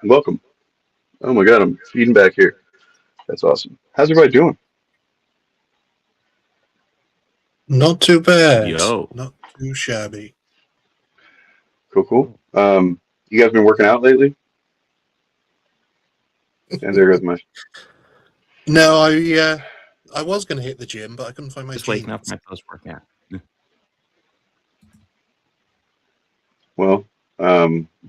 Welcome. Oh my God, I'm feeding back here. That's awesome. How's everybody doing? Not too bad. Yo. Not too shabby. Cool. You guys been working out lately? And there goes my. No, I was going to hit the gym, but I couldn't find my Just waking up jeans. my post workout. Well,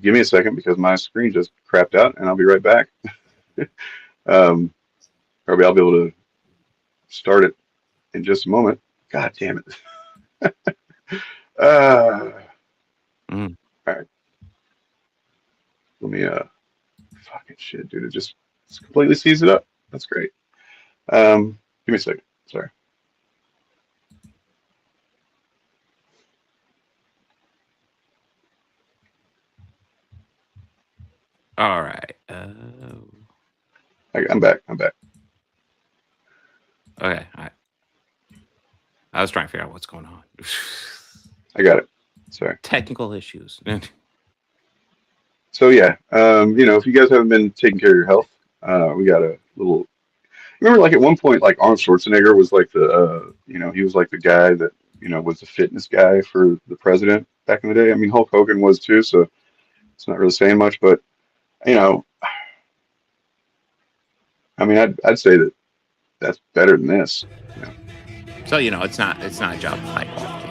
give me a second because my screen just crapped out, and I'll be right back. Or I'll be able to start it in just a moment. God damn it. All right. Let me fucking shit, dude. It just completely sees it up. That's great. Give me a second. Sorry. All right. I'm back. Okay. All right. I was trying to figure out what's going on. I got it. Sorry. Technical issues. So yeah, if you guys haven't been taking care of your health, we got a little. Remember, like at one point, like Arnold Schwarzenegger was like the, he was like the guy that was the fitness guy for the president back in the day. I mean, Hulk Hogan was too, so it's not really saying much, but I mean, I'd say that's better than this. So it's not a job of high qualification.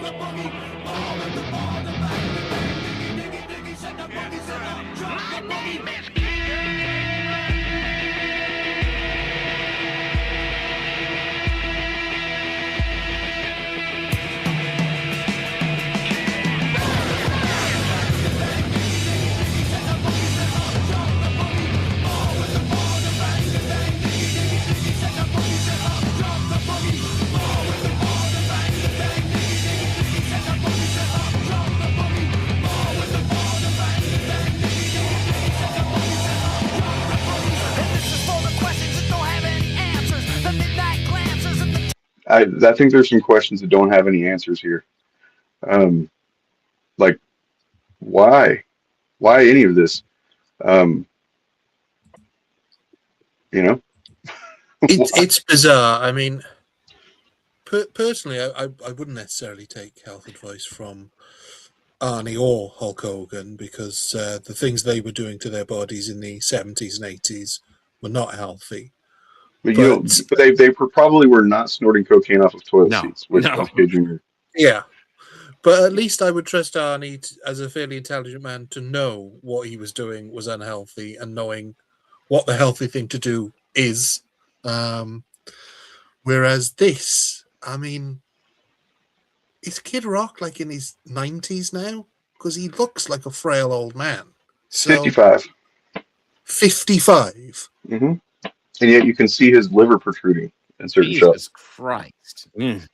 I think there's some questions that don't have any answers here. Like, why? Why any of this? It's bizarre. I mean, personally, I wouldn't necessarily take health advice from Arnie or Hulk Hogan because the things they were doing to their bodies in the 70s and 80s were not healthy. But they probably were not snorting cocaine off of toilet seats with LK Jr. Yeah, but at least I would trust Arnie as a fairly intelligent man to know what he was doing was unhealthy and knowing what the healthy thing to do is. Whereas this, I mean, is Kid Rock like in his 90s now? Because he looks like a frail old man. So, 55. 55? Mm-hmm. And yet you can see his liver protruding in certain shots. Jesus Christ. Mm.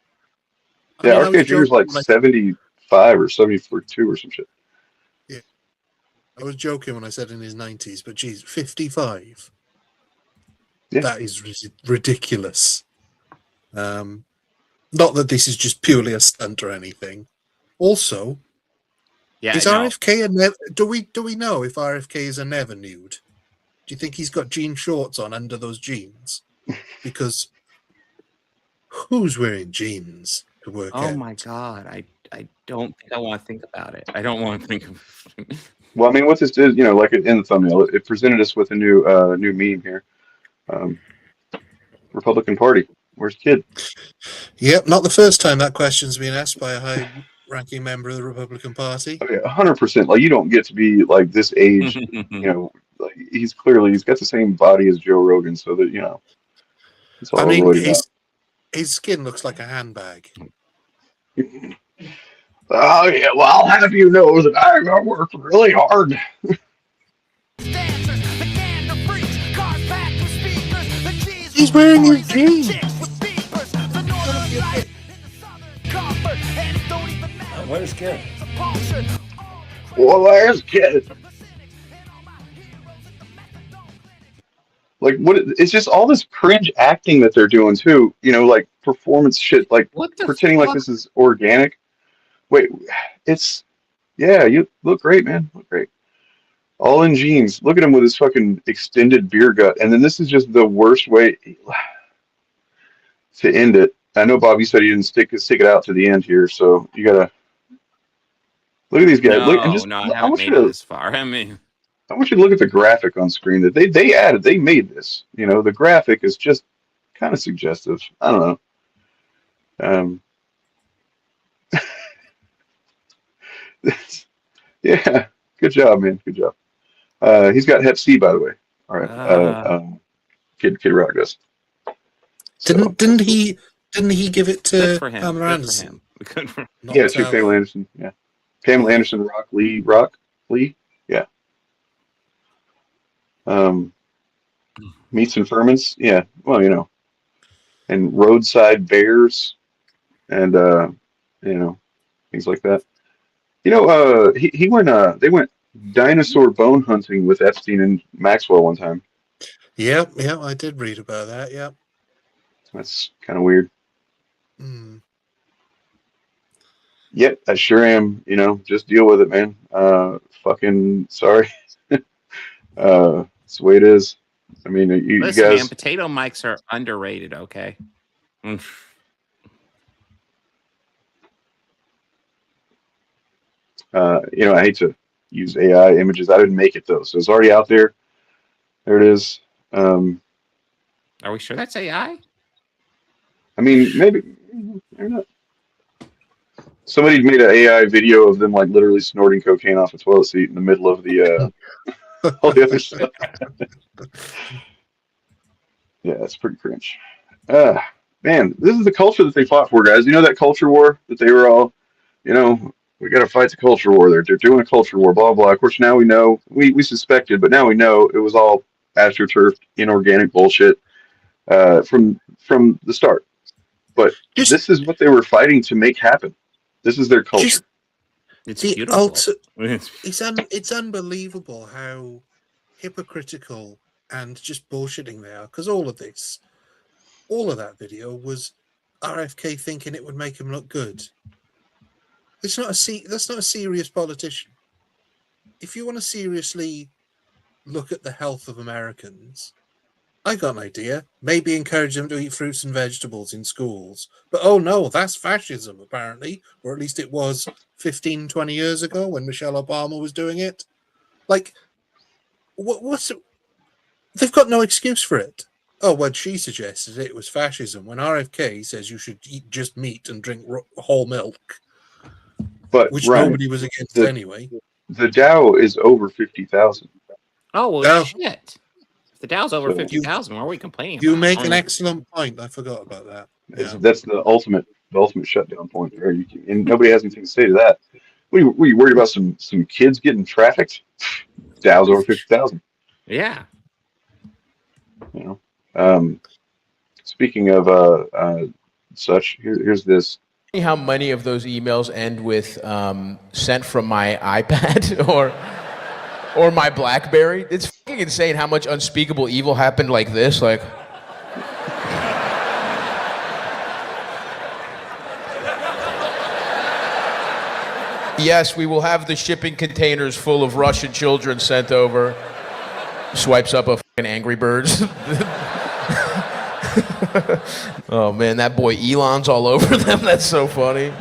Yeah, RK Jr.'s like 75 or 72 or some shit. Yeah. I was joking when I said in his 90s, but geez, 55? Yeah. That is ridiculous. Not that this is just purely a stunt or anything. Also, is RFK do we know if RFK is a never nude? Do you think he's got jean shorts on under those jeans? Because who's wearing jeans to work out? Oh my God. I don't think I want to think about it. I don't want to think of it. Well, I mean, what this did, like in the thumbnail, it presented us with a new meme here. Republican Party. Where's Kid? Yep, not the first time that question's been asked by a high-ranking member of the Republican Party. Okay, 100%. Like, you don't get to be like this age. Like, he's got the same body as Joe Rogan, so that it's all his skin looks like a handbag. Oh yeah, well, I'll have you know that I worked really hard. He's wearing his jeans. Where's Kid? Well, where's Kid? Like, what? It's just all this cringe acting that they're doing too. Like performance shit, like pretending like this is organic. Wait, you look great, man. Look great. All in jeans. Look at him with his fucking extended beer gut. And then this is just the worst way to end it. I know Bob, you said you didn't stick it out to the end here, so you gotta look at these guys. Look and just I haven't made it this far. I mean, I want you to look at the graphic on screen that they added. They made this. You know, the graphic is just kind of suggestive. I don't know. Yeah, good job, man. Good job. He's got Hep C, by the way. All right. Kid Rock does. So, didn't he give it to good for him. Pamela Good Anderson? for him. Good for him. yeah, to Pamela Anderson. Yeah, Pamela Anderson, Rock Lee. Yeah. Meats and ferments. Yeah. Well, you know, and roadside bears, and you know, things like that. You know, he went. They went dinosaur bone hunting with Epstein and Maxwell one time. Yeah, I did read about that. Yeah, That's kind of weird. Mm. Yep, I sure am. You know, just deal with it, man. Fucking sorry. It's the way it is. I mean, you Listen, guys. man, potato mics are underrated. Okay. You know, I hate to use AI images. I didn't make it though, so it's already out there. There it is. Are we sure that's AI? I mean, maybe not. Somebody made an AI video of them like literally snorting cocaine off a toilet seat in the middle of the all the other stuff. Yeah, it's pretty cringe. Man, this is the culture that they fought for, guys. You know that culture war that they were all, you know, we got to fight the culture war. They're doing a culture war, blah, blah. Of course, now we know, we suspected, but now we know it was all astroturf, inorganic bullshit from the start. But this is what they were fighting to make happen. This is their culture. It's beautiful. It's unbelievable how hypocritical and just bullshitting they are. Because all of that video was RFK thinking it would make him look good. That's not a serious politician. If you want to seriously look at the health of Americans, I got an idea. Maybe encourage them to eat fruits and vegetables in schools. But oh no, that's fascism apparently, or at least it was 15, 20 years ago when Michelle Obama was doing it. Like, they've got no excuse for it. Oh, well, she suggested it was fascism when RFK says you should eat just meat and drink whole milk, but which nobody was against anyway. The Dow is over 50,000. Oh, well, shit. If the Dow's over 50,000, why are we complaining about You make an excellent point. I forgot about that. Yeah. That's the ultimate shutdown point there. And nobody has anything to say to that. What are you worried about some kids getting trafficked? Dow's over 50,000. Yeah. You know. Speaking of such, here's this. How many of those emails end with sent from my iPad or my BlackBerry? It's fucking insane how much unspeakable evil happened like this. Like, yes, we will have the shipping containers full of Russian children sent over. Swipes up a fucking Angry Birds. Oh man, that boy Elon's all over them. That's so funny.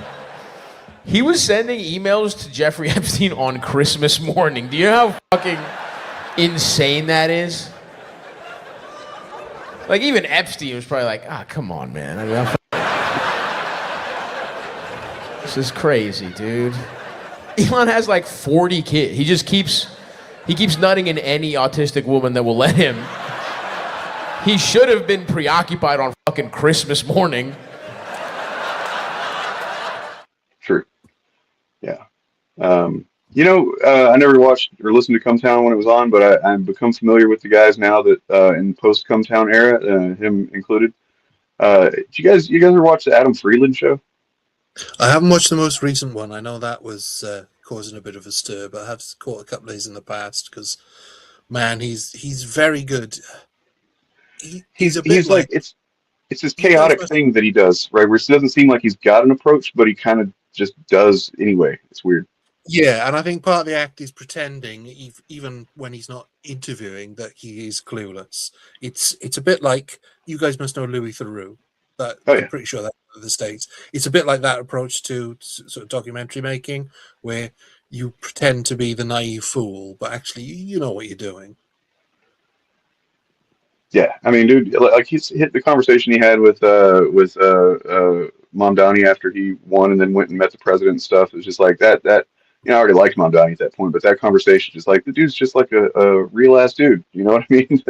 He was sending emails to Jeffrey Epstein on Christmas morning. Do you know how fucking insane that is? Like, even Epstein was probably like, come on, man. I mean, this is crazy, dude. Elon has like 40 kids. He keeps nutting in any autistic woman that will let him. He should have been preoccupied on fucking Christmas morning. True. Yeah. You know, I never watched or listened to Come Town when it was on, but I've become familiar with the guys now that in post Come Town era, him included. Did you guys ever watch the Adam Freeland show? I haven't watched the most recent one. I know that was causing a bit of a stir, but I have caught a couple of these in the past because, man, he's very good. He's like it's this chaotic thing that he does, right? Where it doesn't seem like he's got an approach, but he kind of just does anyway. It's weird. Yeah, and I think part of the act is pretending, even when he's not interviewing, that he is clueless. It's a bit like, you guys must know Louis Theroux. That Oh I'm yeah, pretty sure that's the States. It's a bit like that approach to sort of documentary making, where you pretend to be the naive fool, but actually you know what you're doing. yeah. I mean, dude, like he's hit the conversation he had with Mamdani after he won, and then went and met the president and stuff. It's just like that. I already liked Mamdani at that point, but that conversation, just like the dude's just like a real ass dude. You know what I mean?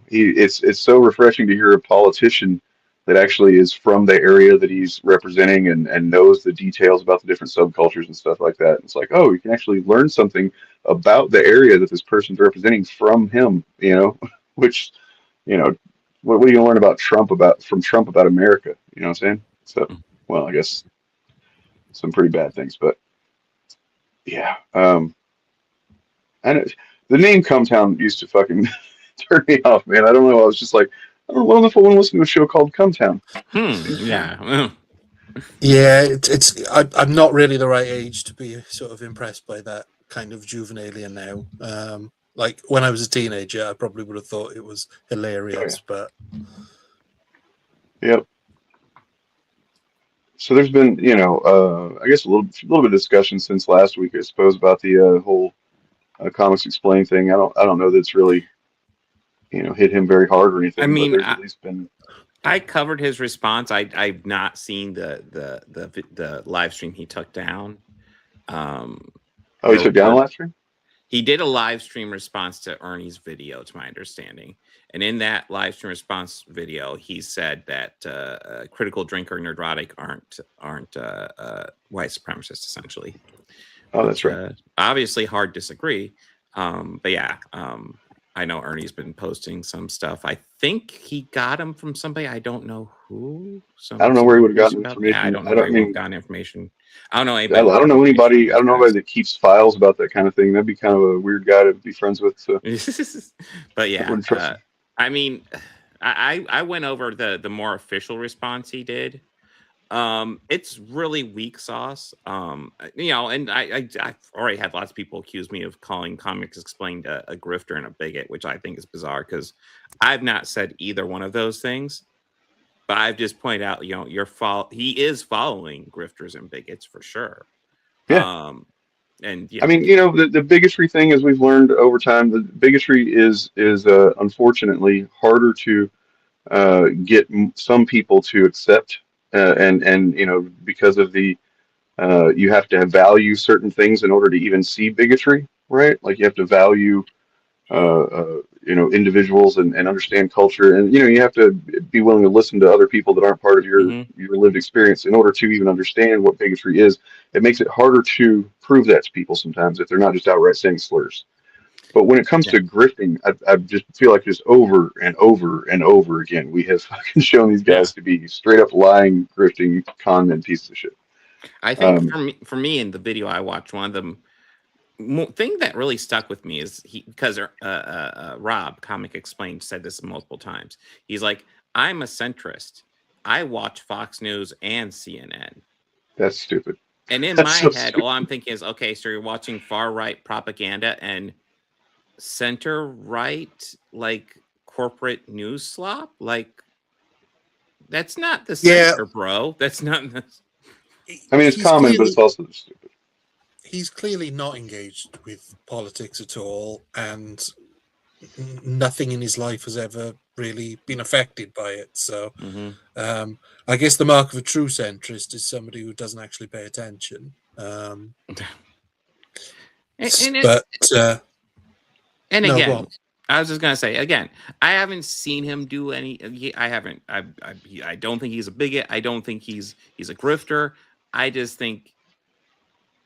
It's so refreshing to hear a politician that actually is from the area that he's representing, and knows the details about the different subcultures and stuff like that. It's like, oh, you can actually learn something about the area that this person's representing from him, which, you know, what are you gonna learn about from Trump about America? You know what I'm saying? So, well, I guess some pretty bad things, but yeah. And the name Cumtown used to fucking turn me off, man. I don't know. I was just like, I don't know if I want to listen to a show called Cumtown. Yeah. Yeah, I'm not really the right age to be sort of impressed by that kind of juvenilia now. Like when I was a teenager, I probably would have thought it was hilarious, but Yep. So there's been, I guess a little bit of discussion since last week, I suppose, about the whole Comics Explained thing. I don't know that it's really, hit him very hard or anything. I mean, but there's at least been. I covered his response. I've not seen the live stream he took down. He took down the live stream? He did a live stream response to Ernie's video, to my understanding. And in that live stream response video, he said that critical drinker and neurotic aren't white supremacists, essentially. Oh, that's right. Obviously, hard disagree. But yeah, I know Ernie's been posting some stuff. I think he got them from somebody. I don't know who. I don't know where he would have gotten information. Yeah, I don't know where he would have gotten information. I don't know anybody. I don't know anybody. I don't know anybody that keeps files about that kind of thing. That'd be kind of a weird guy to be friends with. So. But yeah, I mean, I went over the more official response he did. It's really weak sauce. And I've already had lots of people accuse me of calling Comics Explained a grifter and a bigot, which I think is bizarre because I've not said either one of those things. But I've just pointed out, he is following grifters and bigots for sure. Yeah. And I mean, the bigotry thing, as we've learned over time, the bigotry is unfortunately harder to get some people to accept, and because of the you have to value certain things in order to even see bigotry, right? Like you have to value individuals and understand culture, and you have to be willing to listen to other people that aren't part of your lived experience in order to even understand what bigotry is. It makes it harder to prove that to people sometimes if they're not just outright saying slurs. But when it comes to grifting, I just feel like just over and over and over again, we have fucking shown these guys to be straight up lying, grifting, con men pieces of shit. I think for me in the video I watched, one of them thing that really stuck with me is because Rob Comic Explained said this multiple times. He's like, I'm a centrist. I watch Fox News and CNN. That's stupid. And in my head, all I'm thinking is, okay, so you're watching far right propaganda and center right, like corporate news slop. Like that's not the center, bro. That's not. I mean, it's common, but it's also stupid. He's clearly not engaged with politics at all, and nothing in his life has ever really been affected by it. So I guess the mark of a true centrist is somebody who doesn't actually pay attention. And again, I was just gonna say again, I haven't seen him do any. I haven't. I don't think he's a bigot. I don't think he's a grifter. I just think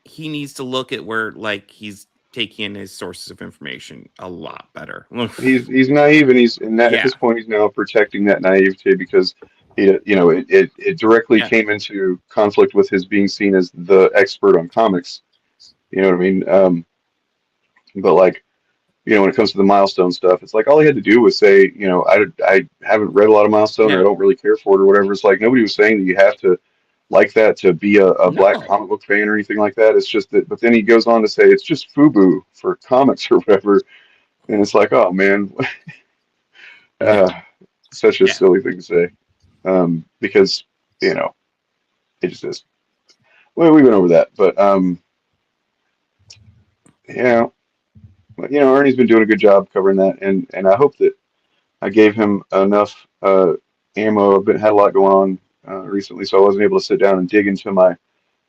he needs to look at where he's taking in his sources of information a lot better. He's naive, and at this point he's now protecting that naivety because it directly came into conflict with his being seen as the expert on comics. You know what I mean? But when it comes to the Milestone stuff, it's like all he had to do was say, I haven't read a lot of Milestone, or I don't really care for it, or whatever. It's like nobody was saying that you have to like that to be a black comic book fan or anything like that. It's just that, but then he goes on to say it's just FUBU for comics or whatever, and it's like, oh man, such a silly thing to say, because it just is. Well, we went over that, but Ernie's been doing a good job covering that, and I hope that I gave him enough ammo. I've had a lot going on recently, so I wasn't able to sit down and dig into my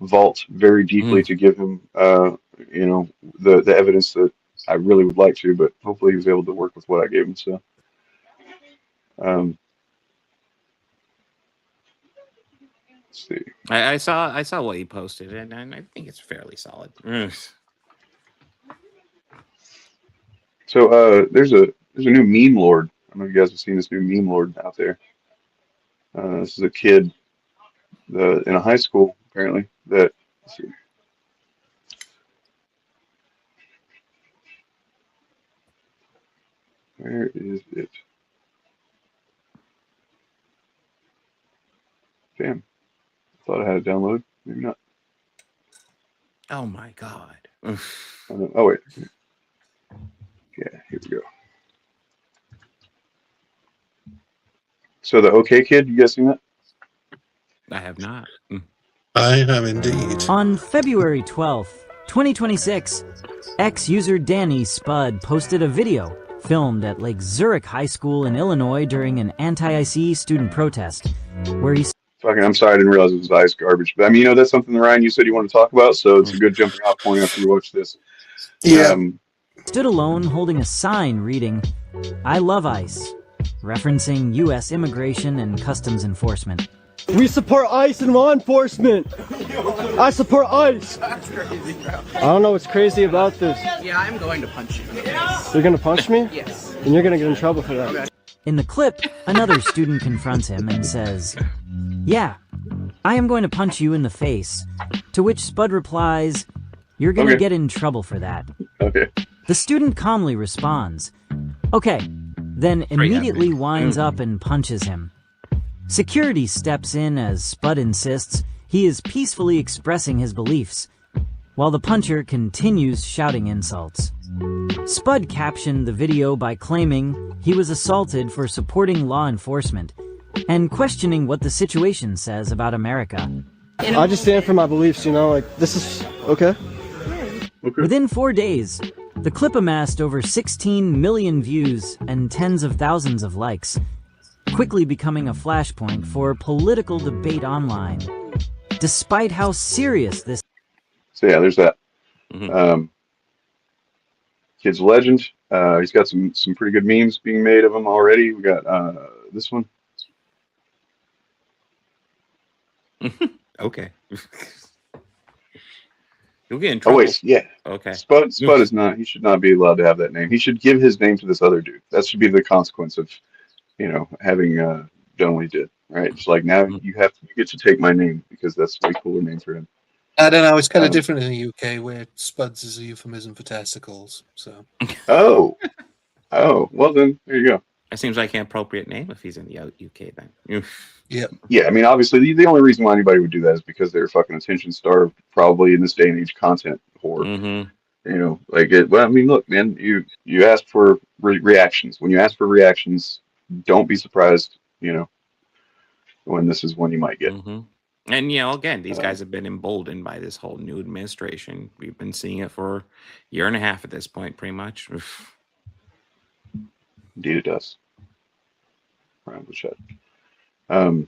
vault very deeply to give him, the evidence that I really would like to. But hopefully, he was able to work with what I gave him. So, let's see. I saw what he posted, and I think it's fairly solid. So there's a new meme lord. I don't know if you guys have seen this new meme lord out there. This is a kid in a high school, apparently, that, let's see. Where is it? Damn. I thought I had it downloaded. Maybe not. Oh my God. Oh, wait. Yeah, here we go. So the OK Kid, you guys seen that? I have not. I have indeed. On February 12th, 2026, ex-user Danny Spud posted a video filmed at Lake Zurich High School in Illinois during an anti-IC student protest, where he... Fucking, I'm sorry, I didn't realize it was ice garbage. But I mean, that's something, Ryan, you said you want to talk about, so it's a good jumping off point after you watch this. Yeah. Stood alone holding a sign reading, "I love ICE," referencing U.S. Immigration and Customs Enforcement. We support ICE and law enforcement. I support ICE. I don't know what's crazy about this. Yeah, I'm going to punch you. You're gonna punch me? Yes. And you're gonna get in trouble for that. Okay. In the clip, another student confronts him and says, "Yeah, I am going to punch you in the face," to which Spud replies, "You're gonna get in trouble for that." Okay. The student calmly responds, "Okay," then immediately winds up and punches him. Security steps in as Spud insists he is peacefully expressing his beliefs, while the puncher continues shouting insults. Spud captioned the video by claiming he was assaulted for supporting law enforcement and questioning what the situation says about America. I just stand for my beliefs, this is okay. Within 4 days, the clip amassed over 16 million views and tens of thousands of likes, quickly becoming a flashpoint for political debate online. Despite how serious this... So yeah, there's that. Kid's a legend. He's got some pretty good memes being made of him already. We got this one. Okay. You'll get in trouble. Oh wait, yeah. Okay. Spud is not. He should not be allowed to have that name. He should give his name to this other dude. That should be the consequence of, having done what he did. Right? It's like now you get to take my name because that's a way cooler name for him. I don't know. It's kind of different in the UK where Spuds is a euphemism for testicles. So. Oh. Well then, there you go. That seems like an appropriate name if he's in the UK then. Yeah. Yeah, I mean, obviously, the only reason why anybody would do that is because they're fucking attention starved, probably in this day and age, content whore. Well, I mean, look, man, you asked for reactions. When you ask for reactions, don't be surprised, when this is one you might get. And, again, these guys have been emboldened by this whole new administration. We've been seeing it for a year and a half at this point, pretty much. Indeed, it does. Round the shut. I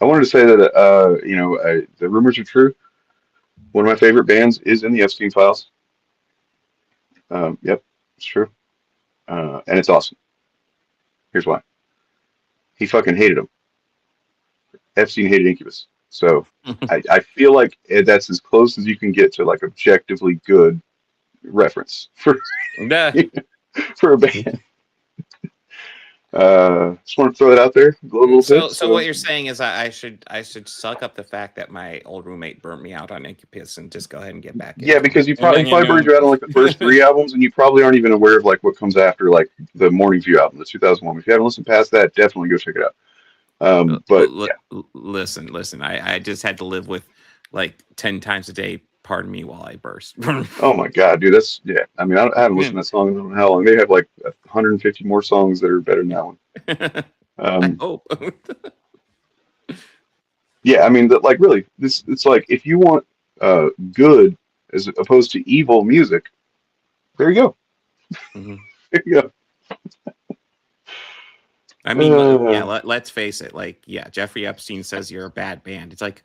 wanted to say that, the rumors are true. One of my favorite bands is in the Epstein files. Yep, it's true. And it's awesome. Here's why. He fucking hated him. Epstein hated Incubus. So I feel like that's as close as you can get to like objectively good reference for for a band. Just want to throw that out there a little bit. So what you're saying is I should suck up the fact that my old roommate burnt me out on Incubus and just go ahead and get back in. Yeah, because you probably burned you out on like the first 3 albums, and you probably aren't even aware of like what comes after, like the Morning View album, the 2001. If you haven't listened past that, definitely go check it out. But yeah. Listen. I just had to live with like 10 times a day. Pardon me while I burst. Oh my God, dude, that's I mean, I haven't listened to that song in I don't know how long. They have like 150 more songs that are better than that one. I hope. Yeah, I mean, like really, it's like if you want good as opposed to evil music, there you go. Mm-hmm. There you go. I mean, yeah. Let's face it. Like, yeah, Jeffrey Epstein says you're a bad band. It's like,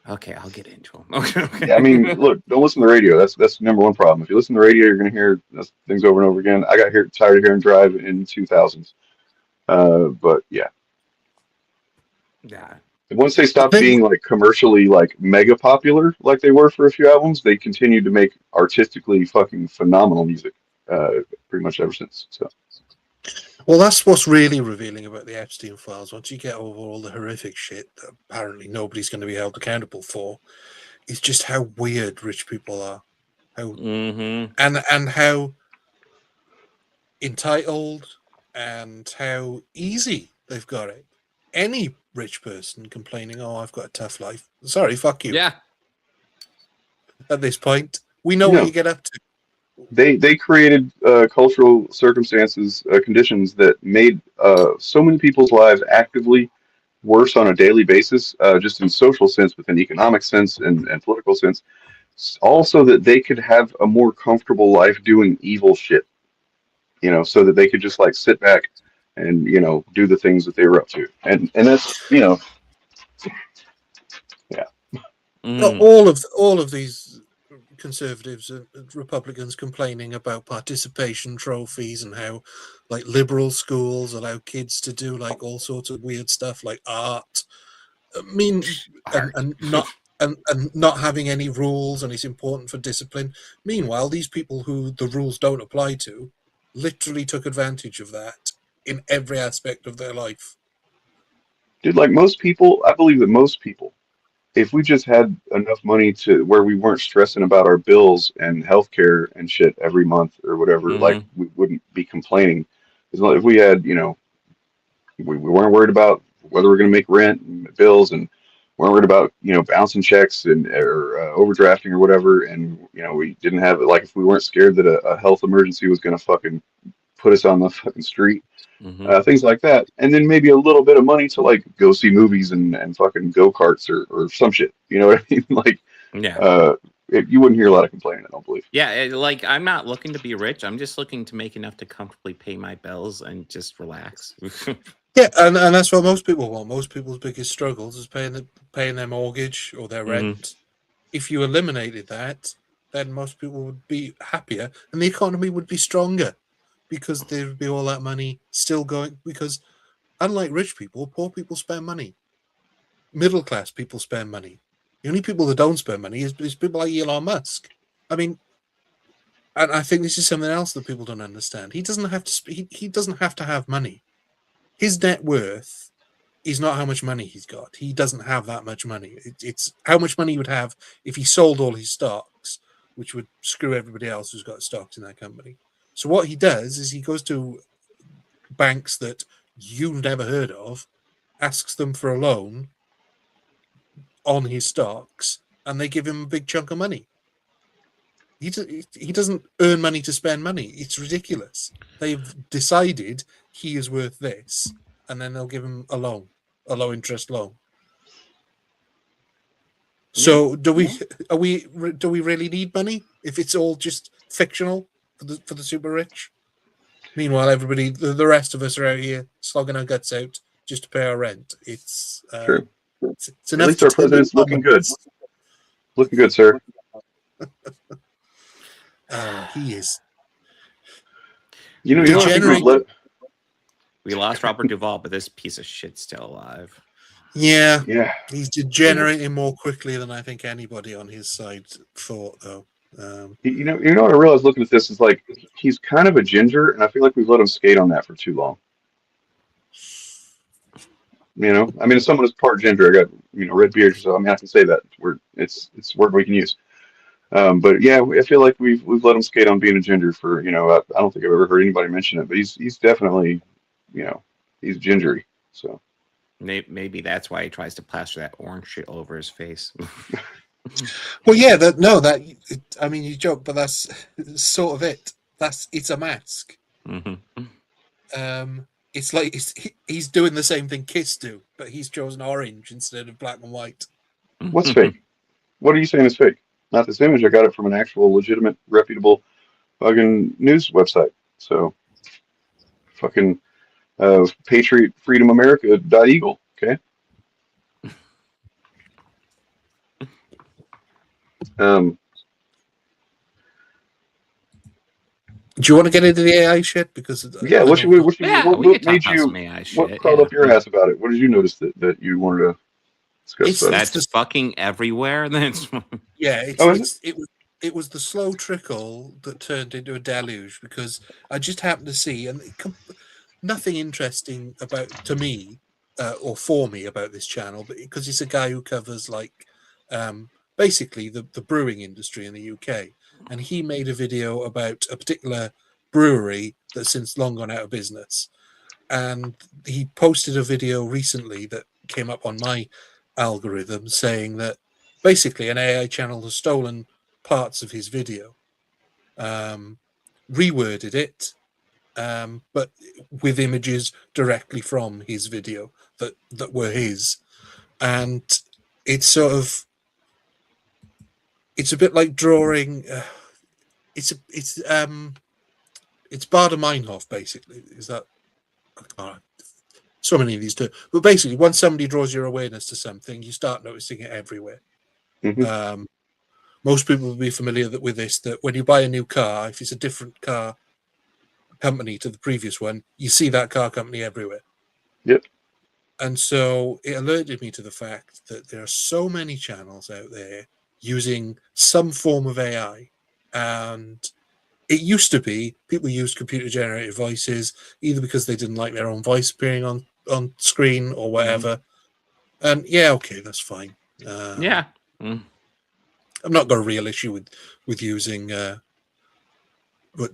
okay, I'll get into them. Okay. Yeah, I mean, look, don't listen to the radio. That's the number one problem. If you listen to the radio, you're gonna hear things over and over again. I got tired of hearing Drive in 2000s. But yeah. Yeah. Once they stopped being like commercially like mega popular like they were for a few albums, they continued to make artistically fucking phenomenal music pretty much ever since. So, well, that's what's really revealing about the Epstein files. Once you get over all the horrific shit that apparently nobody's going to be held accountable for, it's just how weird rich people are, how and how entitled and how easy they've got it. Any rich person complaining, "Oh, I've got a tough life." Sorry, fuck you. Yeah. At this point, we know what you get up to. They created cultural circumstances, conditions that made so many people's lives actively worse on a daily basis, just in social sense, within economic sense, and political sense. Also, that they could have a more comfortable life doing evil shit. You know, so that they could just like sit back and do the things that they were up to, and that's yeah. All of these conservatives and Republicans complaining about participation trophies and how like liberal schools allow kids to do like all sorts of weird stuff like art. I mean, and not having any rules, and it's important for discipline. Meanwhile, these people who the rules don't apply to literally took advantage of that in every aspect of their life. Dude, like most people, I believe that most people, if we just had enough money to where we weren't stressing about our bills and healthcare and shit every month or whatever, like we wouldn't be complaining. If we had, we weren't worried about whether we're going to make rent and bills, and weren't worried about, bouncing checks or overdrafting or whatever. And, we didn't have it. Like if we weren't scared that a health emergency was going to fucking put us on the fucking street, things like that. And then maybe a little bit of money to like go see movies and fucking go-karts or some shit. You know what I mean? Like, you wouldn't hear a lot of complaining, I don't believe. Yeah, like I'm not looking to be rich. I'm just looking to make enough to comfortably pay my bills and just relax. Yeah, and that's what most people want. Most people's biggest struggles is paying their mortgage or their rent. If you eliminated that, then most people would be happier and the economy would be stronger, because there would be all that money still going. Because unlike rich people, poor people spend money. Middle class people spend money. The only people that don't spend money is people like Elon Musk. I mean, and I think this is something else that people don't understand. He doesn't have to. He doesn't have to have money. His net worth is not how much money he's got. He doesn't have that much money. It's how much money he would have if he sold all his stocks, which would screw everybody else who's got stocks in that company. So what he does is he goes to banks that you've never heard of, asks them for a loan on his stocks, and they give him a big chunk of money. He doesn't earn money to spend money. It's ridiculous. They've decided he is worth this, and then they'll give him a loan, a low interest loan. So do we really need money if it's all just fictional for the super rich? Meanwhile, everybody, the rest of us are out here slogging our guts out just to pay our rent. It's true. It's At least our president's looking good. Looking good, sir. He is. You know, we lost Robert Duvall, but this piece of shit's still alive. Yeah. He's degenerating more quickly than I think anybody on his side thought, though. You know what I realized looking at this is like he's kind of a ginger, and I feel like we've let him skate on that for too long. I mean, as someone who's part ginger, I got red beard, so I mean I can say that it's a word we can use. But yeah, I feel like we've let him skate on being a ginger for I don't think I've ever heard anybody mention it, but he's definitely he's gingery. So Maybe that's why he tries to plaster that orange shit all over his face. Well, yeah, I mean, you joke, but that's sort of it. It's a mask. It's like he's doing the same thing Kiss do, but he's chosen orange instead of black and white. What's fake? What are you saying is fake? Not this image. I got it from an actual, legitimate, reputable fucking news website. So, fucking Patriot Freedom America.eagle. Okay. Do you want to get into the AI shit? Because yeah, what made you? What crawled up your ass about it? What did you notice that you wanted to discuss? That's fucking everywhere. That's it was the slow trickle that turned into a deluge, because I just happened to see, and nothing interesting to me or for me about this channel, but because he's a guy who covers like basically the brewing industry in the UK, and he made a video about a particular brewery that's since long gone out of business, and he posted a video recently that came up on my algorithm saying that basically an AI channel has stolen parts of his video, reworded it, but with images directly from his video that were his, and it's a bit like drawing. It's Baader-Meinhof, basically. Is that? So many of these do, but basically, once somebody draws your awareness to something, you start noticing it everywhere. Most people will be familiar with this, that when you buy a new car, if it's a different car company to the previous one, you see that car company everywhere. Yep. And so it alerted me to the fact that there are so many channels out there using some form of AI. And it used to be people used computer generated voices either because they didn't like their own voice appearing on screen or whatever. And yeah, okay, that's fine. I've not got a real issue with using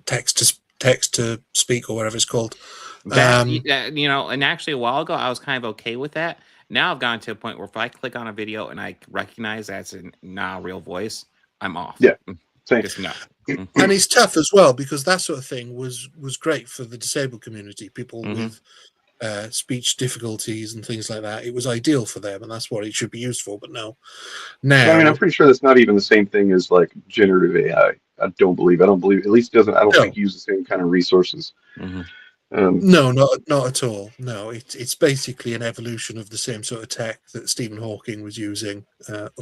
text to speak or whatever it's called. And actually a while ago I was kind of okay with that. Now I've gotten to a point where if I click on a video and I recognize that's not a real voice, I'm off. Yeah, just no. And it's tough as well, because that sort of thing was great for the disabled community, people with speech difficulties and things like that. It was ideal for them, and that's what it should be used for. But now, I mean, I'm pretty sure that's not even the same thing as like generative AI. I don't believe. At least it doesn't. I don't think use the same kind of resources. No, not at all. No, it's basically an evolution of the same sort of tech that Stephen Hawking was using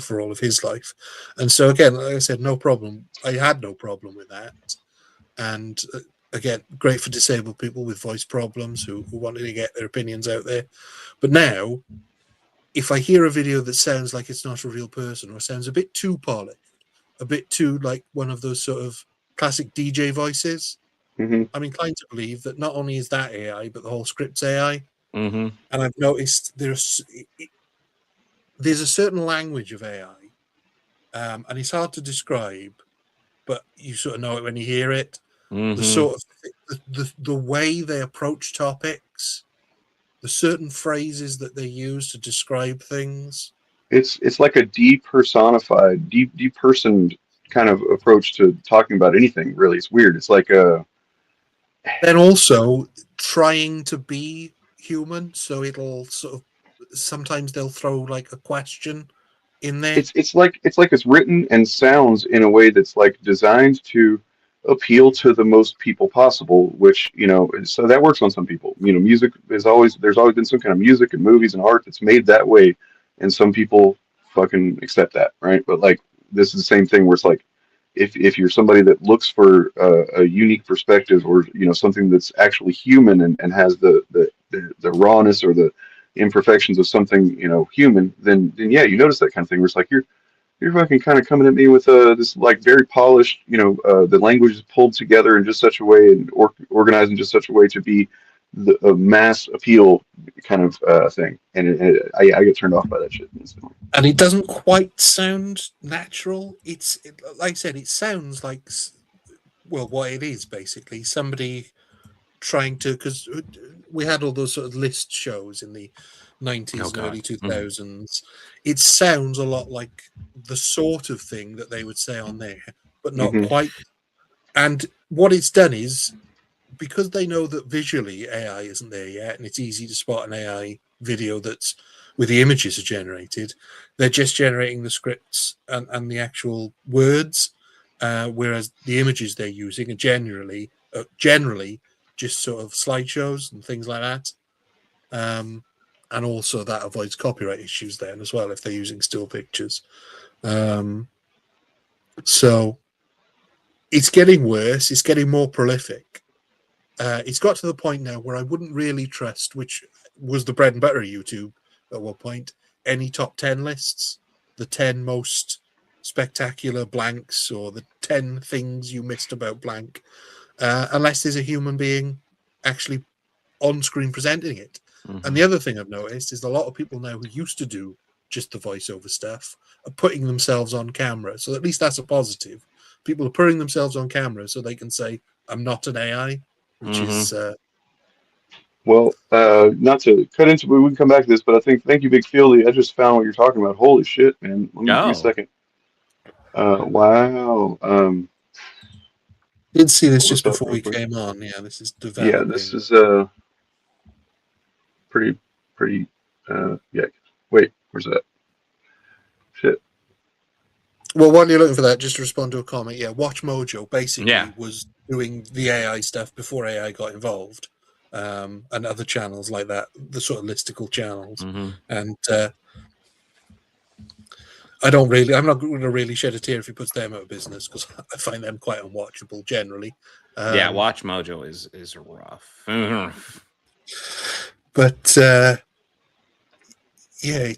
for all of his life. And so again, like I said, no problem. I had no problem with that. And again, great for disabled people with voice problems who wanted to get their opinions out there. But now, if I hear a video that sounds like it's not a real person or sounds a bit too polished, a bit too like one of those sort of classic DJ voices, I'm inclined to believe that not only is that AI, but the whole script's AI. And I've noticed there's a certain language of AI, and it's hard to describe, but you sort of know it when you hear it. The sort of the way they approach topics, the certain phrases that they use to describe things. It's like a depersonified, depersoned kind of approach to talking about anything. Really, it's weird. It's like then also trying to be human, so it'll sort of sometimes they'll throw like a question in there. It's like it's written and sounds in a way that's like designed to appeal to the most people possible, which, so that works on some people. Music there's always been some kind of music and movies and art that's made that way, and some people fucking accept that, right? But like this is the same thing where it's like if you're somebody that looks for a unique perspective, or something that's actually human and has the rawness or the imperfections of something human, then yeah, you notice that kind of thing where it's like you're fucking kind of coming at me with this like very polished, the language is pulled together in just such a way and organized in just such a way to be a mass appeal kind of thing, and I get turned off by that shit. And it doesn't quite sound natural. Like I said, it sounds like, well, what it is basically somebody trying to, because we had all those sort of list shows in the 90s and early 2000s. It sounds a lot like the sort of thing that they would say on there, but not quite. And what it's done is, because they know that visually AI isn't there yet, and it's easy to spot an AI video that's with the images are generated, they're just generating the scripts and the actual words, whereas the images they're using are generally just sort of slideshows and things like that. And also that avoids copyright issues then as well if they're using still pictures. So it's getting worse. It's getting more prolific. It's got to the point now where I wouldn't really trust, which was the bread and butter of YouTube at one point, any top 10 lists, the 10 most spectacular blanks or the 10 things you missed about blank, unless there's a human being actually on screen presenting it. And the other thing I've noticed is a lot of people now who used to do just the voiceover stuff are putting themselves on camera. So at least that's a positive. People are putting themselves on camera so they can say, I'm not an AI, which is... Well, not to cut into, we can come back to this, but I think, thank you, Big Fieldy. I just found what you're talking about. Holy shit, man. Let me give me a second. Wow. Did see this just before we came on. Yeah, this is developing. Yeah, this is pretty, yeah. Wait, where's that? Shit. Well, while you're looking for that, just to respond to a comment, yeah, Watch Mojo basically was doing the AI stuff before AI got involved, and other channels like that, the sort of listicle channels. And I'm not going to really shed a tear if he puts them out of business, because I find them quite unwatchable generally. Yeah, Watch Mojo is rough. But yeah,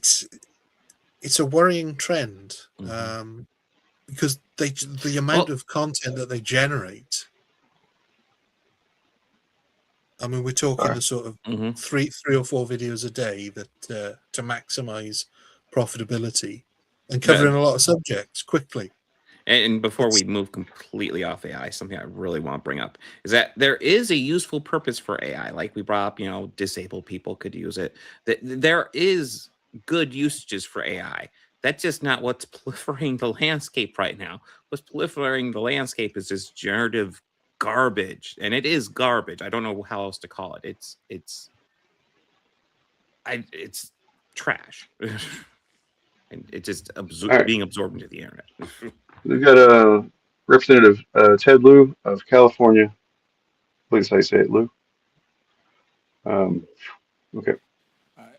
it's a worrying trend, because the amount of content that they generate. I mean, we're talking the sort of three or four videos a day that to maximize profitability and covering a lot of subjects quickly. And before we move completely off AI, something I really want to bring up is that there is a useful purpose for AI. Like we brought up, disabled people could use it. There is good usages for AI. That's just not what's proliferating the landscape right now. What's proliferating the landscape is this generative garbage, and it is garbage. I don't know how else to call it. It's trash. And it's just being absorbed into the internet. We've got Representative Ted Lieu of California. I believe that's how you say it, Lieu. Okay.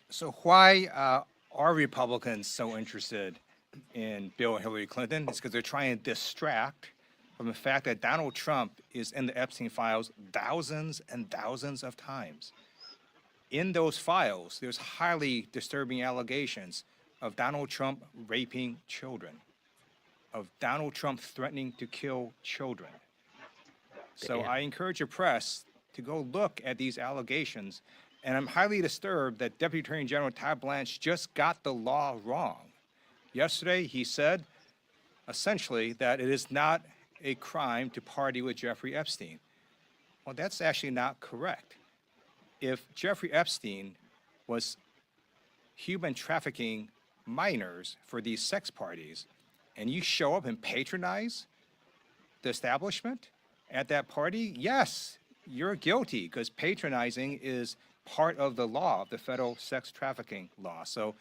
So why are Republicans so interested in Bill and Hillary Clinton? It's because they're trying to distract from the fact that Donald Trump is in the Epstein files thousands and thousands of times. In those files, there's highly disturbing allegations of Donald Trump raping children, of Donald Trump threatening to kill children. So I encourage your press to go look at these allegations. And I'm highly disturbed that Deputy Attorney General Todd Blanche just got the law wrong. Yesterday, he said, essentially, that it is not a crime to party with Jeffrey Epstein. Well, that's actually not correct. If Jeffrey Epstein was human trafficking minors for these sex parties, and you show up and patronize the establishment at that party, yes, you're guilty, because patronizing is part of the law, the federal sex trafficking law. So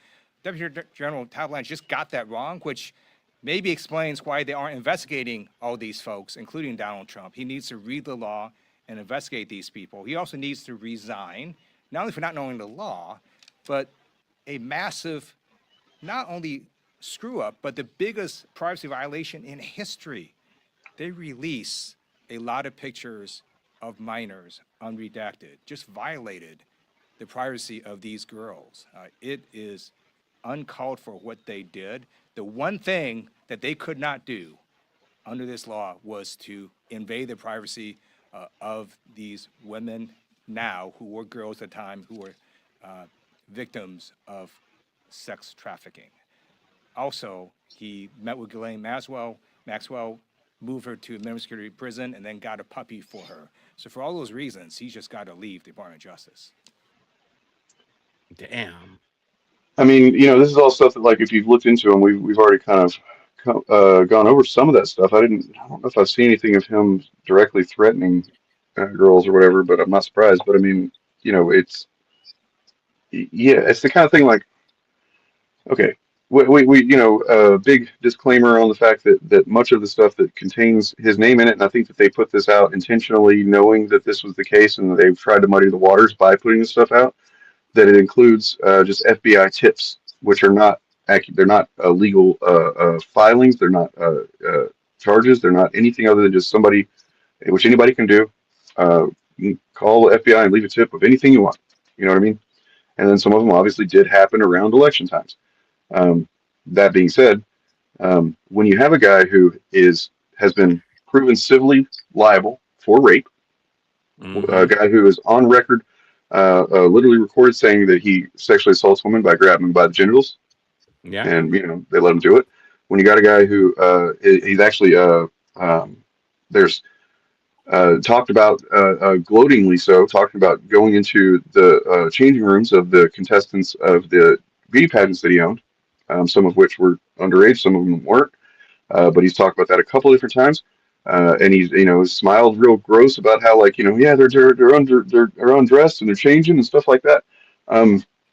Deputy General Todd Blanche just got that wrong, which maybe explains why they aren't investigating all these folks, including Donald Trump. He needs to read the law and investigate these people. He also needs to resign, not only for not knowing the law, but a massive, not only screw up, but the biggest privacy violation in history. They release a lot of pictures of minors unredacted, just violated the privacy of these girls. It is uncalled for what they did. The one thing that they could not do under this law was to invade the privacy of these women now, who were girls at the time, who were victims of sex trafficking. Also, he met with Ghislaine Maxwell, moved her to a minimum security prison, and then got a puppy for her. So for all those reasons, he's just got to leave the Department of Justice. Damn. I mean, this is all stuff that, like, if you've looked into him, we've already kind of gone over some of that stuff. I don't know if I've seen anything of him directly threatening girls or whatever, but I'm not surprised. But I mean, it's the kind of thing like, okay, we big disclaimer on the fact that much of the stuff that contains his name in it, and I think that they put this out intentionally, knowing that this was the case, and they've tried to muddy the waters by putting this stuff out. That it includes just FBI tips, which are not they're not legal filings, they're not charges, they're not anything other than just somebody, which anybody can do. You can call the FBI and leave a tip of anything you want. You know what I mean? And then some of them obviously did happen around election times. That being said, when you have a guy who has been proven civilly liable for rape, a guy who is on record, literally recorded saying that he sexually assaults women by grabbing them by the genitals, and they let him do it. When you got a guy who he's actually there's talked about gloatingly so, talking about going into the changing rooms of the contestants of the beauty pageants that he owned, some of which were underage, some of them weren't, but he's talked about that a couple different times. And he's, smiled real gross about how, like, they're undressed and they're changing and stuff like that.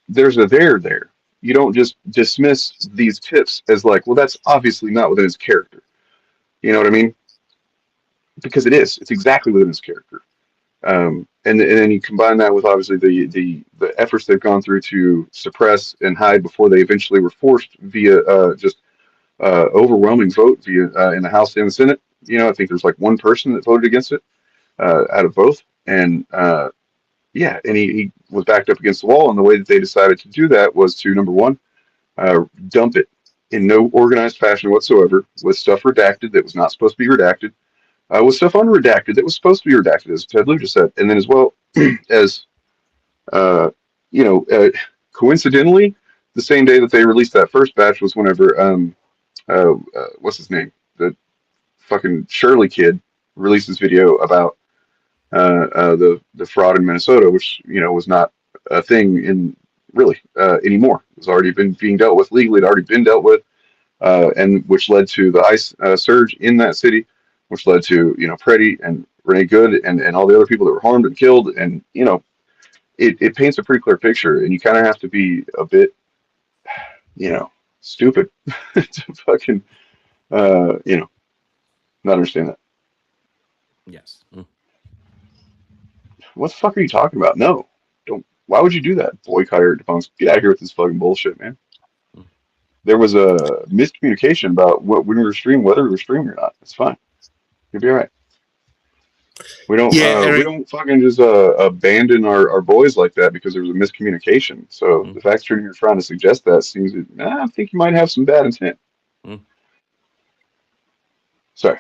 There's a there. You don't just dismiss these tips as like, well, that's obviously not within his character. You know what I mean? Because it is. It's exactly within his character. And then you combine that with obviously the efforts they've gone through to suppress and hide before they eventually were forced via just overwhelming vote via in the House and the Senate. I think there's like one person that voted against it out of both. And and he was backed up against the wall. And the way that they decided to do that was to, number one, dump it in no organized fashion whatsoever, with stuff redacted that was not supposed to be redacted, with stuff unredacted that was supposed to be redacted, as Ted Lou just said. And then as well as, coincidentally, the same day that they released that first batch was whenever, what's his name? The fucking Shirley kid released this video about the fraud in Minnesota, which was not a thing in really anymore. It was already being dealt with legally. It had already been dealt with, and which led to the ICE surge in that city, which led to Preddy and Renee Good and all the other people that were harmed and killed. And it paints a pretty clear picture. And you kind of have to be a bit stupid to fucking not understand that. Yes. What the fuck are you talking about? No, don't. Why would you do that? Boycott or debunks. Get out of here with this fucking bullshit, man. There was a miscommunication about when we were streaming, whether we were streaming or not. It's fine. You'll be all right. We don't. We don't fucking just abandon our boys like that because there was a miscommunication. So the fact that you're trying to suggest that seems that I think you might have some bad intent. Sorry.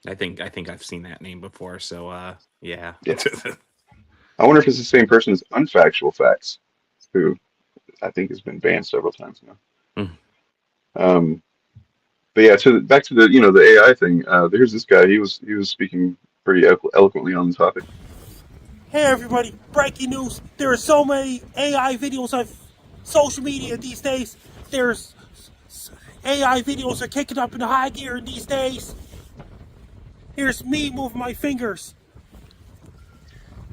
I think I've seen that name before. So yeah. I wonder if it's the same person as Unfactual Facts, who I think has been banned several times now. But yeah, back to the the AI thing. There's this guy. He was speaking pretty eloquently on the topic. Hey everybody! Breaking news! There are so many AI videos on social media these days. There's AI videos are kicking up in the high gear these days. Here's me moving my fingers.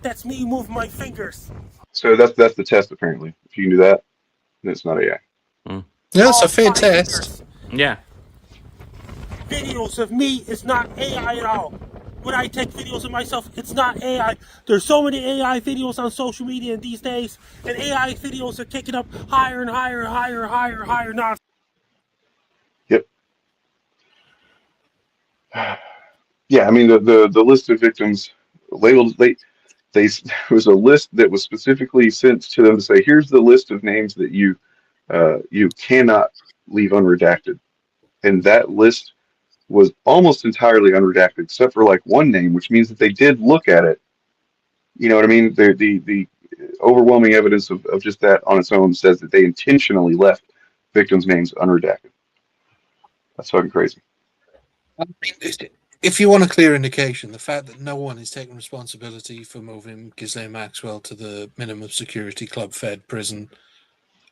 That's me moving my fingers. So that's the test apparently. If you can do that, then it's not AI. Yeah, it's a fair test. Yeah. Videos of me is not AI at all. When I take videos of myself, it's not AI. There's so many AI videos on social media these days, and AI videos are kicking up higher and higher and higher and higher and higher now. Yep. Yeah, I mean the list of victims labeled. There was a list that was specifically sent to them to say, here's the list of names that you cannot leave unredacted, and that list was almost entirely unredacted except for like one name, which means that they did look at it. You know what I mean? The overwhelming evidence of just that on its own says that they intentionally left victims' names unredacted. That's fucking crazy. If you want a clear indication, the fact that no one is taking responsibility for moving Ghislaine Maxwell to the minimum security club fed prison,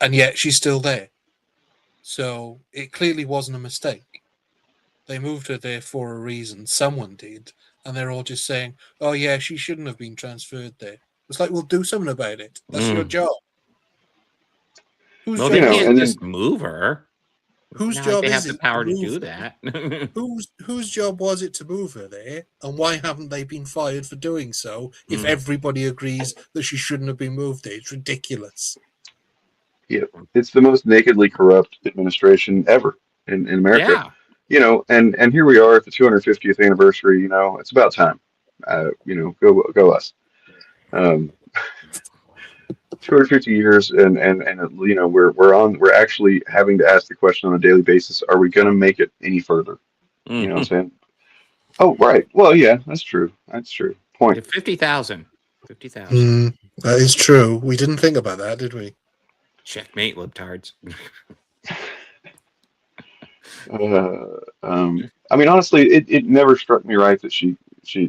and yet she's still there. So it clearly wasn't a mistake. They moved her there for a reason. Someone did. And they're all just saying, oh, yeah, she shouldn't have been transferred there. It's like, well, do something about it. That's your job. Whose job? They can't just move her. Whose Not job like they is have it the power to to do her? that? Whose job was it to move her there? And why haven't they been fired for doing so if everybody agrees that she shouldn't have been moved there? It's ridiculous. Yeah, it's the most nakedly corrupt administration ever in America. Yeah. You know, and here we are at the 250th anniversary. You know, it's about time. You know, go us. 250 years, and you know, we're actually having to ask the question on a daily basis: are we going to make it any further? You know what I'm saying? Oh, right. Well, yeah, that's true. That's true. Point. 50,000. 50,000. That is true. We didn't think about that, did we? Checkmate, libtards. I mean, honestly, it never struck me right that she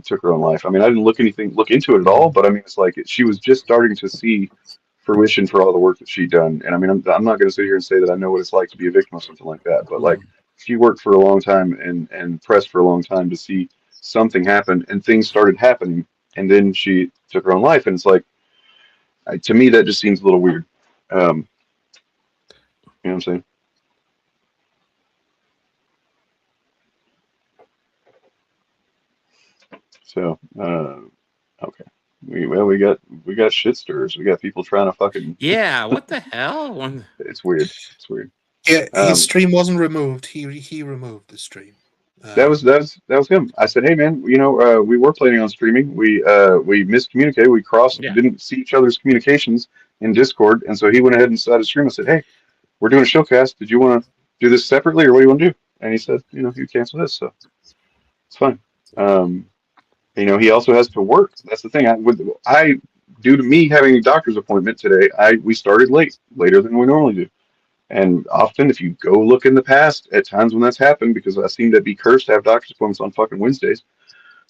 took her own life. I mean, I didn't look into it at all, but I mean, it's like she was just starting to see fruition for all the work that she'd done. And I mean, I'm not going to sit here and say that I know what it's like to be a victim of something like that, but like she worked for a long time and pressed for a long time to see something happen, and things started happening, and then she took her own life, and it's like, to me, that just seems a little weird. You know what I'm saying? So, okay. We got shit stirrers. We got people trying to fucking. Yeah, what the hell? It's weird. It's weird. Yeah, his stream wasn't removed. He removed the stream. That was him. I said, hey man, you know, we were planning on streaming. We miscommunicated. We didn't see each other's communications in Discord, and so he went ahead and started stream. I said, hey, we're doing a Shillcast. Did you want to do this separately, or what do you want to do? And he said, you know, you cancel this, so it's fine. You know, he also has to work. That's the thing. Due to me having a doctor's appointment today, we started later than we normally do. And often, if you go look in the past, at times when that's happened, because I seem to be cursed to have doctor's appointments on fucking Wednesdays,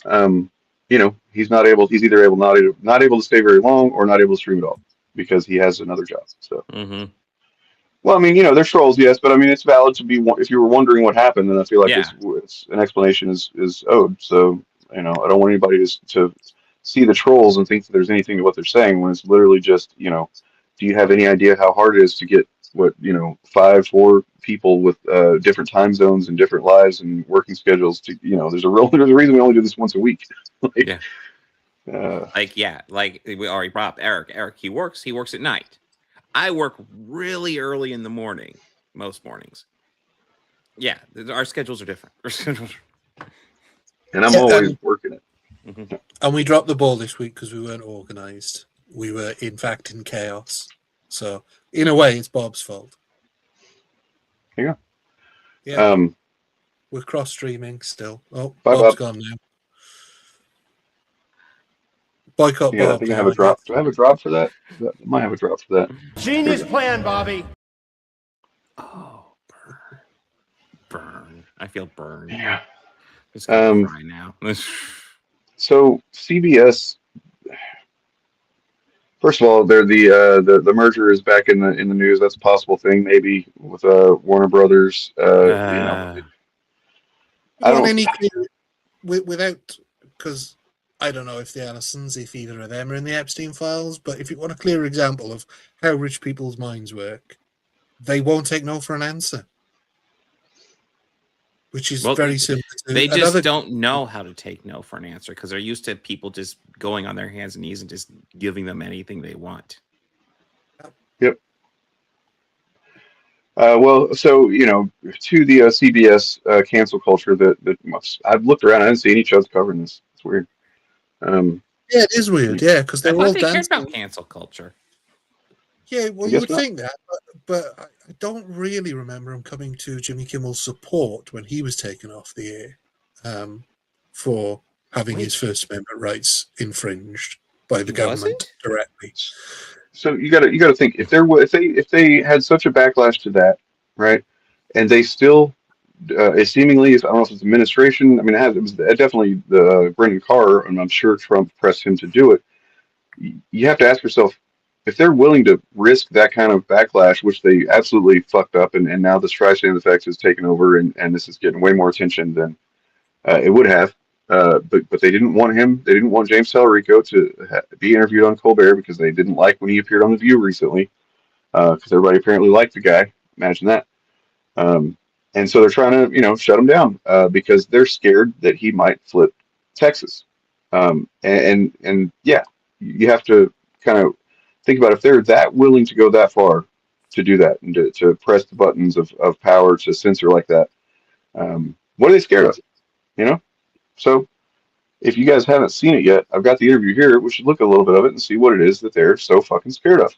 you know, he's either not able to stay very long or not able to stream at all because he has another job. So, well, I mean, you know, there's trolls, yes, but I mean, it's valid to be. If you were wondering what happened, then I feel like it's an explanation is owed. So, you know, I don't want anybody to see the trolls and think that there's anything to what they're saying when it's literally just, you know, do you have any idea how hard it is to get you know, 4 people with different time zones and different lives and working schedules to, you know, there's a reason we only do this once a week. Like we already brought up Eric, he works at night. I work really early in the morning, most mornings. Yeah, our schedules are different. And I'm always working it. And we dropped the ball this week because we weren't organized. We were, in fact, in chaos. So, in a way, it's Bob's fault. Yeah. Yeah. We're cross-streaming still. Oh, Bye, Bob's Bob. gone now. Boycott Bob. I think I have a drop. Do I have a drop for that? I might have a drop for that. Genius plan, Bobby. Oh, burn. I feel burned. Yeah. Just gonna cry now. So CBS. First of all, the merger is back in the news. That's a possible thing, maybe with Warner Brothers. You know, I don't any clear without, because I don't know if the Allisons, if either of them are in the Epstein files, but if you want a clear example of how rich people's minds work, they won't take no for an answer. Which is very simple. They just don't know how to take no for an answer because they're used to people just going on their hands and knees and just giving them anything they want. Yep. Well, so, you know, to the CBS cancel culture that I've looked around, I haven't seen each other covering this. It's weird. Yeah, it is weird. Yeah, because they're all cared about cancel culture. Yeah, well, you would think that, but I don't really remember him coming to Jimmy Kimmel's support when he was taken off the air for having his First Amendment rights infringed by the government directly. So you got to think if they had such a backlash to that, right, and they still it seemingly is, I don't know if it's administration. I mean, it was definitely the Brendan Carr, and I'm sure Trump pressed him to do it. You have to ask yourself, if they're willing to risk that kind of backlash, which they absolutely fucked up, and now the Streisand effect has taken over, and this is getting way more attention than it would have. But they didn't want him. They didn't want James Tallarico to be interviewed on Colbert because they didn't like when he appeared on The View recently. Because everybody apparently liked the guy. Imagine that. And so they're trying to, shut him down because they're scared that he might flip Texas. And yeah, you have to kind of think about if they're that willing to go that far to do that and to press the buttons of power to censor like that. What are they scared of? So if you guys haven't seen it yet, I've got the interview here. We should look a little bit of it and see what it is that they're so fucking scared of.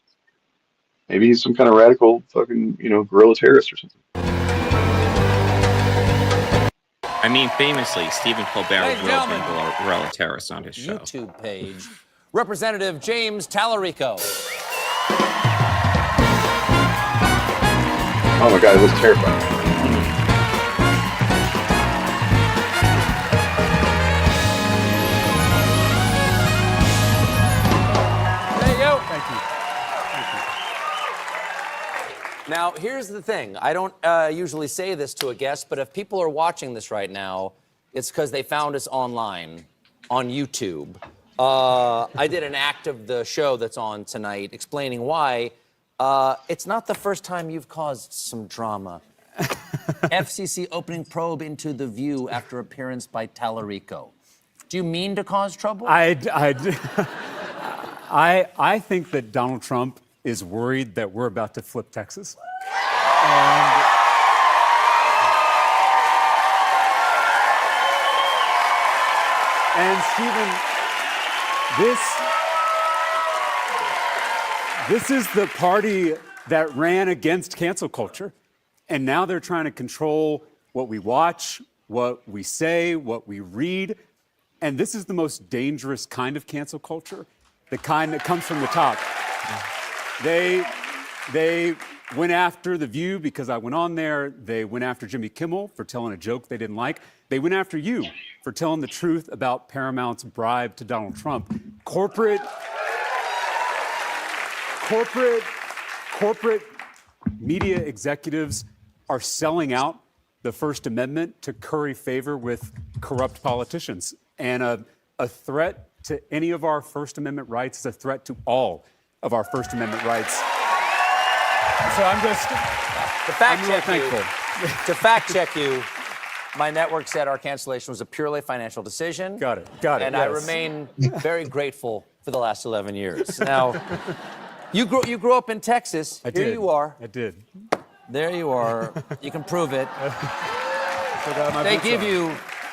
Maybe he's some kind of radical fucking, guerrilla terrorist or something. I mean, famously, Stephen Colbert will bring guerrilla terrorists on his show. YouTube page. Representative James Tallarico. Oh my God, it looks terrifying. Now, here's the thing. I don't usually say this to a guest, but if people are watching this right now, it's because they found us online on YouTube. I did an act of the show that's on tonight explaining why. It's not the first time you've caused some drama. FCC opening probe into The View after appearance by Tallarico. Do you mean to cause trouble? I think that Donald Trump is worried that we're about to flip Texas. And Stephen, this is the party that ran against cancel culture. And now they're trying to control what we watch, what we say, what we read. And this is the most dangerous kind of cancel culture, the kind that comes from the top. They went after The View because I went on there. They went after Jimmy Kimmel for telling a joke they didn't like. They went after you for telling the truth about Paramount's bribe to Donald Trump. Corporate media executives are selling out the First Amendment to curry favor with corrupt politicians. And a threat to any of our First Amendment rights is a threat to all of our First Amendment rights. So I'm just, To fact check you, my network said our cancellation was a purely financial decision. Got it. And I remain very grateful for the last 11 years. Now, you grew up in Texas. I did. Here you are. I did. There you are. You can prove it.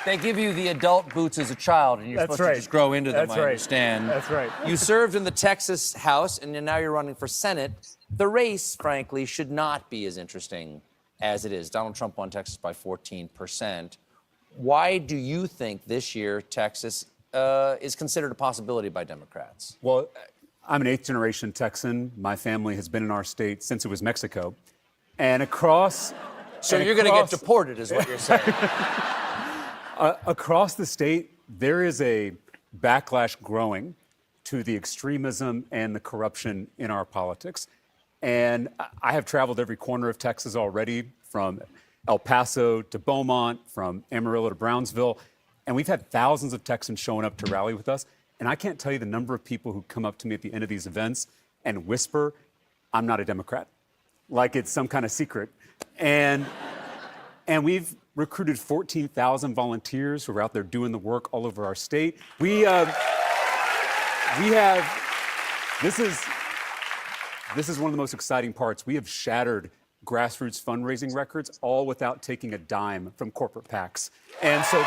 They give you the adult boots as a child, and you're supposed to just grow into them, I understand. That's right. You served in the Texas House, and now you're running for Senate. The race, frankly, should not be as interesting as it is. Donald Trump won Texas by 14%. Why do you think this year Texas is considered a possibility by Democrats? Well, I'm an eighth-generation Texan. My family has been in our state since it was Mexico. And across... So you're going to get deported, is what you're saying. Across the state, there is a backlash growing to the extremism and the corruption in our politics. And I have traveled every corner of Texas already, from El Paso to Beaumont, from Amarillo to Brownsville. And we've had thousands of Texans showing up to rally with us. And I can't tell you the number of people who come up to me at the end of these events and whisper, "I'm not a Democrat," like it's some kind of secret. And we've recruited 14,000 volunteers who are out there doing the work all over our state. This is one of the most exciting parts. We have shattered grassroots fundraising records, all without taking a dime from corporate PACs. And so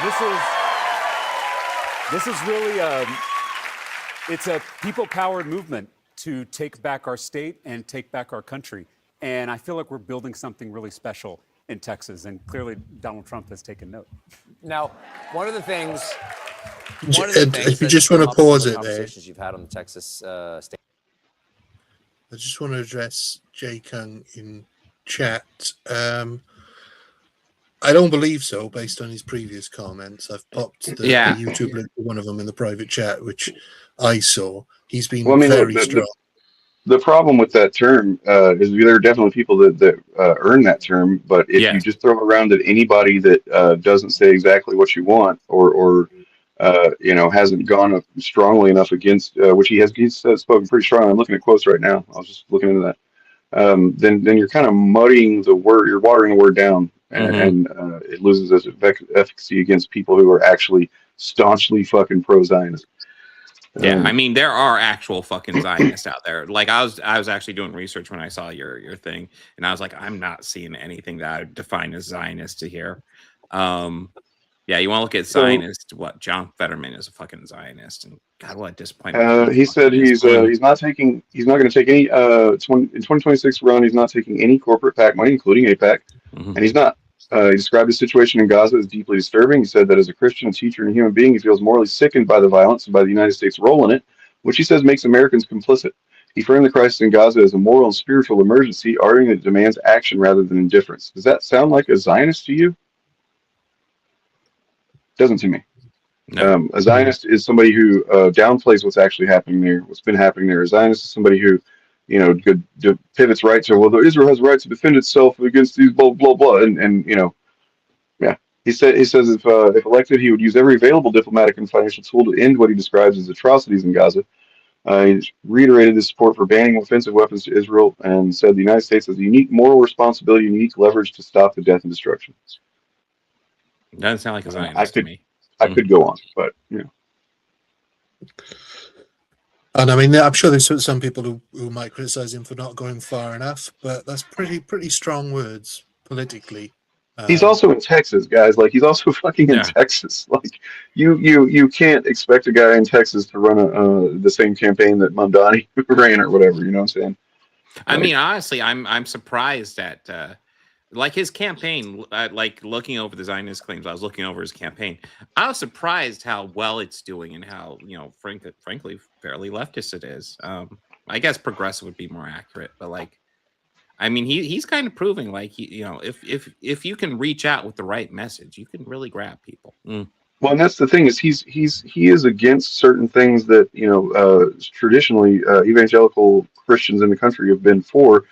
this is really it's a people-powered movement to take back our state and take back our country. And I feel like we're building something really special in Texas, and clearly Donald Trump has taken note. Now, one of the things if you just want to pause it there. You've had on the Texas state. I just want to address Jay Kung in chat. I I don't believe so, based on his previous comments. I've popped the YouTube link to one of them in the private chat, which I saw. He's been very strong. The problem with that term is there are definitely people that earn that term, but if you just throw around at anybody that doesn't say exactly what you want, or hasn't gone up strongly enough against, which he's spoken pretty strong. I'm looking at quotes right now. I was just looking into that. Then you're kind of muddying the word. You're watering the word down, and it loses its efficacy against people who are actually staunchly fucking pro-Zionist. Yeah, I mean, there are actual fucking Zionists out there. Like I was actually doing research when I saw your thing, and I was like, I'm not seeing anything that I would define as Zionist to here. Yeah, you want to look at Zionist? What John Fetterman is a fucking Zionist, and God, what a disappointment. He said he's not going to take any in 2026 run. He's not taking any corporate PAC money, including AIPAC, and he's not. He described the situation in Gaza as deeply disturbing. He said that as a Christian, teacher, and a human being, he feels morally sickened by the violence and by the United States' role in it, which he says makes Americans complicit. He framed the crisis in Gaza as a moral and spiritual emergency, arguing that it demands action rather than indifference. Does that sound like a Zionist to you? Doesn't to me. No. A Zionist is somebody who downplays what's actually happening there, what's been happening there. A Zionist is somebody who pivots right to, well, Israel has a right to defend itself against these blah blah blah, and he says if elected, he would use every available diplomatic and financial tool to end what he describes as atrocities in Gaza. He reiterated his support for banning offensive weapons to Israel and said the United States has a unique moral responsibility and unique leverage to stop the death and destruction. Doesn't sound like a Zionist to me. I could go on, but And I mean, I'm sure there's some people who might criticize him for not going far enough, but that's pretty strong words politically. He's also in Texas, guys. Like, he's also fucking in Texas. Like, you can't expect a guy in Texas to run the same campaign that Mamdani ran or whatever. You know what I'm saying? I mean, honestly, I'm surprised at like his campaign. Like looking over the Zionist claims, I was looking over his campaign. I was surprised how well it's doing and how frankly, fairly leftist it is. I guess progressive would be more accurate, but like, I mean, he's kind of proving like if you can reach out with the right message, you can really grab people. Well, and that's the thing is he is against certain things that traditionally evangelical Christians in the country have been for.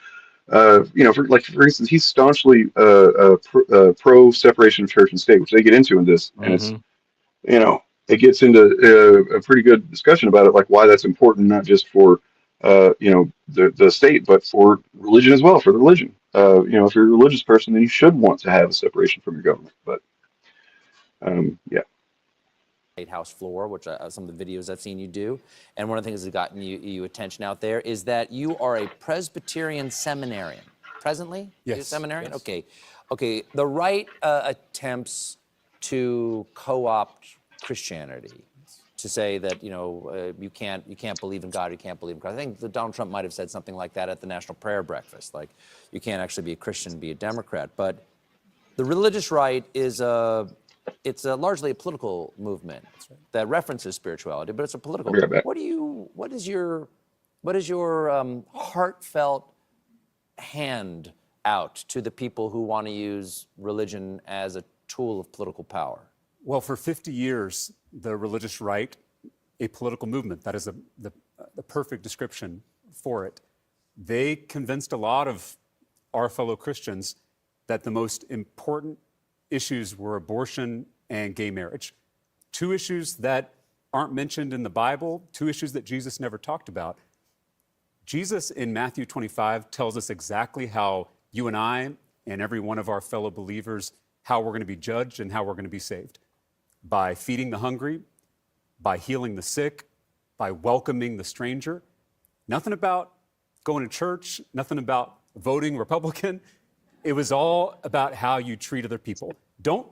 For instance, he's staunchly pro separation of church and state, which they get into in this, and it's it gets into a pretty good discussion about it, like why that's important, not just for the state, but for religion as well, for the religion. If you're a religious person, then you should want to have a separation from your government. But State House floor, which some of the videos I've seen you do, and one of the things that's gotten you attention out there is that you are a Presbyterian seminarian. Presently, yes, you're a seminarian. Yes. Okay. The right attempts to co-opt Christianity, to say that you can't believe in God, you can't believe in Christ. I think that Donald Trump might have said something like that at the National Prayer Breakfast, like you can't actually be a Christian and be a Democrat. But the religious right is it's largely a political movement that references spirituality, but it's a political. What is your heartfelt hand out to the people who want to use religion as a tool of political power? Well, for 50 years, the religious right, a political movement, that is the perfect description for it. They convinced a lot of our fellow Christians that the most important issues were abortion and gay marriage. Two issues that aren't mentioned in the Bible, two issues that Jesus never talked about. Jesus in Matthew 25 tells us exactly how you and I and every one of our fellow believers, how we're going to be judged and how we're going to be saved. By feeding the hungry, by healing the sick, by welcoming the stranger. Nothing about going to church, nothing about voting Republican. It was all about how you treat other people. Don't.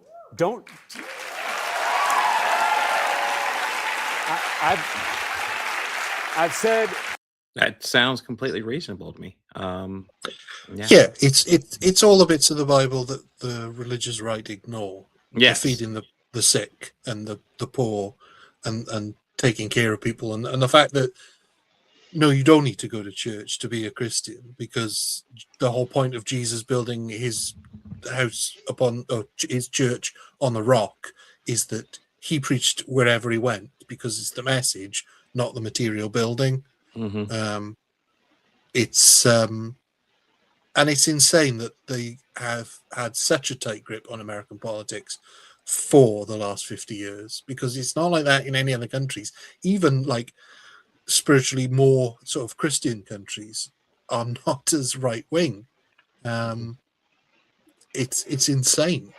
I've said. That sounds completely reasonable to me. Yeah, it's all the bits of the Bible that the religious right ignore. Yes. Feeding the sick and the poor and taking care of people, and the fact that no, you don't need to go to church to be a Christian, because the whole point of Jesus building his house upon, or his church on the rock, is that he preached wherever he went, because it's the message, not the material building. It's and it's insane that they have had such a tight grip on American politics for the last 50 years, because it's not like that in any other countries. Even like spiritually more sort of Christian countries are not as right wing. It's insane.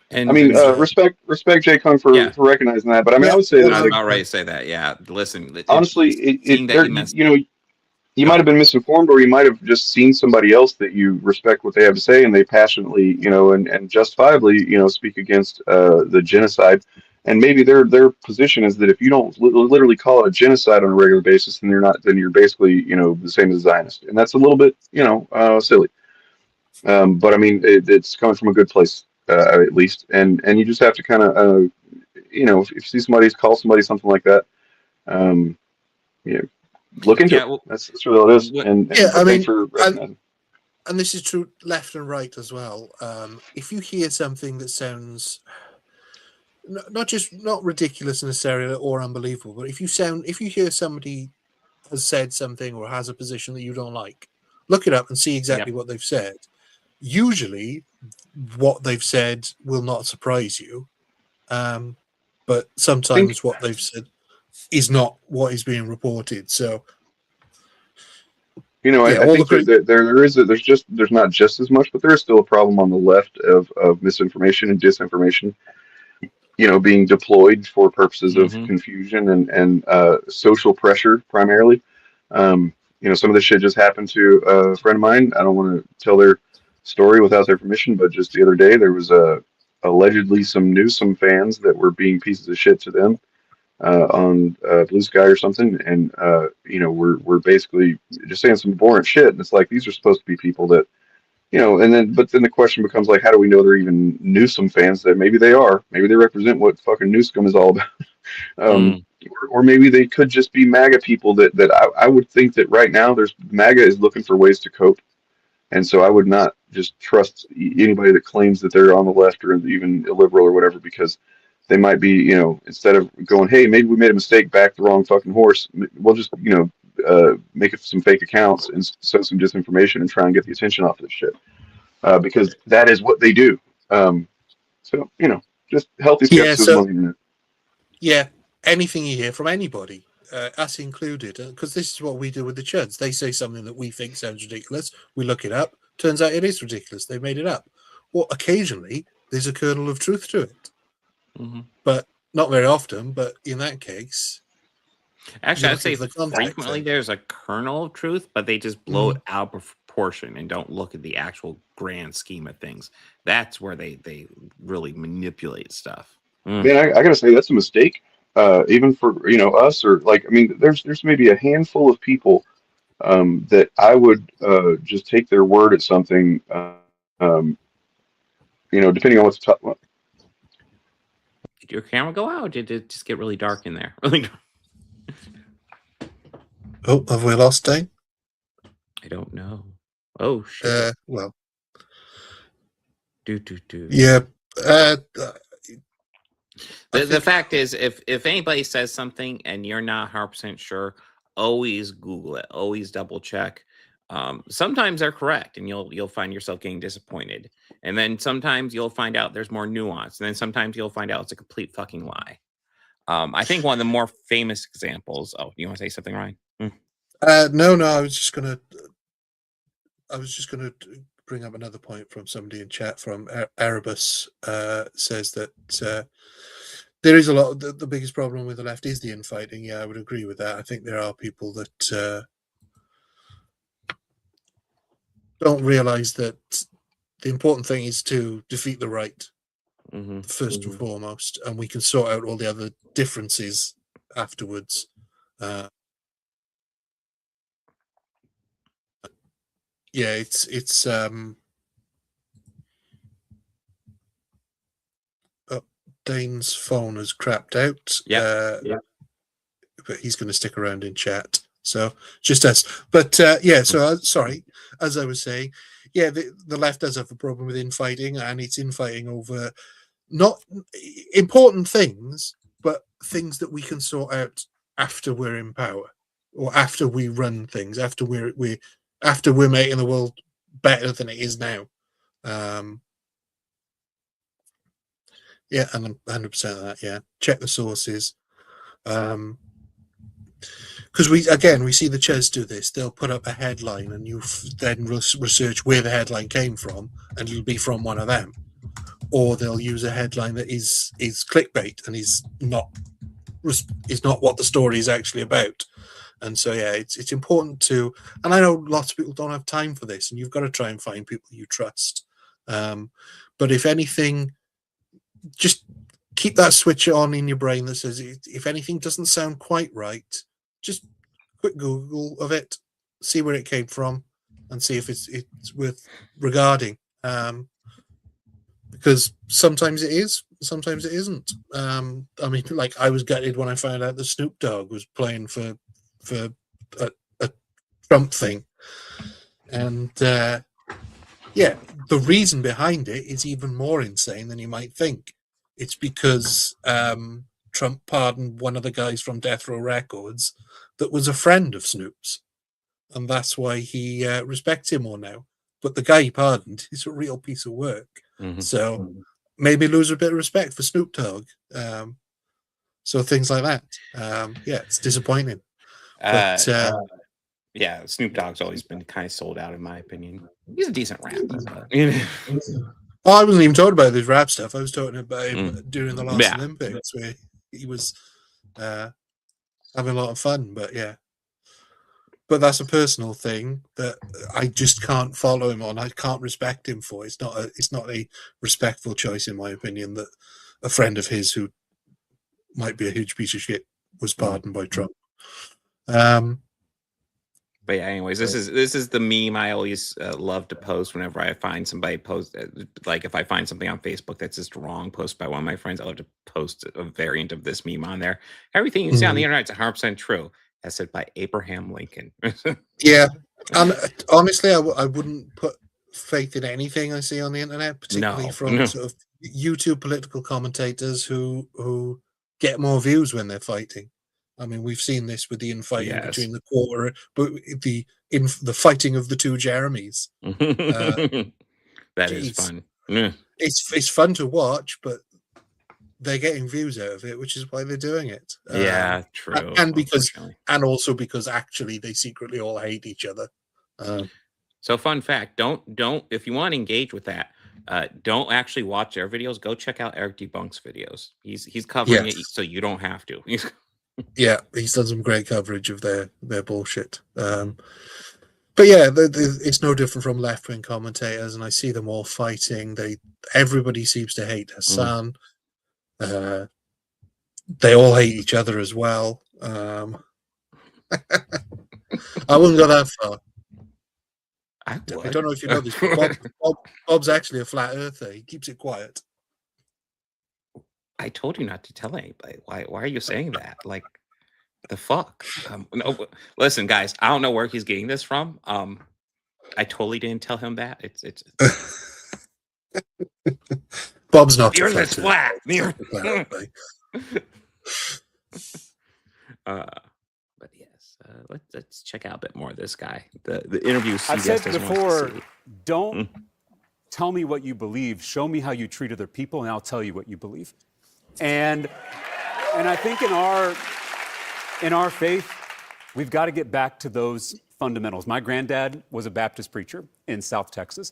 And I mean, respect Jay Kung for recognizing that. But I mean, I would say that, I'm like, about ready to say that. Yeah, listen. Honestly, you might have been misinformed, or you might have just seen somebody else that you respect what they have to say, and they passionately, and justifiably, speak against the genocide. And maybe their position is that if you don't literally call it a genocide on a regular basis, then you're basically, the same as a Zionist, and that's a little bit, silly. But I mean, it's coming from a good place, at least, and you just have to kind of, if you see somebody call somebody something like that, look into it. That's really all it is. And thanks for recognizing. And this is true left and right as well. If you hear something that sounds not ridiculous necessarily or unbelievable, but if you hear somebody has said something or has a position that you don't like, look it up and see exactly what they've said. Usually what they've said will not surprise you, but sometimes what they've said is not what is being reported. So I think there's not just as much, but there is still a problem on the left of misinformation and disinformation, being deployed for purposes of confusion and social pressure primarily. Some of this shit just happened to a friend of mine. I don't want to tell their story without their permission, but just the other day there was allegedly some Newsom fans that were being pieces of shit to them on Blue Sky or something, and we're basically just saying some boring shit, and it's like, these are supposed to be people that, but then the question becomes, like, how do we know they're even Newsom fans? That maybe they are, maybe they represent what fucking Newsom is all about. Or maybe they could just be MAGA people that I would think that right now MAGA is looking for ways to cope. And so I would not just trust anybody that claims that they're on the left or even illiberal or whatever, because they might be, instead of going, hey, maybe we made a mistake, back the wrong fucking horse, we'll just, make some fake accounts and sow some disinformation and try and get the attention off of this shit. Because that is what they do. So, just healthy skepticism on the internet. Yeah, anything you hear from anybody, us included, because this is what we do with the chuds. They say something that we think sounds ridiculous. We look it up. Turns out it is ridiculous. They made it up. Or occasionally there's a kernel of truth to it, but not very often. But in that case, actually, I'd say frequently there's a kernel of truth, but they just blow it out of proportion and don't look at the actual grand scheme of things. That's where they really manipulate stuff. Man, I gotta say, that's a mistake. Even for us, or like, I mean, there's maybe a handful of people that I would just take their word at something, depending on what's top. Did your camera go out? Or did it just get really dark in there? Really? Oh, have we lost Dane? I don't know. Oh shit. Well. Do. Yeah. The fact is, if anybody says something and you're not 100% sure, always Google it. Always double check. Sometimes they're correct, and you'll find yourself getting disappointed. And then sometimes you'll find out there's more nuance. And then sometimes you'll find out it's a complete fucking lie. I think one of the more famous examples. Oh, you want to say something, Ryan? No. I was just gonna bring up another point from somebody in chat. From Erebus, says that there is a lot. The biggest problem with the left is the infighting. Yeah, I would agree with that. I think there are people that don't realize that the important thing is to defeat the right first and foremost, and we can sort out all the other differences afterwards. Yeah, it's Dane's phone has crapped out. Yeah. But he's going to stick around in chat. So just us. But so sorry, as I was saying, the left does have a problem with infighting, and it's infighting over not important things, but things that we can sort out after we're in power, or after we run things, after we're making the world better than it is now. Yeah, and I'm 100% of that. Yeah, check the sources. Because we see the Ches do this. They'll put up a headline, and you then research where the headline came from, and it'll be from one of them. Or they'll use a headline that is clickbait and is not what the story is actually about. And so it's important to. And I know lots of people don't have time for this, and you've got to try and find people you trust. But if anything, just keep that switch on in your brain that says if anything doesn't sound quite right, just quick Google of it, see where it came from, and see if it's worth regarding. Because sometimes it is, sometimes it isn't. I mean, like I was gutted when I found out that Snoop Dogg was playing for a Trump thing, and the reason behind it is even more insane than you might think. It's because Trump pardoned one of the guys from Death Row Records that was a friend of Snoop's, and that's why he respects him more now. But the guy he pardoned is a real piece of work. So maybe lose a bit of respect for Snoop Dogg. So things like that. It's disappointing. But, Snoop Dogg's always been kind of sold out, in my opinion. He's a decent rapper. Well, I wasn't even talking about his rap stuff. I was talking about him during the last Olympics, where he was having a lot of fun. But but that's a personal thing that I just can't follow him on. I can't respect him for. It's not a respectful choice, in my opinion, that a friend of his who might be a huge piece of shit was pardoned by Trump. But anyways, this is the meme I always love to post whenever I find somebody post. Like if I find something on Facebook that's just wrong, posted by one of my friends, I love to post a variant of this meme on there. Everything you see on the internet is 100% true. As said by Abraham Lincoln. Yeah, and honestly, I wouldn't put faith in anything I see on the internet, particularly from sort of YouTube political commentators who get more views when they're fighting. I mean, we've seen this with the infighting between the quarter, but the fighting of the two Jeremys. That is fun. It's fun to watch, but they're getting views out of it, which is why they're doing it. True. And also because actually they secretly all hate each other. So fun fact, don't if you want to engage with that, don't actually watch their videos. Go check out Eric Debunk's videos. He's covering it so you don't have to. He's done some great coverage of their bullshit. But it's no different from left-wing commentators, and I see them all fighting. Everybody seems to hate Hassan. They all hate each other as well. I wouldn't go that far. I don't know if you know this, but Bob's actually a flat earther. He keeps it quiet. I told you not to tell anybody. Why are you saying that? Like, the fuck? No, listen, guys, I don't know where he's getting this from. I totally didn't tell him that. It's Bob's not. Yours is flat. But yes, let's check out a bit more of this guy. The interview. I've said before, don't tell me what you believe. Show me how you treat other people, and I'll tell you what you believe. And I think in our faith, we've got to get back to those fundamentals. My granddad was a Baptist preacher in South Texas,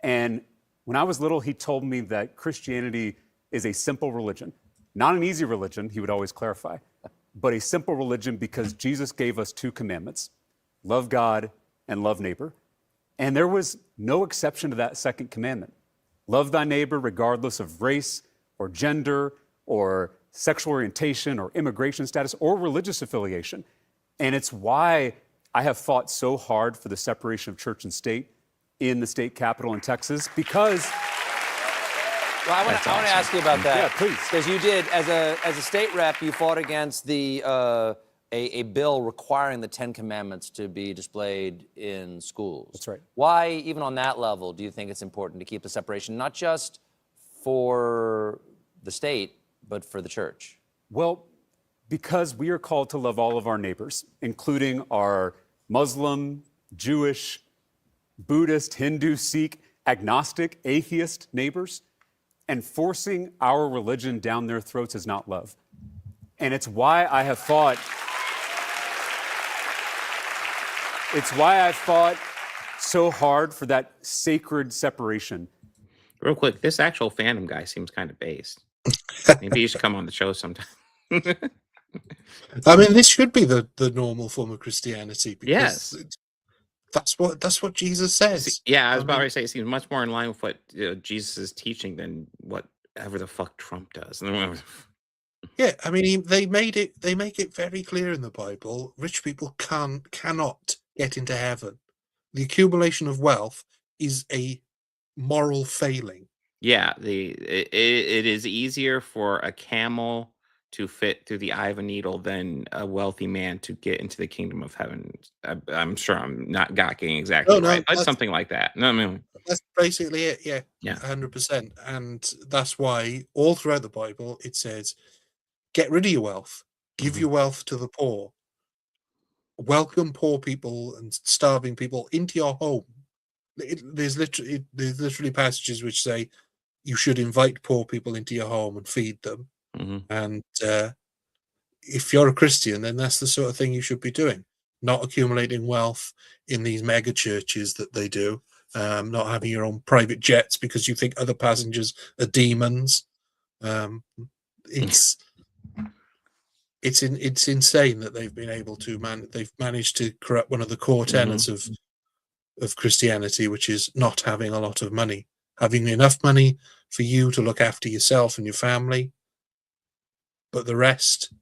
and when I was little, he told me that Christianity is a simple religion. Not an easy religion, he would always clarify, but a simple religion because Jesus gave us 2 commandments, love God and love neighbor. And there was no exception to that second commandment. Love thy neighbor regardless of race or gender or sexual orientation or immigration status or religious affiliation. And it's why I have fought so hard for the separation of church and state in the state capitol in Texas, because... Well, I want to ask you about that. Yeah, please. Because you did, as a state rep, you fought against the a bill requiring the 10 Commandments to be displayed in schools. That's right. Why, even on that level, do you think it's important to keep the separation, not just for the state, but for the church? Well, because we are called to love all of our neighbors, including our Muslim, Jewish, Buddhist, Hindu, Sikh, agnostic, atheist neighbors, and forcing our religion down their throats is not love. And it's why I have fought. It's why I've fought so hard for that sacred separation. Real quick, this actual Phantom guy seems kind of based. Maybe you should come on the show sometime. I mean, this should be the normal form of Christianity, because Yes. that's what Jesus says. Yeah, I was about to say it seems much more in line with what Jesus is teaching than whatever the fuck Trump does. Yeah, I mean, they make it very clear in the Bible, rich people cannot get into heaven. The accumulation of wealth is a moral failing. Yeah, it is easier for a camel to fit through the eye of a needle than a wealthy man to get into the kingdom of heaven. I'm sure I'm not getting exactly right, but something like that. No, I mean, that's basically it. Yeah, yeah, 100%. And that's why all throughout the Bible it says, get rid of your wealth, give your wealth to the poor, welcome poor people and starving people into your home. There's literally passages which say you should invite poor people into your home and feed them. And if you're a Christian, then that's the sort of thing you should be doing, not accumulating wealth in these mega churches that they do, not having your own private jets because you think other passengers are demons. It's insane that they've been able to they've managed to corrupt one of the core tenets of Christianity, which is not having a lot of money, having enough money for you to look after yourself and your family, but the rest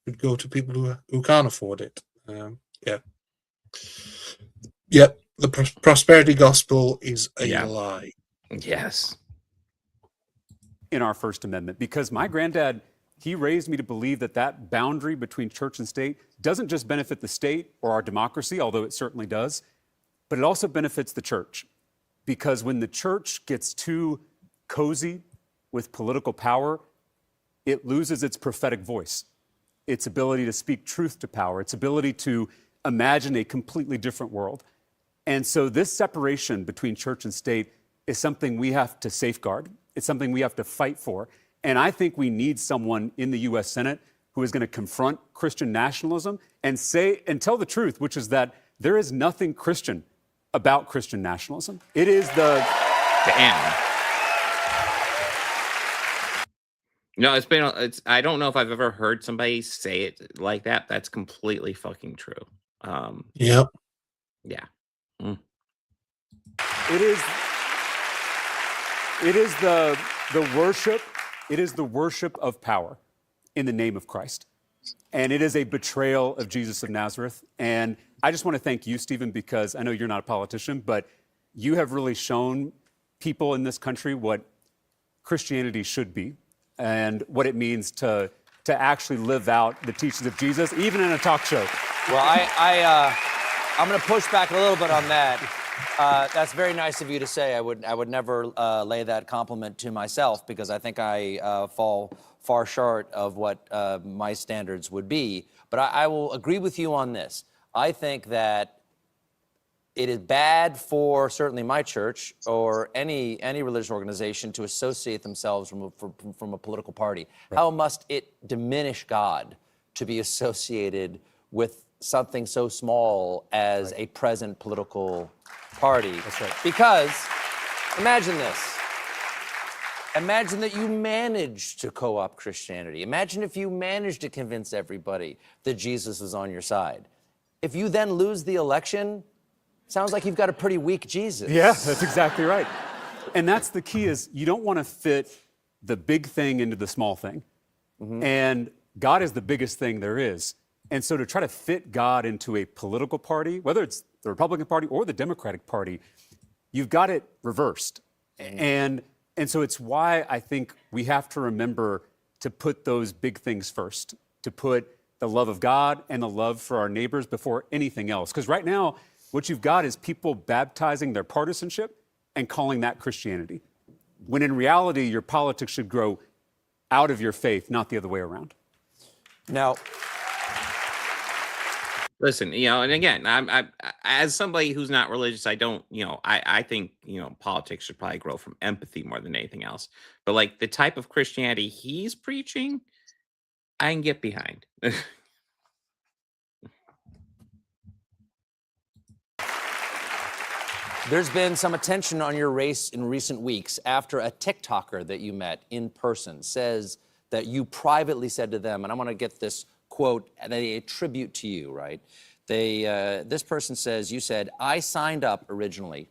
would go to people who can't afford it. The prosperity gospel is a lie. Yes. In our First Amendment, because my granddad, he raised me to believe that boundary between church and state doesn't just benefit the state or our democracy, although it certainly does, but it also benefits the church. Because when the church gets too cozy with political power, it loses its prophetic voice, its ability to speak truth to power, its ability to imagine a completely different world. And so this separation between church and state is something we have to safeguard. It's something we have to fight for. And I think we need someone in the U.S. Senate who is going to confront Christian nationalism and tell the truth, which is that there is nothing Christian about Christian nationalism. It is the... Damn. No, I don't know if I've ever heard somebody say it like that. That's completely fucking true. Yep. Yeah. It is the worship. It is the worship of power in the name of Christ. And it is a betrayal of Jesus of Nazareth. And I just want to thank you, Stephen, because I know you're not a politician, but you have really shown people in this country what Christianity should be and what it means to actually live out the teachings of Jesus, even in a talk show. Well, I'm going to push back a little bit on that. That's very nice of you to say. I would never lay that compliment to myself, because I think I fall far short of what my standards would be. But I will agree with you on this. I think that it is bad for certainly my church or any religious organization to associate themselves from a political party. Right. How must it diminish God to be associated with something so small as a present political party? That's right. Because imagine this. Imagine that you managed to co-opt Christianity. Imagine if you managed to convince everybody that Jesus was on your side. If you then lose the election, sounds like you've got a pretty weak Jesus. Yeah, that's exactly right. And that's the key, is you don't want to fit the big thing into the small thing. And God is the biggest thing there is. And so to try to fit God into a political party, whether it's the Republican Party or the Democratic Party, you've got it reversed. And so it's why I think we have to remember to put those big things first, to put the love of God and the love for our neighbors before anything else. Because right now, what you've got is people baptizing their partisanship and calling that Christianity, when in reality, your politics should grow out of your faith, not the other way around. Now, listen, and again, I as somebody who's not religious, I don't, I think, politics should probably grow from empathy more than anything else. But like the type of Christianity he's preaching, I can get behind. There's been some attention on your race in recent weeks after a TikToker that you met in person says that you privately said to them, and I want to get this quote, they attribute to you, right? This person says, you said, I signed up originally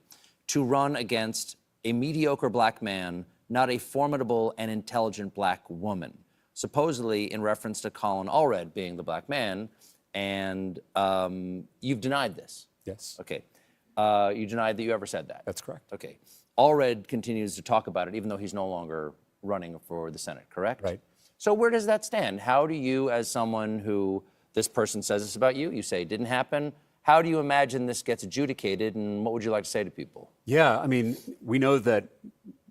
to run against a mediocre black man, not a formidable and intelligent black woman, supposedly in reference to Colin Allred being the black man, and you've denied this. Yes. Okay. You denied that you ever said that. That's correct. Okay. Allred continues to talk about it, even though he's no longer running for the Senate, correct? Right. So where does that stand? How do you, as someone who this person says this about you, you say it didn't happen, how do you imagine this gets adjudicated, and what would you like to say to people? Yeah, I mean, we know that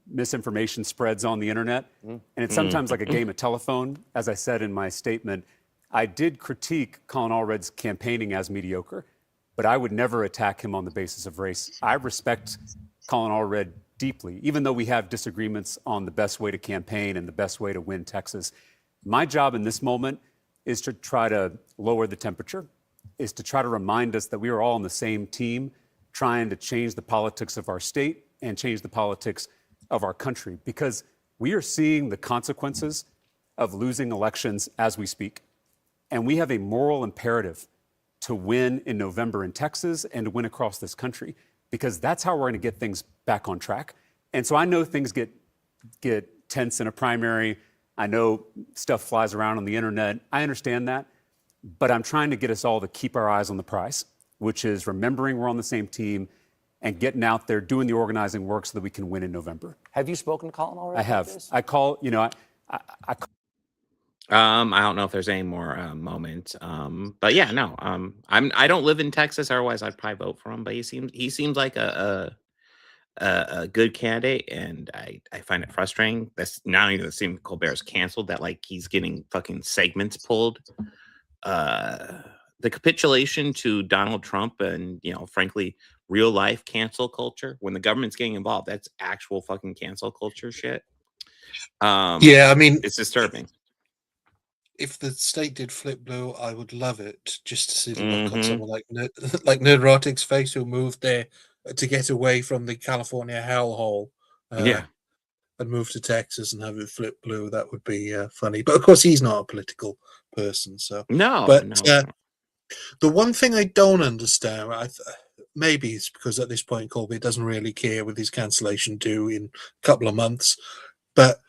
misinformation spreads on the internet, and it's sometimes like a game of telephone. As I said in my statement, I did critique Colin Allred's campaigning as mediocre, but I would never attack him on the basis of race. I respect Colin Allred deeply, even though we have disagreements on the best way to campaign and the best way to win Texas. My job in this moment is to try to lower the temperature, is to try to remind us that we are all on the same team, trying to change the politics of our state and change the politics of our country, because we are seeing the consequences of losing elections as we speak. And we have a moral imperative to win in November in Texas and to win across this country, because that's how we're going to get things back on track. And so I know things get tense in a primary. I know stuff flies around on the internet. I understand that. But I'm trying to get us all to keep our eyes on the prize, which is remembering we're on the same team and getting out there, doing the organizing work so that we can win in November. Have you spoken to Colin already? I have. I call, I don't know if there's any more moments, but yeah, no. I don't live in Texas, otherwise I'd probably vote for him. But he seems like a good candidate, and I find it frustrating. That's not only the Stephen Colbert's canceled, that like he's getting fucking segments pulled. The capitulation to Donald Trump and frankly, real life cancel culture when the government's getting involved. That's actual fucking cancel culture shit. Yeah, I mean, it's disturbing. If the state did flip blue, I would love it, just to see the look on someone like Nerdrotic's face, who moved there to get away from the California hellhole, and move to Texas and have it flip blue. That would be funny. But of course, he's not a political person, so no. But the one thing I don't understand, maybe it's because at this point Colby doesn't really care with his cancellation due in a couple of months, but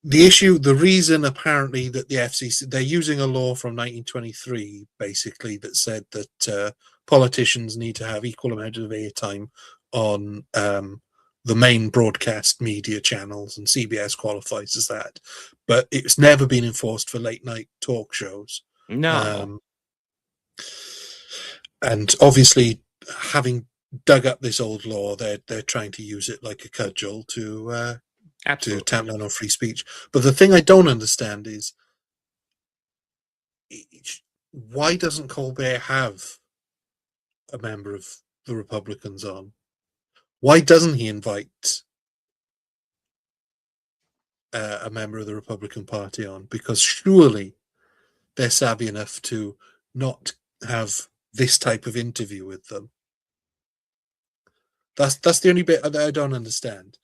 the reason apparently that the FCC, they're using a law from 1923, basically, that said that politicians need to have equal amount of airtime on the main broadcast media channels, and CBS qualifies as that. But it's never been enforced for late night talk shows. No. And obviously, having dug up this old law, they're trying to use it like a cudgel to tamp down on free speech. But the thing I don't understand is, why doesn't Colbert have a member of the Republicans on? Why doesn't he invite a member of the Republican Party on? Because surely they're savvy enough to not have this type of interview with them. That's the only bit that I don't understand.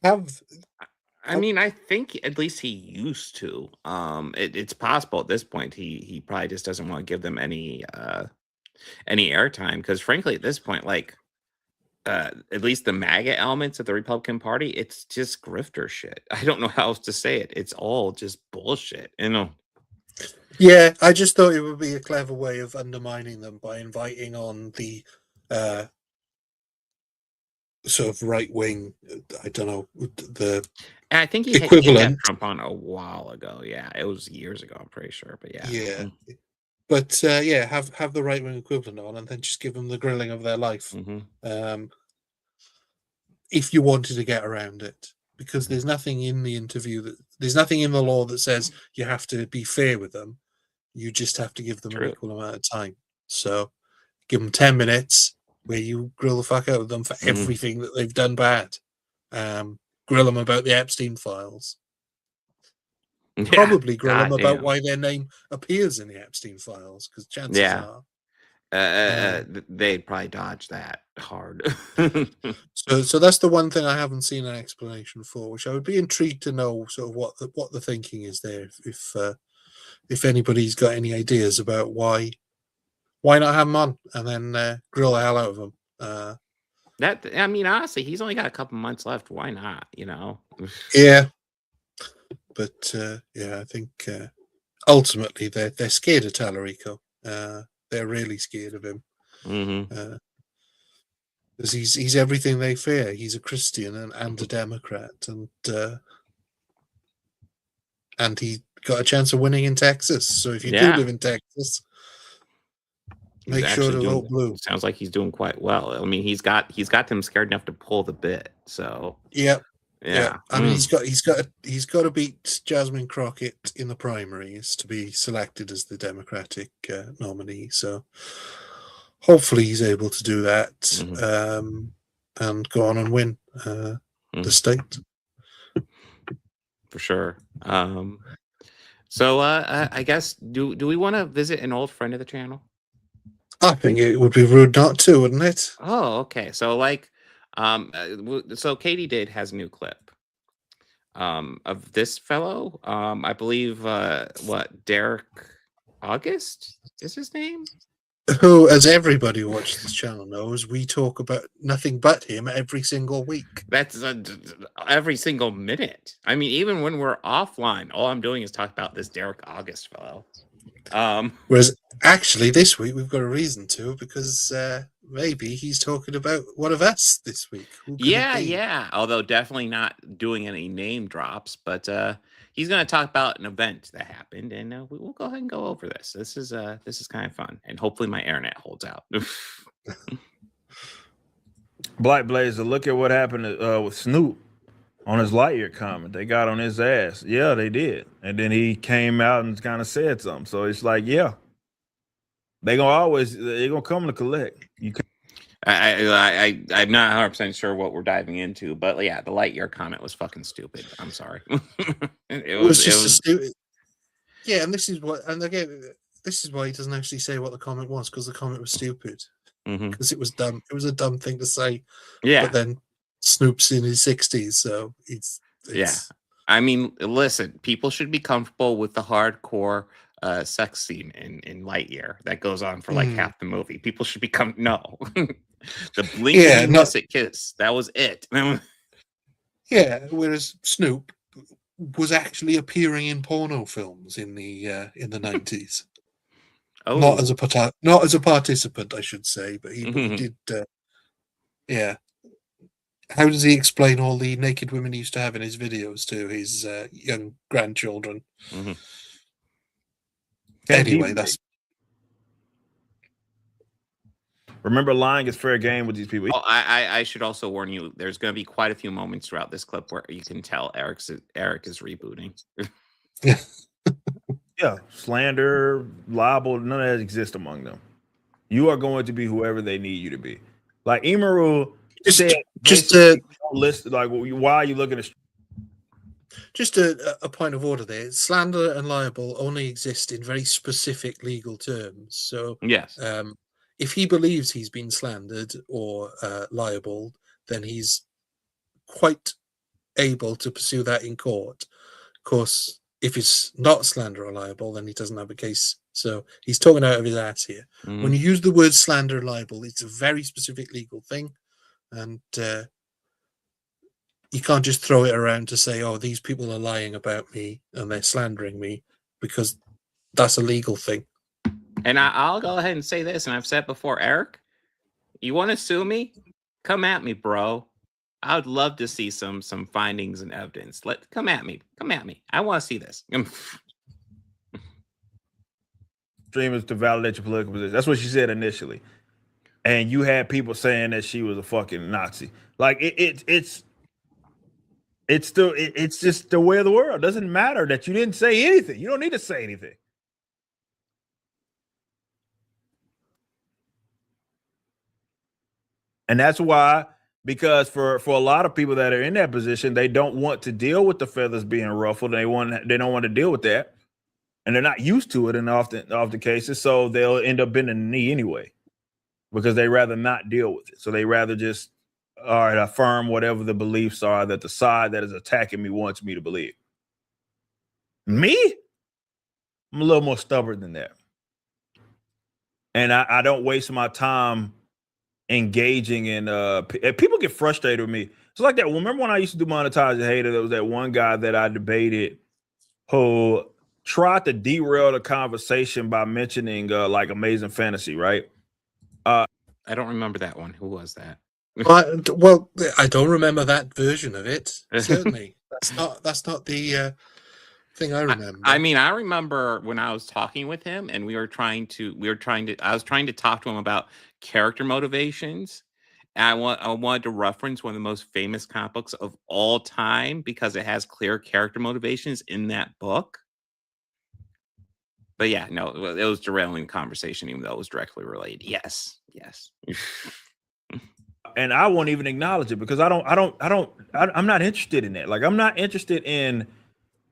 I mean, I think at least he used to. It's possible at this point he probably just doesn't want to give them any airtime, because frankly at this point, like at least the MAGA elements of the Republican Party, it's just grifter shit. I don't know how else to say it. It's all just bullshit, Yeah, I just thought it would be a clever way of undermining them by inviting on the sort of right wing. I don't know, the. I think he equivalent. had Trump on a while ago. Yeah, it was years ago, I'm pretty sure. But yeah. But yeah, have the right wing equivalent on, and then just give them the grilling of their life. If you wanted to get around it, because there's nothing in the interview there's nothing in the law that says you have to be fair with them. You just have to give them an equal amount of time. So give them 10 minutes where you grill the fuck out of them for everything that they've done bad. Grill them about the Epstein files. Yeah, probably grill them about why their name appears in the Epstein files, because chances are they'd probably dodge that hard. So that's the one thing I haven't seen an explanation for, which I would be intrigued to know sort of what the thinking is there. If anybody's got any ideas about why not have him on and then grill the hell out of him. I mean, honestly, he's only got a couple months left. Why not? Yeah. But yeah, I think ultimately they're scared of Tallarico. They're really scared of him. Because he's everything they fear. He's a Christian and a Democrat, and he got a chance of winning in Texas. So if you do live in Texas, make sure to vote blue. Sounds like he's doing quite well. I mean, he's got them scared enough to pull the bit. So yeah. I mean, he's got to beat Jasmine Crockett in the primaries to be selected as the Democratic nominee. So hopefully he's able to do that and go on and win the state. For sure. So I guess do we want to visit an old friend of the channel? I think it would be rude not to, wouldn't it? Oh, okay. So so Katie has a new clip of this fellow. I believe Derek August is his name? Who, as everybody who watches this channel knows, we talk about nothing but him every single week. That's every single minute. I mean, even when we're offline, all I'm doing is talk about this Derek August fellow. Whereas actually this week we've got a reason to, because maybe he's talking about one of us this week. Yeah. Although definitely not doing any name drops, but he's going to talk about an event that happened, and we'll go ahead and go over this. This is kind of fun, and hopefully my internet holds out. Black Blazer, look at what happened with Snoop on his Lightyear comment. They got on his ass. Yeah, they did. And then he came out and kind of said something. So it's like, yeah, they're gonna come to collect. I'm not 100% sure what we're diving into, but yeah, the Lightyear comment was fucking stupid. I'm sorry. it was stupid. Yeah, and this is why he doesn't actually say what the comment was, because the comment was stupid. Because it was dumb. It was a dumb thing to say. Yeah. But then Snoop's in his 60s, so it's yeah. I mean, listen, people should be comfortable with the hardcore sex scene in Lightyear that goes on for like half the movie. People should become the blinking it kiss. That was it. Yeah, whereas Snoop was actually appearing in porno films in the 90s. Oh. Not as a participant, I should say, but he did. Yeah. How does he explain all the naked women he used to have in his videos to his young grandchildren? Anyway, that's. Remember, lying is fair game with these people. Oh, I should also warn you. There's going to be quite a few moments throughout this clip where you can tell Eric is rebooting. Yeah, slander, libel, none of that exists among them. You are going to be whoever they need you to be. Like Imaru said, list, like, why are you looking at? Just a point of order there. Slander and libel only exist in very specific legal terms. So yes, if he believes he's been slandered or libeled, then he's quite able to pursue that in court. Of course, if it's not slander or libel, then he doesn't have a case. So he's talking out of his ass here. When you use the word slander, libel, it's a very specific legal thing. And you can't just throw it around to say, oh, these people are lying about me and they're slandering me, because that's a legal thing. And I'll go ahead and say this, and I've said before, Eric, you want to sue me? Come at me, bro. I would love to see some findings and evidence. Come at me. I want to see this. extremists to validate your political position. That's what she said initially. And you had people saying that she was a fucking Nazi. Like it's just the way of the world. It doesn't matter that you didn't say anything. You don't need to say anything. And that's why, because for a lot of people that are in that position, they don't want to deal with the feathers being ruffled. They don't want to deal with that, and they're not used to it in often cases. So they'll end up bending the knee anyway, because they rather not deal with it. So they rather just affirm whatever the beliefs are that the side that is attacking me wants me to believe. Me, I'm a little more stubborn than that, and I don't waste my time engaging in people get frustrated with me. It's like that. Remember when I used to do Monetize the Hater? There was that one guy that I debated who tried to derail the conversation by mentioning like Amazing Fantasy, right? I don't remember that one. Who was that? Well, I don't remember that version of it. Certainly, that's not the thing I remember. I mean, I remember when I was talking with him, and I was trying to talk to him about character motivations. And I wanted to reference one of the most famous comic books of all time because it has clear character motivations in that book. But yeah, no, it was derailing the conversation, even though it was directly related. Yes. And I won't even acknowledge it because I'm not interested in that. Like, I'm not interested in,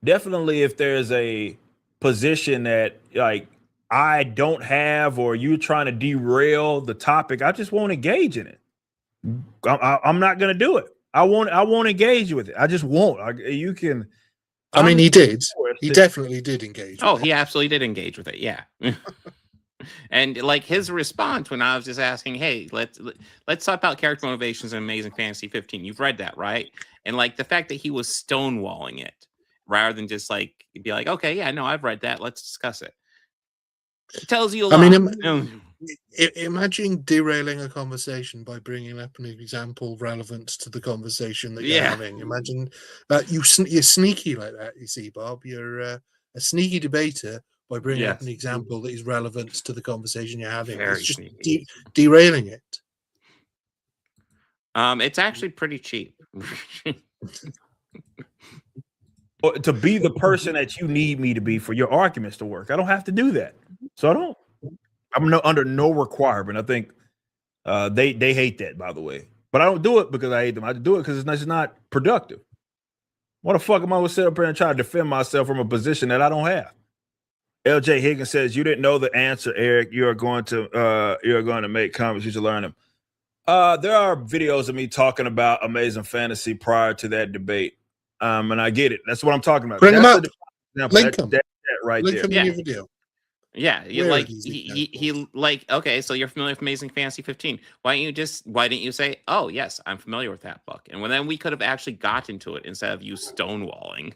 definitely if there's a position that like I don't have, or you're trying to derail the topic, I just won't engage in it. I'm not going to do it. I won't engage with it. I just won't. You can. I mean, he did. He definitely did engage. Oh, he absolutely did engage with it. Yeah. And like his response when I was just asking, hey, let's talk about character motivations in Amazing Fantasy 15. You've read that, right? And like the fact that he was stonewalling it rather than just like be like, okay, yeah, no, I've read that. Let's discuss it. It tells you a lot. I mean, imagine derailing a conversation by bringing up an example relevant to the conversation that you're having. Imagine that you're sneaky like that. You see, Bob, you're a sneaky debater by bringing up an example that is relevant to the conversation you're having. Very it's just sneaky. derailing it. It's actually pretty cheap. To be the person that you need me to be for your arguments to work. I don't have to do that. So I'm under no requirement. I think they hate that, by the way. But I don't do it because I hate them. I do it because it's just not productive. What the fuck am I going to sit up here and try to defend myself from a position that I don't have? LJ Higgins says, you didn't know the answer, Eric. You're going to make comments. You should learn them. There are videos of me talking about Amazing Fantasy prior to that debate. And I get it. That's what I'm talking about. Bring them up. Link them. That right Link there. them in your video. Yeah, he like, okay, so you're familiar with Amazing Fantasy 15. Why didn't you say, oh yes, I'm familiar with that book? And then we could have actually gotten to it instead of you stonewalling.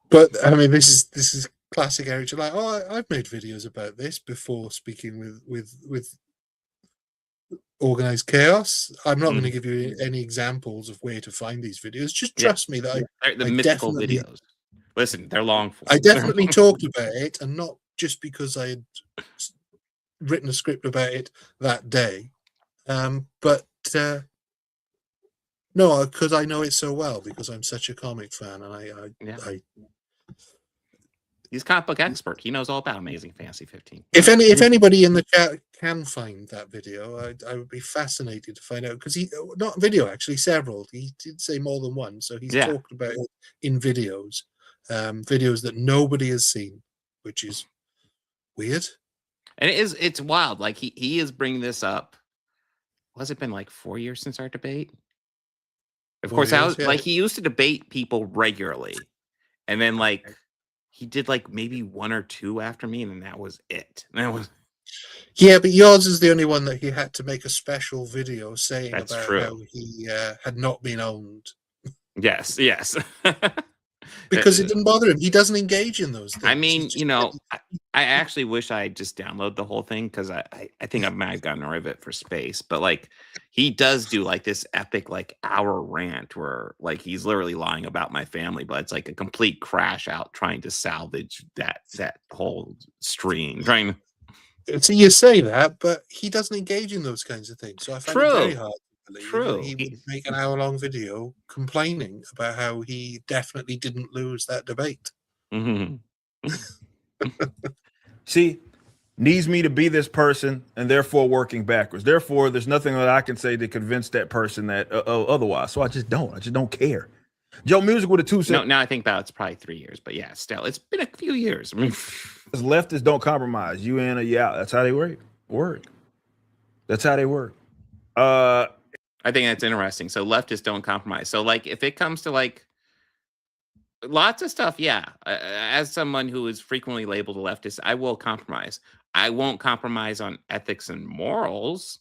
But I mean, this is classic Eric. You're like, oh, I've made videos about this before speaking with Organized Chaos. I'm not going to give you any examples of where to find these videos. Just trust me that they're the mythical videos. Listen, they're long form. I definitely talked about it, and not just because I had written a script about it that day, but no, because I know it so well because I'm such a comic fan, and he's a comic book expert. He knows all about Amazing Fantasy 15. If anybody in the chat can find that video, I would be fascinated to find out, because not video, actually several. He did say more than one, so he's talked about it in videos that nobody has seen, which is weird. And it's wild. Like he is bringing this up. Has it been like 4 years since our debate? Of course, like he used to debate people regularly, and then like he did like maybe one or two after me, and then that was it. Yeah, but yours is the only one that he had to make a special video saying about how he had not been owned. Yes. Because it didn't bother him. He doesn't engage in those things. I mean, you know, I actually wish I just download the whole thing because I think I might have gotten rid of it for space. But like, he does do like this epic like hour rant where like he's literally lying about my family, but it's like a complete crash out trying to salvage that whole stream. Trying to. So you say that, but he doesn't engage in those kinds of things. So I find it very hard to believe that he would make an hour-long video complaining about how he definitely didn't lose that debate. Mm-hmm. See, needs me to be this person and therefore working backwards. Therefore, there's nothing that I can say to convince that person that otherwise. So I just don't care. Joe Music with a 2 cent. No, now I think about it's probably 3 years, but yeah, still, it's been a few years. I mean, leftists don't compromise. You in or you out. That's how they work. That's how they work. I think that's interesting. So leftists don't compromise. So like, if it comes to like lots of stuff, yeah. As someone who is frequently labeled a leftist, I will compromise. I won't compromise on ethics and morals.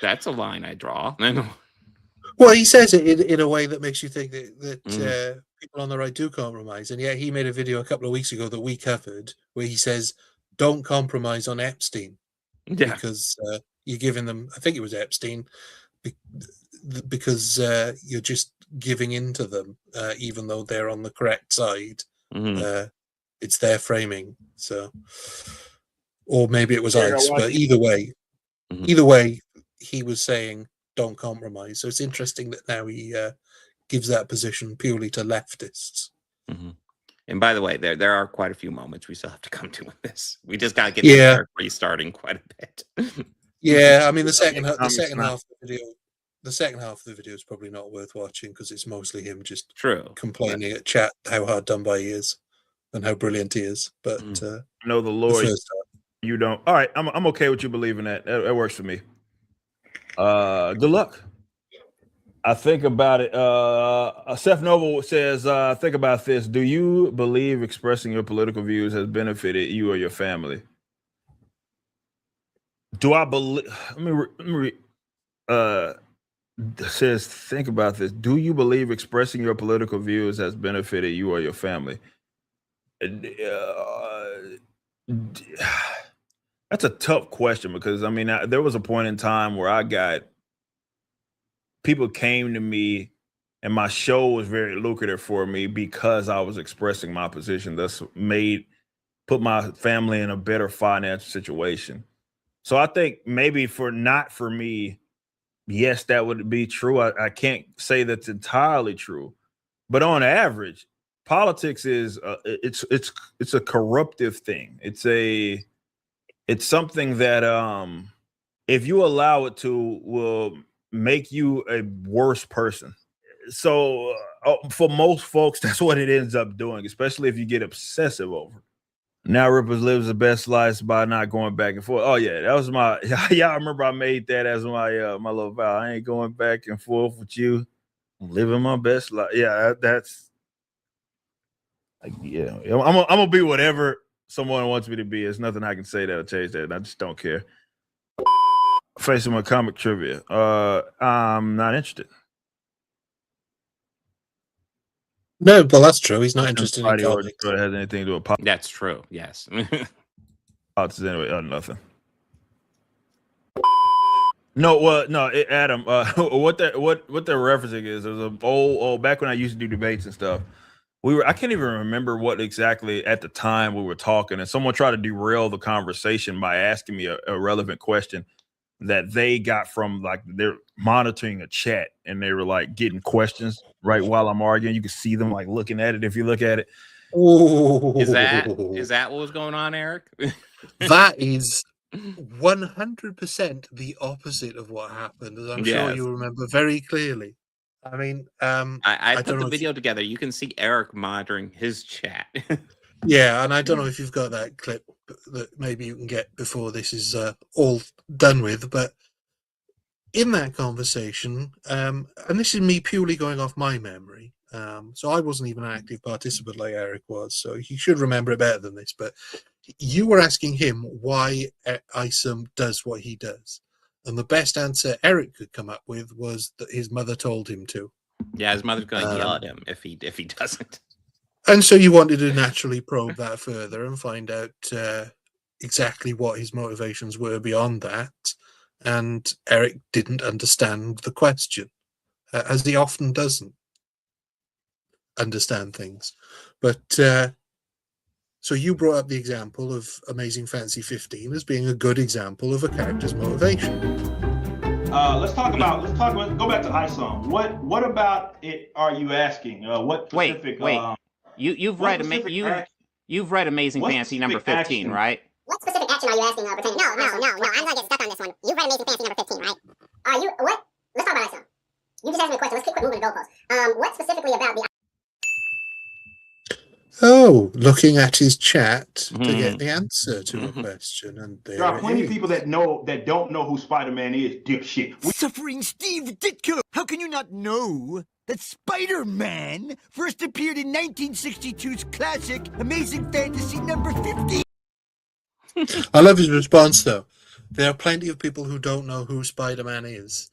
That's a line I draw. Well, he says it in a way that makes you think that people on the right do compromise. And yet he made a video a couple of weeks ago that we covered where he says, don't compromise on Epstein. Yeah. Because you're giving them, I think it was Epstein, because you're just giving in to them, even though they're on the correct side. It's their framing. So, or maybe it was ICE, but either way, he was saying, don't compromise. So it's interesting that now he gives that position purely to leftists. And by the way, there are quite a few moments we still have to come to with this. We just got to get the restarting quite a bit. Yeah, I mean the second half of the video is probably not worth watching because it's mostly him just complaining at chat how hard done by he is and how brilliant he is. But know the Lord, you don't. All right, I'm okay with you believing that. That works for me. Good luck. I think about it. Seth Noble says, think about this. Do you believe expressing your political views has benefited you or your family? Do I believe? Says, think about this. Do you believe expressing your political views has benefited you or your family? That's a tough question because I mean, there was a point in time where people came to me and my show was very lucrative for me because I was expressing my position. Thus put my family in a better financial situation. So I think maybe not for me, yes, that would be true. I can't say that's entirely true, but on average, politics is it's a corruptive thing. It's something that if you allow it to will make you a worse person. So for most folks, that's what it ends up doing, especially if you get obsessive over it. Now Rippers lives the best life by not going back and forth. Oh yeah, that was y'all remember I made that as my my little vow. I ain't going back and forth with you. I'm living my best life. Yeah, that's like, yeah. I'm gonna be whatever someone wants me to be. There's nothing I can say that'll change that. I just don't care. Facing my comic trivia. I'm not interested. No, well, that's true. He's not interested in comics. It has anything to do with That's true. Yes. Anyway, nothing. No, well, no, Adam. What they're referencing is there's a old back when I used to do debates and stuff. I can't even remember what exactly at the time we were talking, and someone tried to derail the conversation by asking me a relevant question that they got from like they're monitoring a chat and they were like getting questions right while I'm arguing. You can see them like looking at it if you look at it. Ooh. Is that what was going on, Eric? That is 100% the opposite of what happened, as I'm sure you remember very clearly. I mean, I put the video together. You can see Eric monitoring his chat. Yeah, and I don't know if you've got that clip that maybe you can get before this is all done with, but in that conversation, and this is me purely going off my memory, so I wasn't even an active participant like Eric was, so he should remember it better than this, but you were asking him why Isom does what he does, and the best answer Eric could come up with was that his mother told him to. Yeah, his mother's going to yell at him if he doesn't. And so you wanted to naturally probe that further and find out exactly what his motivations were beyond that. And Eric didn't understand the question, as he often doesn't understand things. But so you brought up the example of Amazing Fantasy 15 as being a good example of a character's motivation. Let's talk about. Go back to ISOM. What about it? Are you asking? What specific? Wait. You've read Amazing Fantasy number 15, action? Right? What specific action are you asking? Pretending? No. I'm gonna get stuck on this one. You've read Amazing Fantasy number 15, right? Are you what? Let's talk about ISOM. You just asked me a question. Let's quit moving the goalposts. What specifically about the? Oh, looking at his chat to get the answer to a question, and there are plenty of people that don't know who Spider-Man is. Dipshit. Suffering Steve Ditko. How can you not know that Spider-Man first appeared in 1962's classic Amazing Fantasy number 15? I love his response, though. There are plenty of people who don't know who Spider-Man is.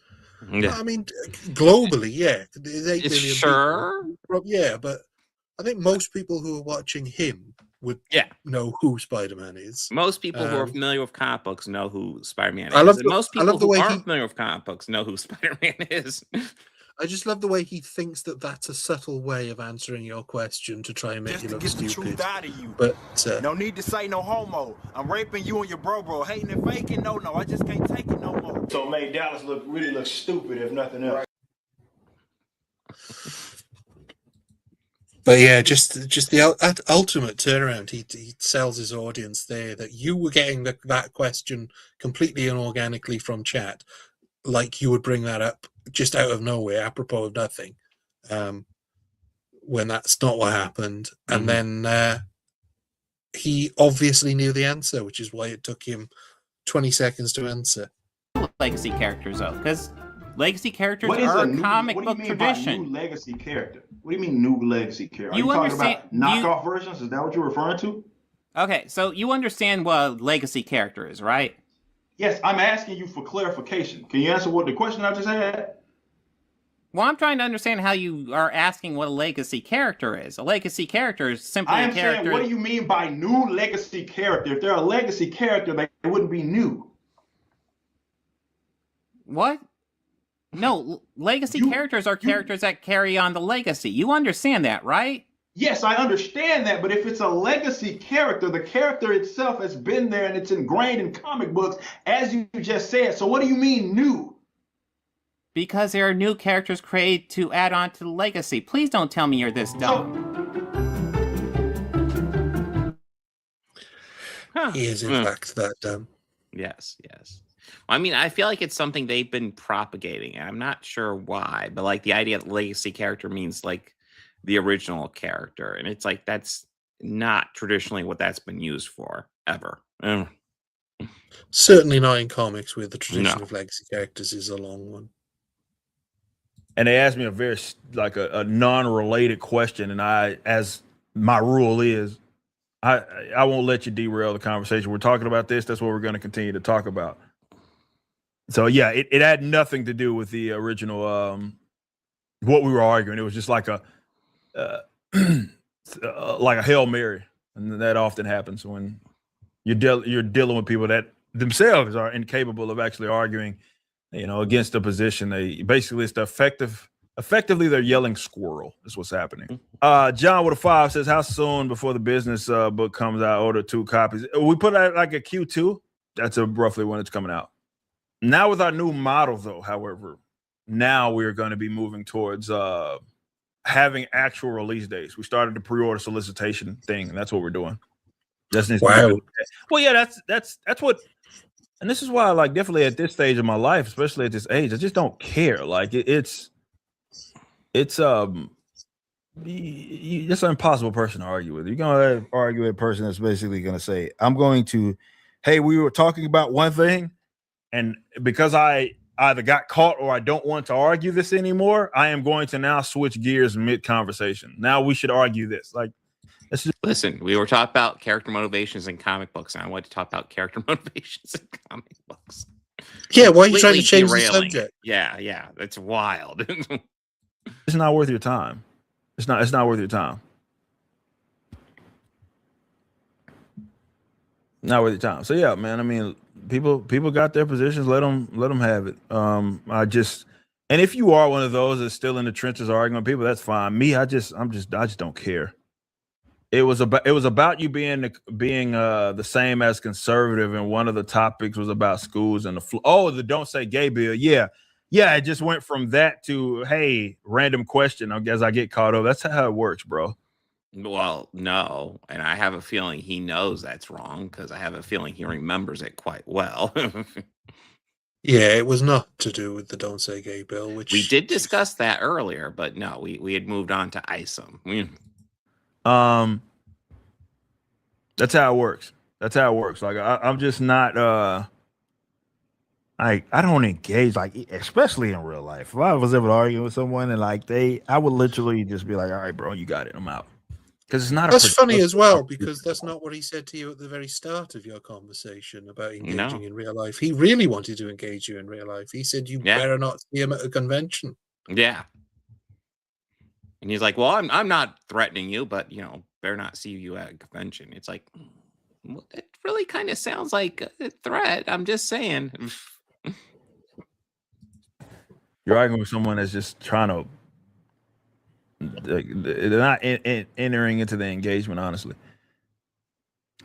Yeah. I mean, globally, yeah. There's 8 billion sure. People. Yeah, but I think most people who are watching him would know who Spider-Man is. Most people who are familiar with comic books know who Spider-Man is. Most people who aren't familiar with comic books know who Spider-Man is. I just love the way he thinks that that's a subtle way of answering your question to try and make you look stupid. The truth out of you. But no need to say no homo. I'm raping you and your bro, hating and faking. No, I just can't take it no more. So it made Dallas really look stupid, if nothing else. But yeah, just the ultimate turnaround. He sells his audience there that you were getting that question completely inorganically from chat, like you would bring that up just out of nowhere, apropos of nothing, when that's not what happened. And then he obviously knew the answer, which is why it took him 20 seconds to answer. Legacy characters, though, because legacy characters are a comic book tradition. New legacy character? What do you mean new legacy character? Are you talking about knockoff versions? Is that what you're referring to? Okay, so you understand what a legacy character is, right? Yes, I'm asking you for clarification. Can you answer what the question I just had? Well, I'm trying to understand how you are asking what a legacy character is. A legacy character is simply a character. Saying, what do you mean by new legacy character? If they're a legacy character, they wouldn't be new. What? No, legacy characters are characters that carry on the legacy. You understand that, right? Yes, I understand that, but if it's a legacy character, the character itself has been there and it's ingrained in comic books, as you just said. So what do you mean new? Because there are new characters created to add on to the legacy. Please don't tell me you're this dumb. He is, in fact, that dumb. Yes. I mean, I feel like it's something they've been propagating, and I'm not sure why, but like the idea that legacy character means like the original character, and it's like that's not traditionally what that's been used for ever. Certainly not in comics, where the tradition of legacy characters is a long one. And they asked me a very a non-related question, and I, as my rule is, I won't let you derail the conversation. We're talking about this. That's what we're going to continue to talk about. So yeah, it had nothing to do with the original what we were arguing. It was just like a Hail Mary, and that often happens when you're dealing with people that themselves are incapable of actually arguing, against the position. They basically it's the effectively they're yelling squirrel is what's happening. John with a 5 says, how soon before the business book comes out? Order 2 copies. We put out like a Q2. That's roughly when it's coming out. Now with our new model, though, however, now we're going to be moving towards having actual release dates. We started the pre-order solicitation thing, and that's what we're doing. Wow. Well, yeah, that's what, and this is why, like, definitely at this stage of my life, especially at this age, I just don't care. Like, it's it's an impossible person to argue with. You're gonna argue with a person that's basically gonna say, "I'm going to, hey, we were talking about one thing, and because I either got caught or I don't want to argue this anymore, I am going to now switch gears mid-conversation. Now we should argue this." Like, listen, we were talking about character motivations in comic books, and I want to talk about character motivations in comic books. Yeah, why are you trying to change the subject? Yeah, it's wild. It's not worth your time. It's not worth your time. Not worth your time. So yeah, man. I mean, people got their positions. Let them have it. And if you are one of those that's still in the trenches arguing with people, that's fine. Me, I just don't care. It was about you being the same as conservative, and one of the topics was about schools and the don't say gay bill. Yeah. It just went from that to, hey, random question. I guess I get caught up. That's how it works, bro. Well, no, and I have a feeling he knows that's wrong because I have a feeling he remembers it quite well. Yeah, it was not to do with the Don't Say Gay bill, which we did discuss that earlier, but no, we had moved on to ISOM. That's how it works. Like I'm just not I don't engage, like, especially in real life. If I was ever arguing with someone and I would literally just be like, all right, bro, you got it, I'm out. Because it's not. That's funny as well, because that's not what he said to you at the very start of your conversation about engaging in real life. He really wanted to engage you in real life. He said you better not see him at a convention. Yeah. And he's like, well, I'm not threatening you, but better not see you at a convention. It's like, well, it really kind of sounds like a threat. I'm just saying. You're arguing with someone that's just trying to. They're not entering into the engagement, honestly.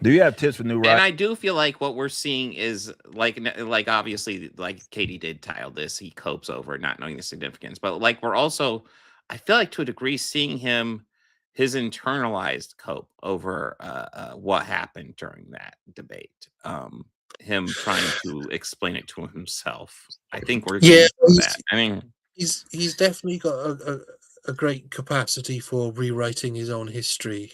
Do you have tips for new writers? And I do feel like what we're seeing is like obviously, like Katie did tile this, he copes over not knowing the significance, but we're also, I feel like to a degree, seeing his internalized cope over what happened during that debate. Him trying to explain it to himself. I think we're that. I mean, he's definitely got a great capacity for rewriting his own history,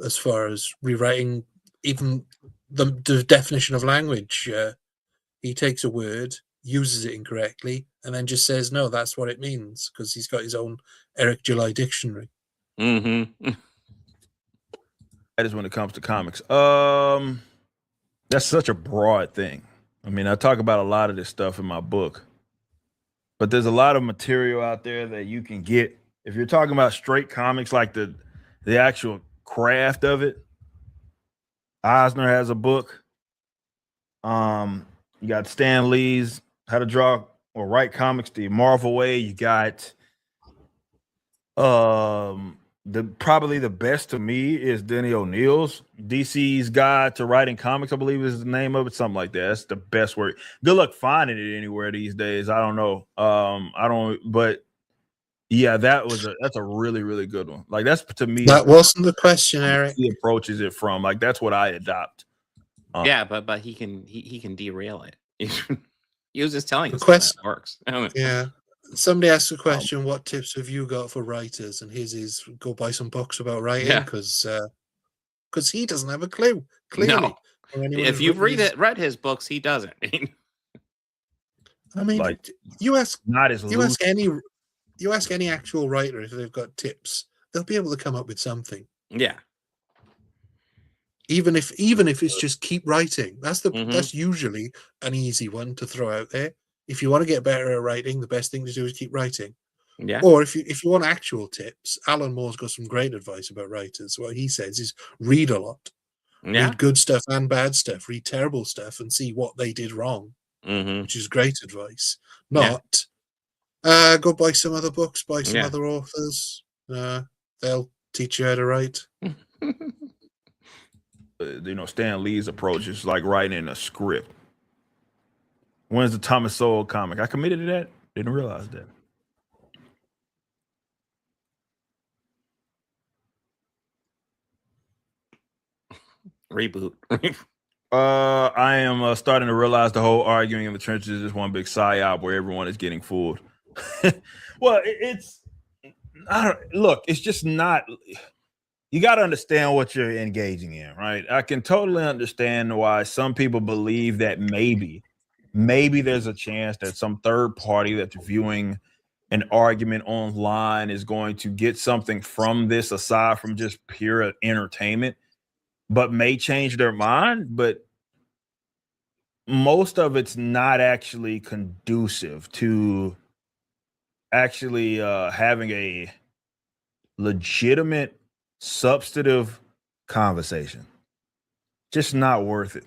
as far as rewriting even the definition of language. He takes a word, uses it incorrectly, and then just says, no, that's what it means, because he's got his own Eric July dictionary. Mm-hmm. That is when it comes to comics. That's such a broad thing. I mean, I talk about a lot of this stuff in my book, but there's a lot of material out there that you can get. If you're talking about straight comics, like the actual craft of it, Eisner has a book. You got Stan Lee's How to Draw or Write Comics the Marvel Way. You got probably the best to me is Denny O'Neill's DC's Guide to Writing Comics, I believe is the name of it, something like that. That's the best work. Good luck finding it anywhere these days. I don't know. But yeah, that's a really, really good one. Like, that's, to me, that wasn't the question, Eric. He approaches it from, like, that's what I adopt. Yeah, but he can derail it. He was just telling us question that works. Yeah. Somebody asked the question, what tips have you got for writers? And his is go buy some books about writing, because he doesn't have a clue. Clearly. No. If you've read his books, he doesn't. I mean, like, you ask any actual writer if they've got tips, they'll be able to come up with something. Yeah. Even if it's just keep writing. That's usually an easy one to throw out there. If you want to get better at writing, the best thing to do is keep writing. Yeah. Or if you want actual tips, Alan Moore's got some great advice about writers. What he says is read a lot. Yeah. Read good stuff and bad stuff. Read terrible stuff and see what they did wrong, which is great advice. Not go buy some other books, buy some other authors. They'll teach you how to write. Stan Lee's approach is like writing a script. When's the Thomas Sowell comic? I committed to that. Didn't realize that. Reboot. I am starting to realize the whole arguing in the trenches is just one big psyop where everyone is getting fooled. Well, it's just not. You got to understand what you're engaging in, right? I can totally understand why some people believe that maybe there's a chance that some third party that's viewing an argument online is going to get something from this aside from just pure entertainment, but may change their mind. But most of it's not actually conducive to actually having a legitimate, substantive conversation. Just not worth it.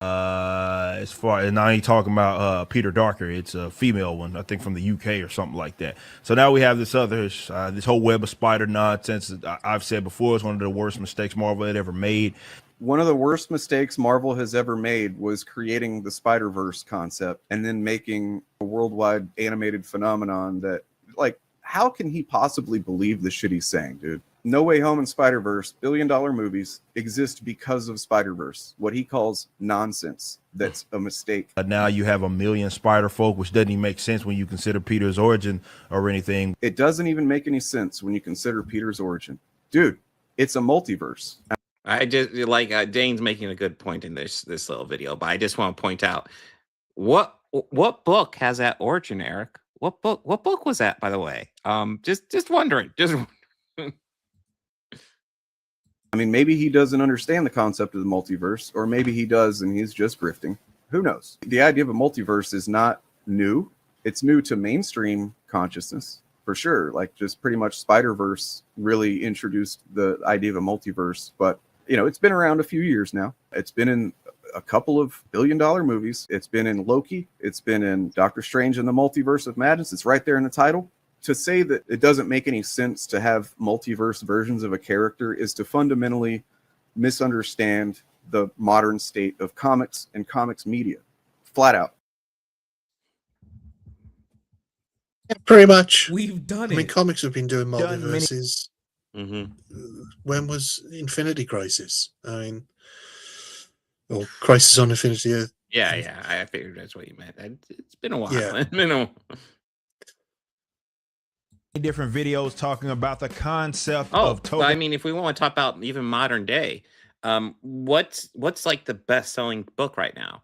As far as now, I ain't talking about Peter Darker. It's a female one, I think from the UK or something like that. So now we have this other, this whole web of spider nonsense. I've said before, it's one of the worst mistakes Marvel had ever made. One of the worst mistakes Marvel has ever made was creating the Spider-Verse concept and then making a worldwide animated phenomenon that, like, how can he possibly believe the shit he's saying, dude? No Way Home and Spider-Verse, billion-dollar movies, exist because of Spider-Verse, what he calls nonsense. That's a mistake. Now you have a million Spider-Folk, which doesn't even make sense when you consider Peter's origin or anything. It doesn't even make any sense when you consider Peter's origin. Dude, it's a multiverse. I just like Dane's making a good point in this little video, but I just want to point out what book has that origin, Eric? What book was that, by the way? Just wondering. I mean, maybe he doesn't understand the concept of the multiverse, or maybe he does and he's just grifting. Who knows? The idea of a multiverse is not new. It's new to mainstream consciousness, for sure. Like, just pretty much Spider-Verse really introduced the idea of a multiverse, but you know, it's been around a few years now. It's been in a couple of billion-dollar movies. It's been in Loki. It's been in Doctor Strange and the Multiverse of Madness. It's right there in the title. To say that it doesn't make any sense to have multiverse versions of a character is to fundamentally misunderstand the modern state of comics and comics media. Flat out. Pretty much. We've done it. I mean, comics have been doing multiverses. Mm-hmm. When was Infinity Crisis? I mean, or Crisis on Infinity Earth. Yeah, I figured that's what you meant. It's been a while. Yeah. Different videos talking about the concept of token. I mean, if we want to talk about even modern day, what's like the best-selling book right now?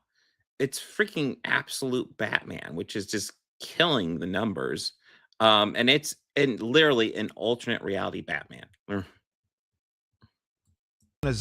It's freaking Absolute Batman, which is just killing the numbers. And it's literally an alternate reality Batman. I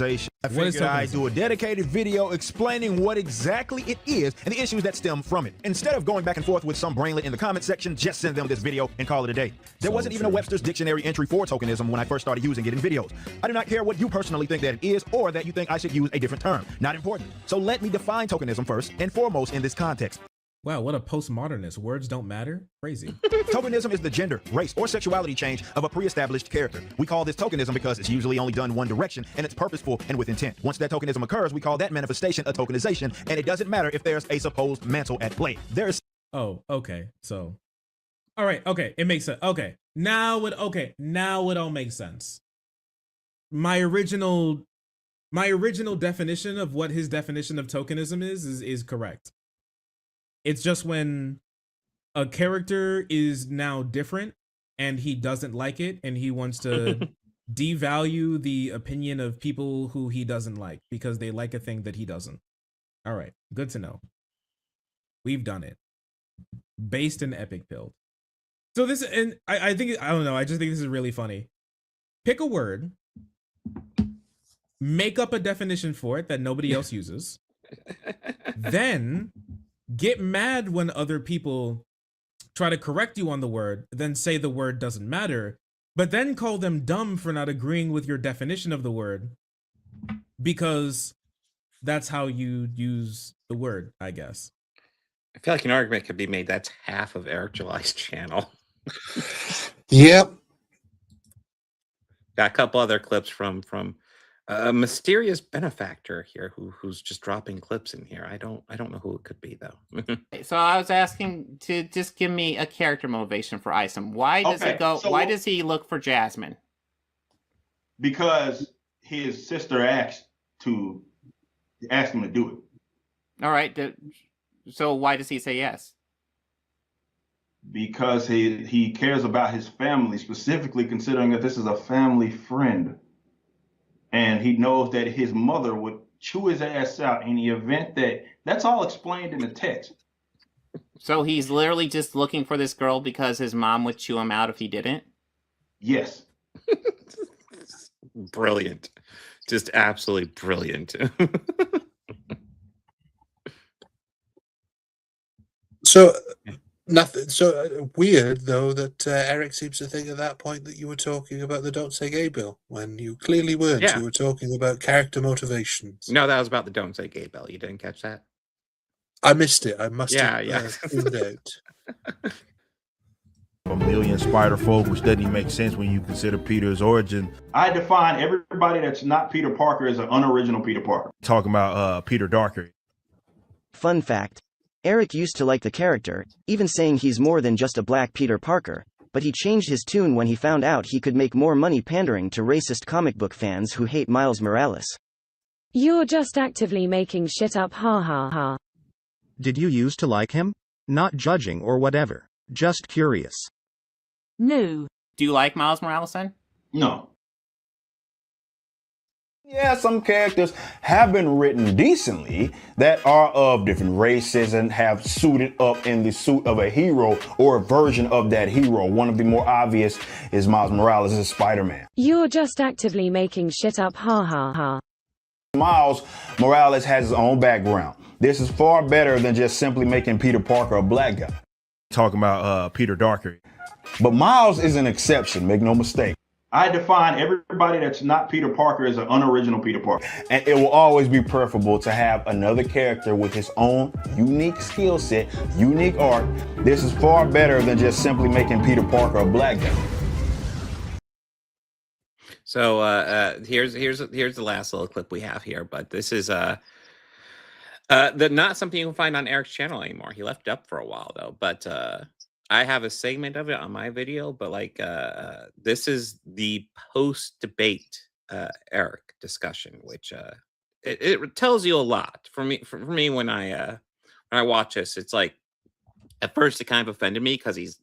figured I'd do a dedicated video explaining what exactly it is and the issues that stem from it. Instead of going back and forth with some brainlet in the comment section, just send them this video and call it a day. There wasn't even a Webster's Dictionary entry for tokenism when I first started using it in videos. I do not care what you personally think that it is or that you think I should use a different term. Not important. So let me define tokenism first and foremost in this context. Wow, what a postmodernist. Words don't matter? Crazy. Tokenism is the gender, race, or sexuality change of a pre-established character. We call this tokenism because it's usually only done one direction, and it's purposeful and with intent. Once that tokenism occurs, we call that manifestation a tokenization, and it doesn't matter if there's a supposed mantle at play. There's... Oh, okay. So, all right, okay, it makes sense. Okay, now it all makes sense. My original definition of what his definition of tokenism is correct. It's just when a character is now different and he doesn't like it and he wants to devalue the opinion of people who he doesn't like because they like a thing that he doesn't. All right, good to know. We've done it. Based in epic build. So this, and I think, I don't know, I just think this is really funny. Pick a word, make up a definition for it that nobody else uses, then get mad when other people try to correct you on the word, then say the word doesn't matter, but then call them dumb for not agreeing with your definition of the word because that's how you use the word, I guess. I feel like an argument could be made that's half of Eric July's channel. Yep. Got a couple other clips from a mysterious benefactor here who's just dropping clips in here. I don't know who it could be though. So I was asking to just give me a character motivation for Isom. Why does he go? So why does he look for Jasmine? Because his sister asked him to do it. All right. So why does he say yes? Because he cares about his family, specifically considering that this is a family friend. And he knows that his mother would chew his ass out in the event that's all explained in the text. So he's literally just looking for this girl because his mom would chew him out if he didn't? Yes. Brilliant. Just absolutely brilliant. So Nothing. So weird, though, that Eric seems to think at that point that you were talking about the Don't Say Gay bill, when you clearly weren't. Yeah. You were talking about character motivations. No, that was about the Don't Say Gay bill. You didn't catch that? I missed it. I must have Yeah. tuned out. A million spider folk, which doesn't even make sense when you consider Peter's origin. I define everybody that's not Peter Parker as an unoriginal Peter Parker. Talking about Peter Darker. Fun fact. Eric used to like the character, even saying he's more than just a black Peter Parker, but he changed his tune when he found out he could make more money pandering to racist comic book fans who hate Miles Morales. You're just actively making shit up, ha ha ha. Did you used to like him? Not judging or whatever. Just curious. No. Do you like Miles Morales then? No. Yeah, some characters have been written decently that are of different races and have suited up in the suit of a hero or a version of that hero. One of the more obvious is Miles Morales as Spider-Man. You're just actively making shit up, ha ha ha. Miles Morales has his own background. This is far better than just simply making Peter Parker a black guy. Talking about Peter Darker. But Miles is an exception, make no mistake. I define everybody that's not Peter Parker as an unoriginal Peter Parker. And it will always be preferable to have another character with his own unique skill set, unique art. This is far better than just simply making Peter Parker a black guy. So here's the last little clip we have here, but this is not something you can find on Eric's channel anymore. He left it up for a while though, but I have a segment of it on my video, but like this is the post-debate Eric discussion, which it tells you a lot. For me when I watch this, it's like at first it kind of offended me because he's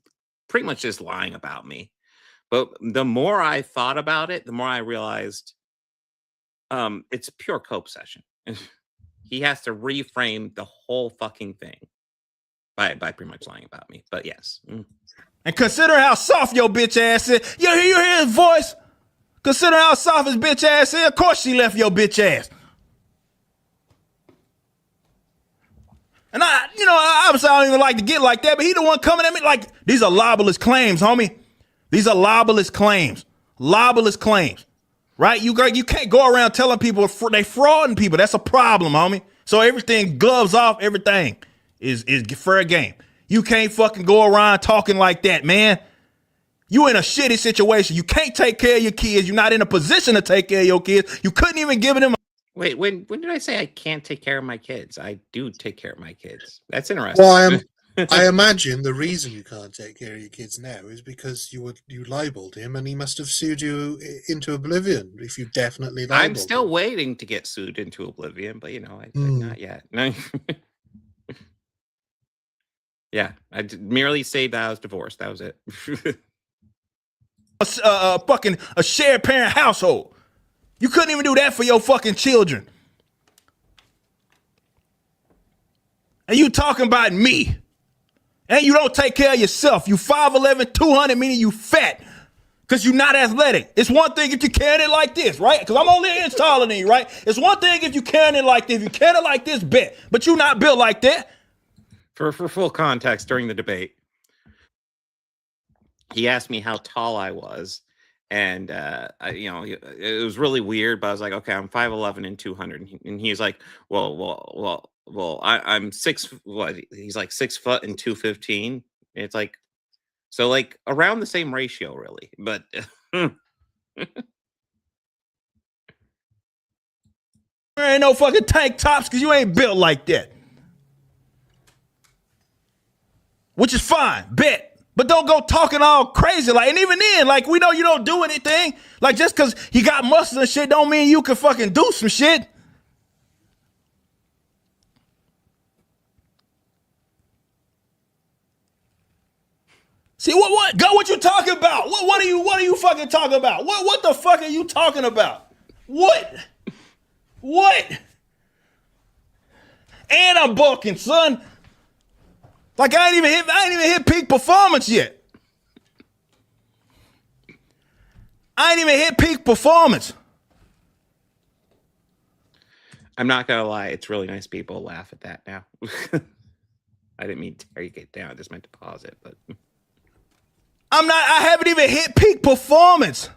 pretty much just lying about me. But the more I thought about it, the more I realized it's a pure cope session. He has to reframe the whole fucking thing by pretty much lying about me. But yes. And consider how soft your bitch ass is. You hear his voice? Consider how soft his bitch ass is. Of course she left your bitch ass. And obviously I don't even like to get like that, but he the one coming at me like, these are libelous claims, homie. These are libelous claims. Libelous claims. Right? You can't go around telling people they frauding people. That's a problem, homie. So everything, gloves off, everything is fair game. You can't fucking go around talking like that, man. You in a shitty situation. You can't take care of your kids. You're not in a position to take care of your kids. You couldn't even give them. Wait, when did I say I can't take care of my kids? I do take care of my kids. That's interesting. Well, I imagine the reason you can't take care of your kids now is because you libeled him and he must have sued you into oblivion if you definitely libeled I'm still waiting to get sued into oblivion, but not yet. No. Yeah, I merely say that I was divorced. That was it. Fucking a shared parent household. You couldn't even do that for your fucking children. And you talking about me. And you don't take care of yourself. You 5'11", 200, meaning you fat. Because you're not athletic. It's one thing if you're carrying it like this, right? Because I'm only an inch taller than you, right? It's one thing if you're carrying it like this. If you carry it like this, bet. But you're not built like that. For full context, during the debate, he asked me how tall I was. And, it was really weird, but I was like, okay, I'm 5'11" and 200. And he's like, well, I'm 6. What? He's like 6 foot and 215. It's like, so like around the same ratio, really. But there ain't no fucking tank tops because you ain't built like that. Which is fine, bet. But don't go talking all crazy. Like, and even then, like, we know you don't do anything. Like, just because he got muscles and shit don't mean you can fucking do some shit. See, what you talking about? What are you fucking talking about? What the fuck are you talking about? What? And I'm bulking, son. Like I ain't even hit peak performance yet. I ain't even hit peak performance. I'm not gonna lie, it's really nice people laugh at that now. I didn't mean to take it down. I just meant to pause it. But I haven't even hit peak performance.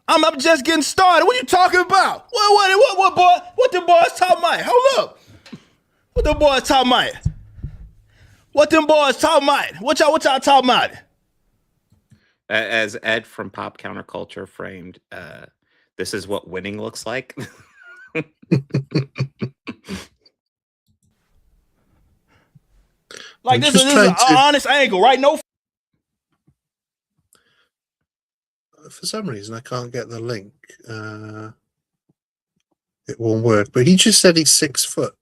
I'm just getting started. What are you talking about? What boy? What the boys talking about? Hold up. What the boys talking about? What them boys talking about? What y'all talking about? As Ed from Pop Counterculture framed, this is what winning looks like. Like this is an honest angle, right? No. For some reason, I can't get the link. It won't work. But he just said he's 6 foot.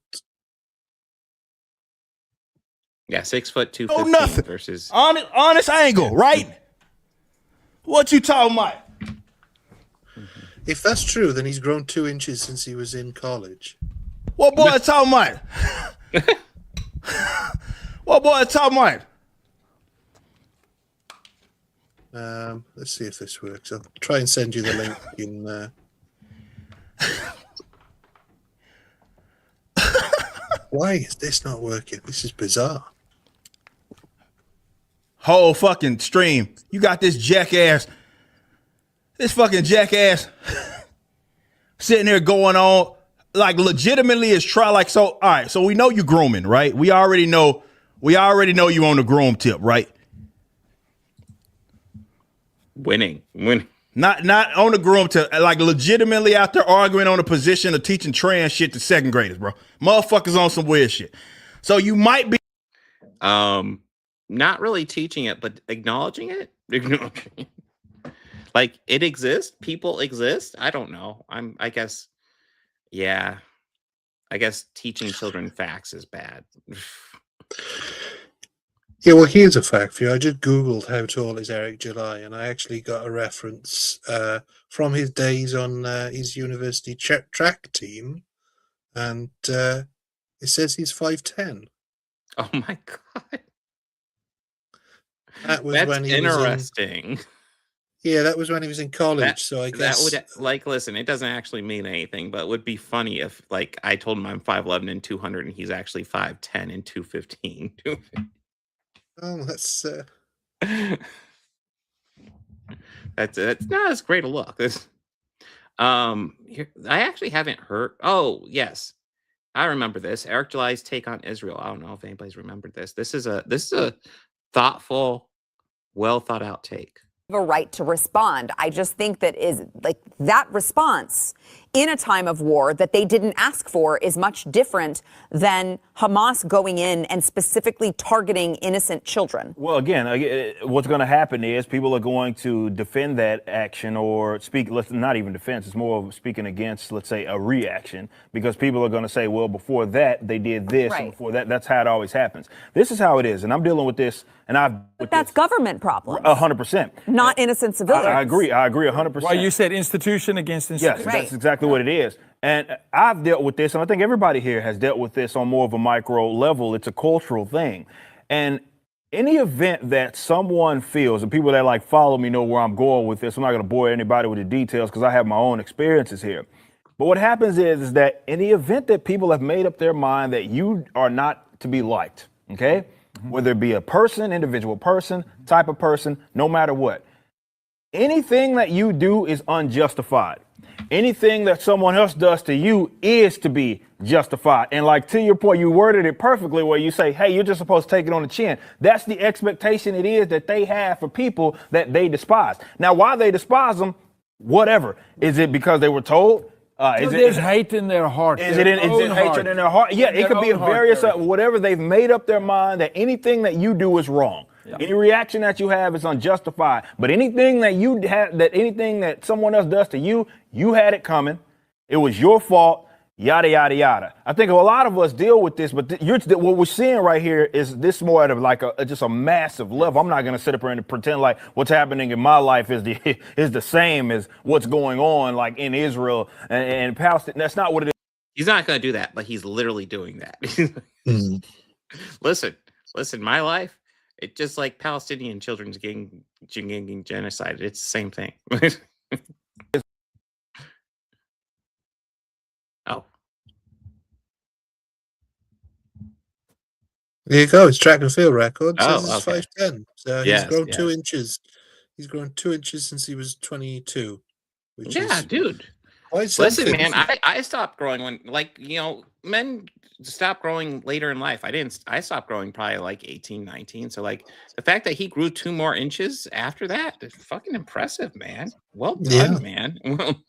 Yeah, 6 foot 215 Oh, nothing. versus honest angle, right? What you talking about? If that's true, then he's grown 2 inches since he was in college. What boy talking about? What boy talking about? Let's see if this works. I'll try and send you the link in. Why is this not working? This is bizarre. Whole fucking stream. You got this fucking jackass sitting there going on like legitimately is so all right, so we know you grooming, right? We already know you on the groom tip, right? winning. Not on the groom tip, like legitimately out there arguing on a position of teaching trans shit to 2nd graders, bro. Motherfuckers on some weird shit. So you might be not really teaching it, but acknowledging it. Like it exists. People exist. I don't know. I guess teaching children facts is bad. Yeah, well, here's a fact for you. I just Googled how tall is Eric July, and I actually got a reference from his days on his university track team, and it says he's 5'10". Oh my god. That was That's when he interesting. Yeah, that was when he was in college. So I guess that would listen. It doesn't actually mean anything, but it would be funny if like I told him I'm 5'11" and 200, and he's actually 5'10" and 215. Oh, that's not as great a look. I actually haven't heard. Oh yes, I remember this. Eric July's take on Israel. I don't know if anybody's remembered this. This is a thoughtful, well thought out take. A right to respond. I just think that is like that response in a time of war that they didn't ask for is much different than Hamas going in and specifically targeting innocent children. Well, again, what's going to happen is people are going to defend that action or speak, not even defense, it's more of speaking against, let's say, a reaction, because people are going to say, well, before that, they did this, and before that, that's how it always happens. This is how it is, and I'm dealing with this, and But that's government problem. 100%. Not innocent civilians. I agree 100%. Well, you said institution against institution. Yes, that's exactly what it is. And I've dealt with this, and I think everybody here has dealt with this on more of a micro level. It's a cultural thing. And any event that someone feels, and people that like follow me know where I'm going with this, I'm not going to bore anybody with the details because I have my own experiences here. But what happens is that in the event that people have made up their mind that you are not to be liked, okay? Mm-hmm. Whether it be a person, individual person, type of person, no matter what. Anything that you do is unjustified. Anything that someone else does to you is to be justified. And like to your point, you worded it perfectly where you say, hey, you're just supposed to take it on the chin. That's the expectation it is that they have for people that they despise. Now, why they despise them, whatever. Is it because they were told? There's hate in their heart. Is it hatred in their heart? Yeah, it could be various, whatever they've made up their mind that anything that you do is wrong. Yeah. Any reaction that you have is unjustified. But anything that you have, anything that someone else does to you, you had it coming. It was your fault. Yada yada yada. I think a lot of us deal with this, but what we're seeing right here is this more at like just a massive level. I'm not going to sit up here and pretend like what's happening in my life is the same as what's going on like in Israel and Palestine. That's not what it is. He's not going to do that, but he's literally doing that. Listen, my life. It's just like Palestinian children's getting genocided. It's the same thing. Oh. There you go. His track and field record says Oh, it's okay. 5'10". So he's Yes, grown yes. 2 inches. He's grown 2 inches since he was 22, which Yeah, is dude. quite Listen, something. man, I stopped growing when, like, men stop growing later in life. I stopped growing probably like 18, 19. So, like, the fact that he grew 2 more inches after that is fucking impressive, man. Well done, Yeah. man. Well,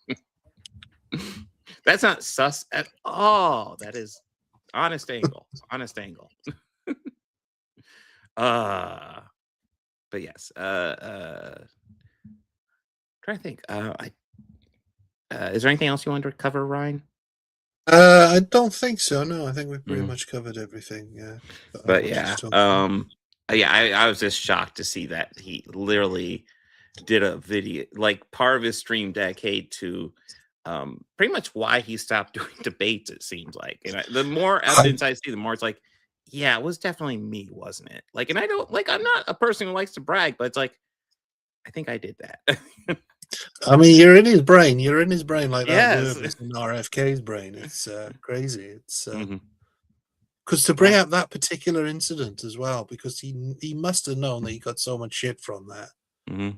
that's not sus at all. That is honest angle. Honest angle. But yes. Trying to think. Is there anything else you wanted to cover, Ryan? I don't think so. No, I think we've pretty much covered everything. Yeah. But yeah, I was just shocked to see that he literally did a video, like part of his stream dedicated to pretty much why he stopped doing debates. It seems like, and the more evidence I see, the more it's like, yeah, it was definitely me, wasn't it? Like, and I don't like. I'm not a person who likes to brag, but it's like, I think I did that. I mean, you're in his brain. You're in his brain like that Yes. word was in RFK's brain. It's crazy. It's Mm-hmm. because to bring up that particular incident as well, because he must have known that he got so much shit from that. Mm-hmm.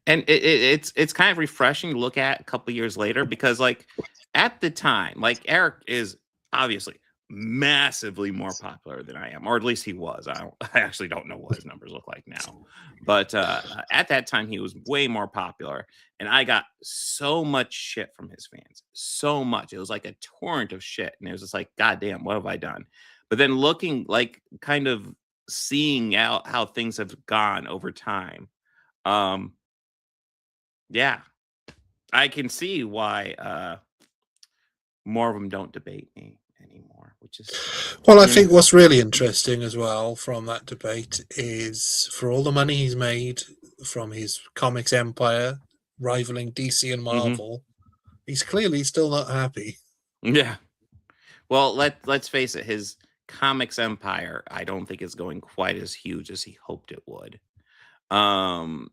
And it's kind of refreshing to look at a couple years later, because like at the time, like Eric is obviously massively more popular than I am, or at least he was. I actually don't know what his numbers look like now, but at that time he was way more popular, and I got so much shit from his fans, so much. It was like a torrent of shit, and it was just like, God damn, what have I done? But then looking, like, kind of seeing out how things have gone over time, yeah, I can see why more of them don't debate me anymore, which is Well, I think what's really interesting as well from that debate is, for all the money he's made from his comics empire rivaling DC and Marvel, he's clearly still not happy. Yeah. Well, let's face it, his comics empire, I don't think is going quite as huge as he hoped it would. And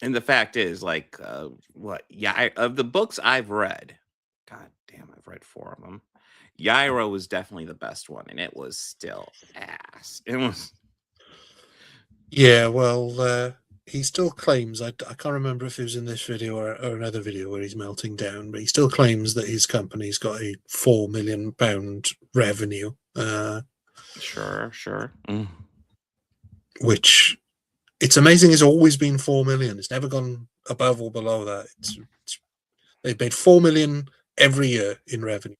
the fact is, like, of the books I've read, God damn, I've read 4 of them. Yairo was definitely the best one, and it was still ass. It was. Yeah, well, he still claims, I can't remember if it was in this video or another video where he's melting down, but he still claims that his company's got a £4 million revenue. Sure. Which, it's amazing, it's always been 4 million. It's never gone above or below that. They've made 4 million every year in revenue.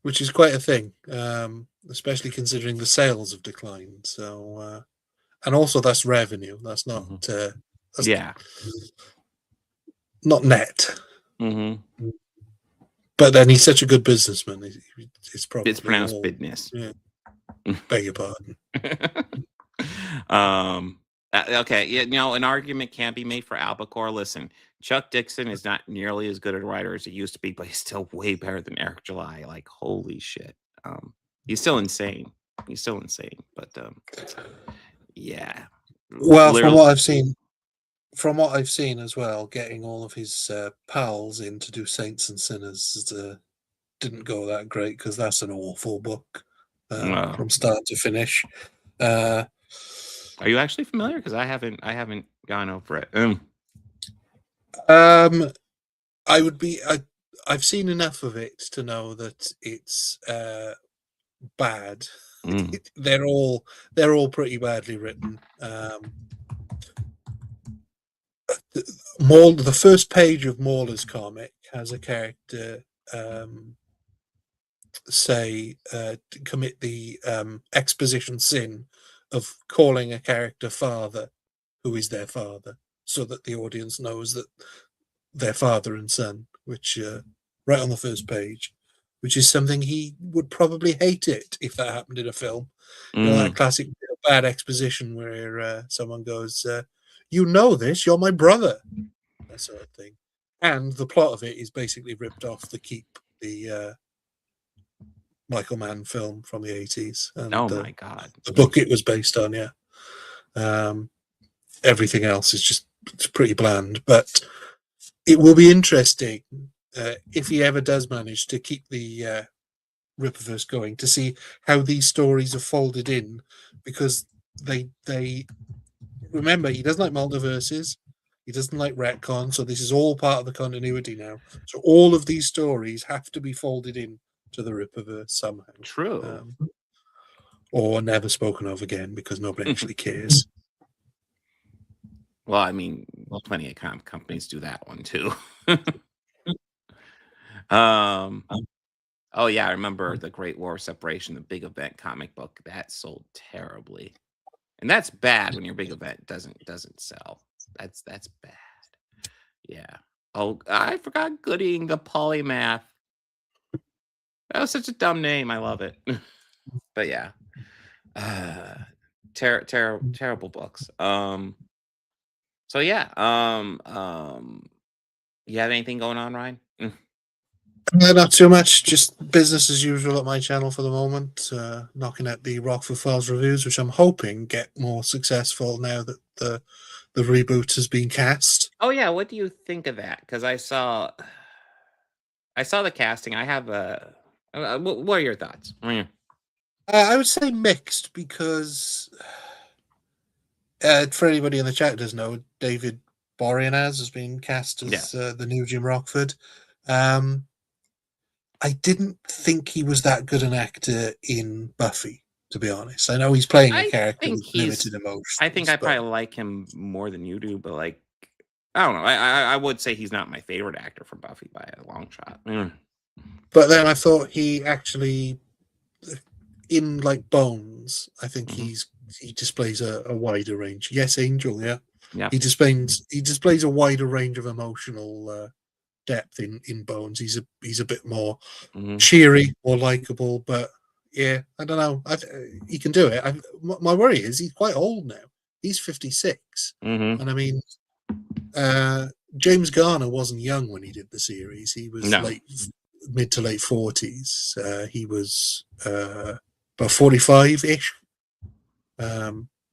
Which is quite a thing, especially considering the sales have declined. So, and also that's revenue. That's not. Not net. But then he's such a good businessman. It's probably pronounced business. Yeah. Beg your pardon. Okay, yeah, an argument can be made for Albacore. Listen, Chuck Dixon is not nearly as good a writer as he used to be, but he's still way better than Eric July. Like, holy shit. He's still insane. But yeah. Well, from what I've seen as well, getting all of his pals in to do Saints and Sinners didn't go that great, because that's an awful book from start to finish. Are you actually familiar? Because I haven't gone over it. I would be. I've seen enough of it to know that it's bad. They're all pretty badly written. The first page of Mauler's comic has a character commit the exposition sin of calling a character father who is their father, so that the audience knows that they're father and son, which right on the first page, which is something he would probably hate it if that happened in a film. You know, that classic bad exposition where someone goes, you know this, you're my brother, that sort of thing. And the plot of it is basically ripped off the Keep, the Michael Mann film from the 80s. And, my God. The book it was based on, yeah. Everything else is just it's pretty bland. But it will be interesting if he ever does manage to keep the Rippaverse going, to see how these stories are folded in, because they remember, he doesn't like multiverses, he doesn't like retcon, so this is all part of the continuity now. So all of these stories have to be folded in to the Rippaverse somehow. True. Or never spoken of again, because nobody actually cares. Well, I mean, plenty of companies do that one too. Oh yeah, I remember the Great War of Separation, the big event comic book that sold terribly, and that's bad when your big event doesn't sell. That's bad. Yeah. Oh, I forgot Gooding the Polymath. That was such a dumb name. I love it. But yeah, terrible books. So yeah, you have anything going on, Ryan? Not too much, just business as usual at my channel for the moment. Knocking out the Rockford Files reviews, which I'm hoping get more successful now that the reboot has been cast. Oh yeah, what do you think of that? Because I saw the casting. I have what are your thoughts? I would say mixed, because for anybody in the chat who doesn't know, David Boreanaz has been cast as the new Jim Rockford. I didn't think he was that good an actor in Buffy, to be honest. I know he's playing a character with limited emotions. I think I probably like him more than you do, but like, I don't know. I would say he's not my favorite actor from Buffy by a long shot. But then I thought he actually, in like Bones, I think he displays a wider range. Yes, Angel, yeah. He displays a wider range of emotional depth in Bones. He's a bit more cheery, more likable, but yeah, I don't know. He can do it. My worry is he's quite old now. He's 56, and I mean, James Garner wasn't young when he did the series. He was mid to late 40s. He was about 45-ish.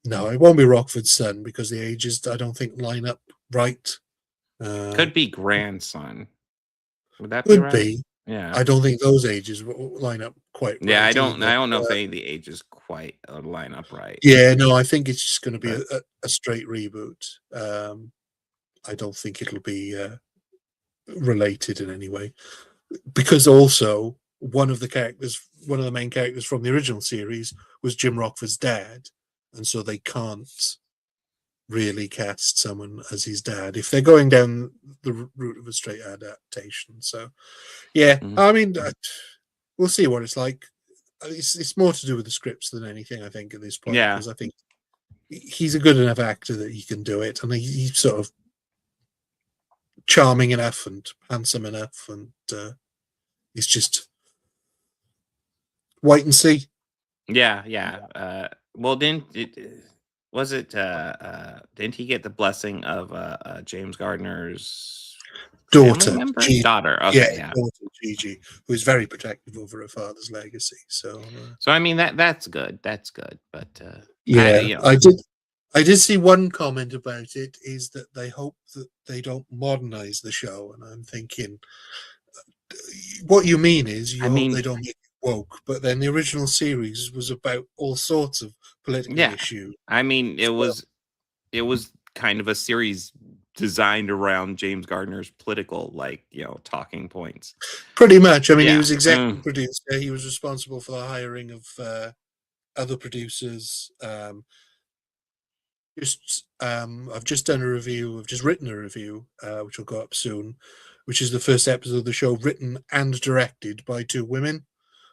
No, it won't be Rockford's son, because the ages I don't think line up right. Could be grandson. Would that Could be right? be. Yeah. I don't think those ages line up quite right. Yeah, I don't know if any of the ages quite line up right. Yeah, no, I think it's just going to be a straight reboot. I don't think it'll be related in any way, because also one of the main characters from the original series was Jim Rockford's dad, and so they can't really cast someone as his dad if they're going down the route of a straight adaptation. So yeah, I mean, we'll see what it's like. It's more to do with the scripts than anything, I think, at this point, because I think he's a good enough actor that he can do it, and he's sort of charming enough and handsome enough, and it's just wait and see. Yeah. Well, didn't he get the blessing of James Gardner's daughter? Daughter. Okay, yeah. Daughter Gigi, who is very protective over her father's legacy. So I mean that's good. That's good. But I did see one comment about it, is that they hope that they don't modernize the show, and I'm thinking, what you mean is hope they don't make it woke, but then the original series was about all sorts of political issues. I mean, it was kind of a series designed around James Gardner's political, talking points. Pretty much. I mean, he was executive producer. He was responsible for the hiring of other producers. I've just done a review. I've just written a review, which will go up soon, which is the first episode of the show written and directed by two women.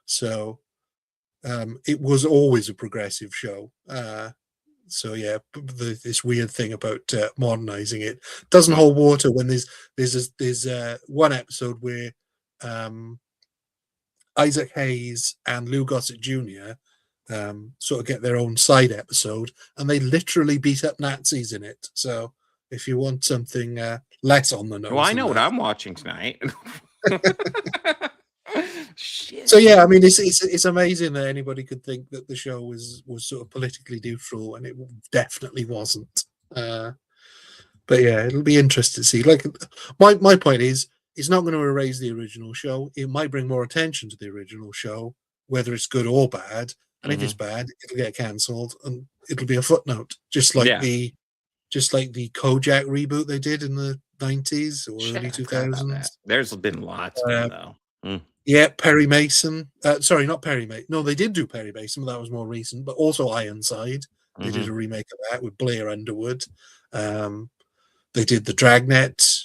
So it was always a progressive show. So yeah, this weird thing about modernizing it doesn't hold water when there's one episode where Isaac Hayes and Lou Gossett Jr. Sort of get their own side episode, and they literally beat up Nazis in it. So if you want something less on the nose, well, I know what I'm watching tonight. Shit. So yeah, I mean, it's amazing that anybody could think that the show was sort of politically neutral, and it definitely wasn't. But yeah, it'll be interesting to see. Like, my point is, it's not going to erase the original show. It might bring more attention to the original show, whether it's good or bad. And if it's bad, it'll get cancelled and it'll be a footnote, just like the Kojak reboot they did in the 90s or early 2000s. There's been lots of them though. Yeah, Perry Mason. Sorry, not Perry Mason. No, they did do Perry Mason, but that was more recent. But also Ironside. They did a remake of that with Blair Underwood. They did the Dragnet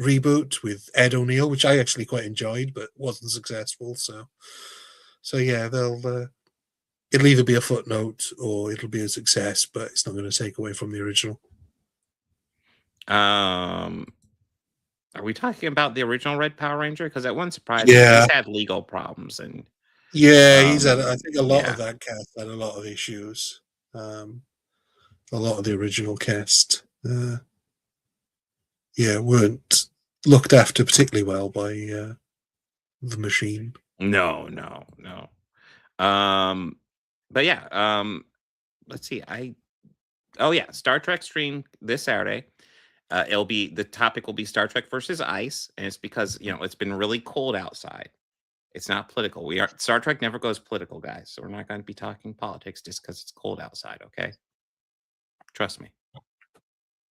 reboot with Ed O'Neill, which I actually quite enjoyed, but wasn't successful. So yeah, it'll either be a footnote or it'll be a success, but it's not going to take away from the original. Are we talking about the original Red Power Ranger? Because that one surprised Yeah. me. He's had legal problems and he's had. I think a lot of that cast had a lot of issues. A lot of the original cast, weren't looked after particularly well by the Machine. No. But yeah, let's see. Star Trek stream this Saturday. The topic will be Star Trek versus ice, and it's because it's been really cold outside. It's not political. Star Trek never goes political, guys. So we're not going to be talking politics just because it's cold outside. Okay, trust me,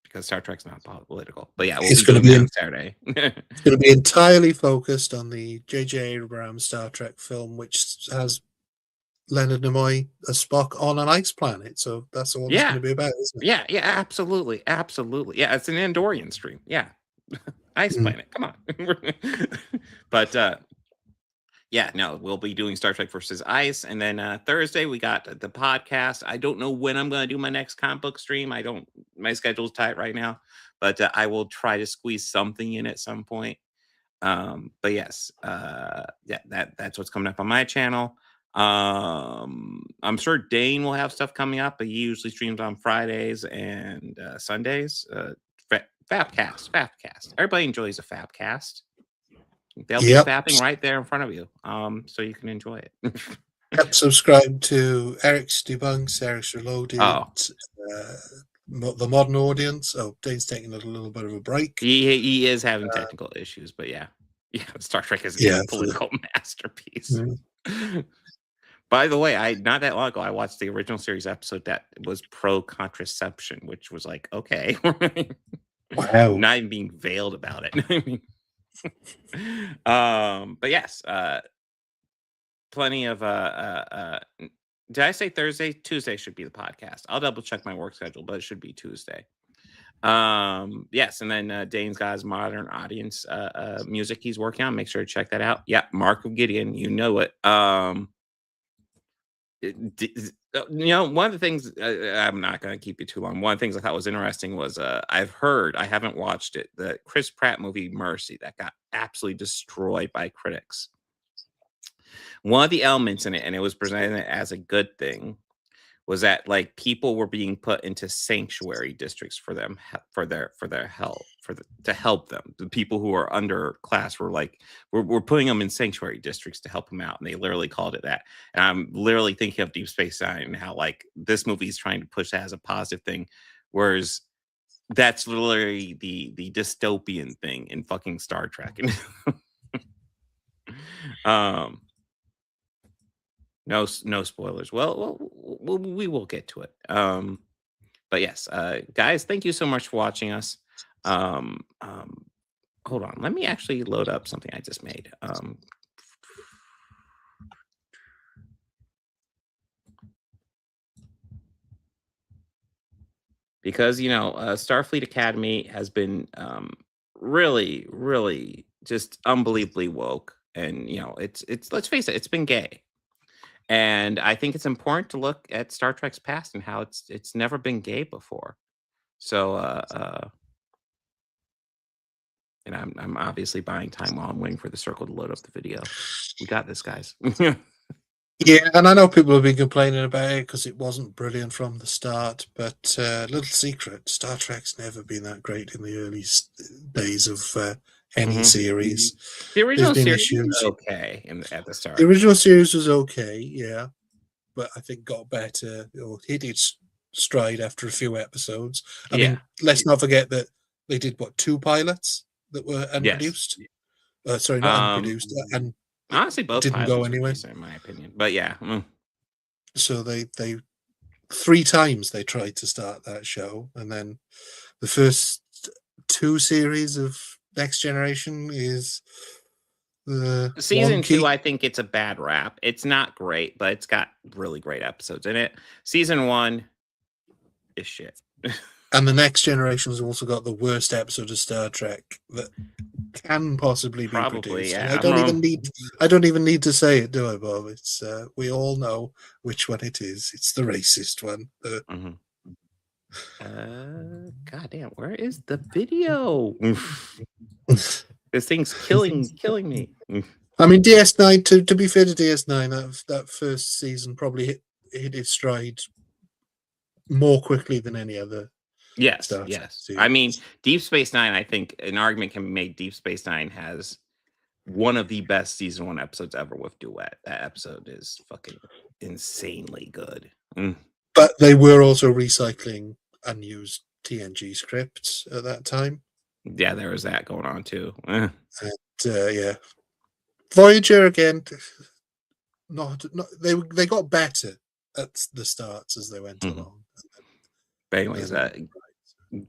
because Star Trek's not political. But yeah, It's going to be on Saturday. It's going to be entirely focused on the J.J. Abrams Star Trek film, which has Leonard Nimoy as Spock on an ice planet. So that's all it's going to be about, isn't it? Yeah, absolutely. Yeah, it's an Andorian stream. Yeah, ice planet. Come on. But we'll be doing Star Trek versus ice, and then Thursday we got the podcast. I don't know when I'm going to do my next comic book stream. My schedule's tight right now, but I will try to squeeze something in at some point. But yes, that's what's coming up on my channel. I'm sure Dane will have stuff coming up, but he usually streams on Fridays and Sundays. Fabcast. Everybody enjoys a Fabcast. They'll be fapping right there in front of you, so you can enjoy it. Subscribe to Eric's Debunks, Eric's Reloaded, the Modern Audience. Oh, Dane's taking a little bit of a break. He is having technical issues, but yeah, Star Trek is a political masterpiece. By the way, not that long ago, I watched the original series episode that was pro-contraception, which was like, okay. Wow. Not even being veiled about it. But yes, plenty of did I say Thursday? Tuesday should be the podcast. I'll double check my work schedule, but it should be Tuesday. Yes, and then Dane's got his modern audience music he's working on. Make sure to check that out. Yeah, Mark of Gideon, you know it. One of the things, I'm not going to keep you too long. One of the things I thought was interesting was I haven't watched it, the Chris Pratt movie Mercy that got absolutely destroyed by critics. One of the elements in it, and it was presented as a good thing, was that like people were being put into sanctuary districts for their help, to help them. The people who are underclass were like, we're putting them in sanctuary districts to help them out, and they literally called it that. And I'm literally thinking of Deep Space Nine and how like this movie is trying to push that as a positive thing, whereas that's literally the dystopian thing in fucking Star Trek. No spoilers. Well, we will get to it. But yes, guys, thank you so much for watching us. Hold on, let me actually load up something I just made. Because Starfleet Academy has been really, really just unbelievably woke, and it's let's face it, it's been gay. And I think it's important to look at Star Trek's past and how it's never been gay before. So, and I'm obviously buying time while I'm waiting for the circle to load up the video. We got this, guys. Yeah, and I know people have been complaining about it because it wasn't brilliant from the start. But little secret, Star Trek's never been that great in the early days of any series. The original series was okay at the start. The original series was okay, yeah, but I think got better or hit its stride after a few episodes. I mean, let's not forget that they did 2 pilots that were unproduced. Sorry, not unproduced, and honestly, both didn't go anywhere, in my opinion. But yeah, so they 3 times they tried to start that show, and then the first 2 series of Next Generation is season 2. I think it's a bad rap. It's not great, but it's got really great episodes in it. Season 1 is shit. And the Next Generation has also got the worst episode of Star Trek that can possibly be produced. Yeah. And I don't even need to say it, do I, Bob? It's we all know which one it is. It's the racist one. God damn, where is the video? This thing's killing me. I mean, DS9. To be fair to DS9, that first season probably hit its stride more quickly than any other. Yes. I mean, Deep Space Nine. I think an argument can be made. Deep Space Nine has one of the best season 1 episodes ever with Duet. That episode is fucking insanely good. But they were also recycling unused TNG scripts at that time. Yeah, there was that going on too. And, Voyager again. Not they got better at the starts as they went along. But anyways,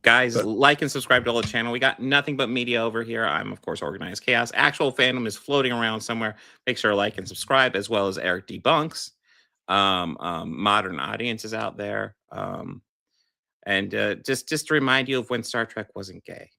guys, like and subscribe to the channel. We got nothing but media over here. I'm, of course, Organized Chaos. Actual Fandom is floating around somewhere. Make sure to like and subscribe, as well as Eric Debunks. Modern Audiences out there. And just to remind you of when Star Trek wasn't gay.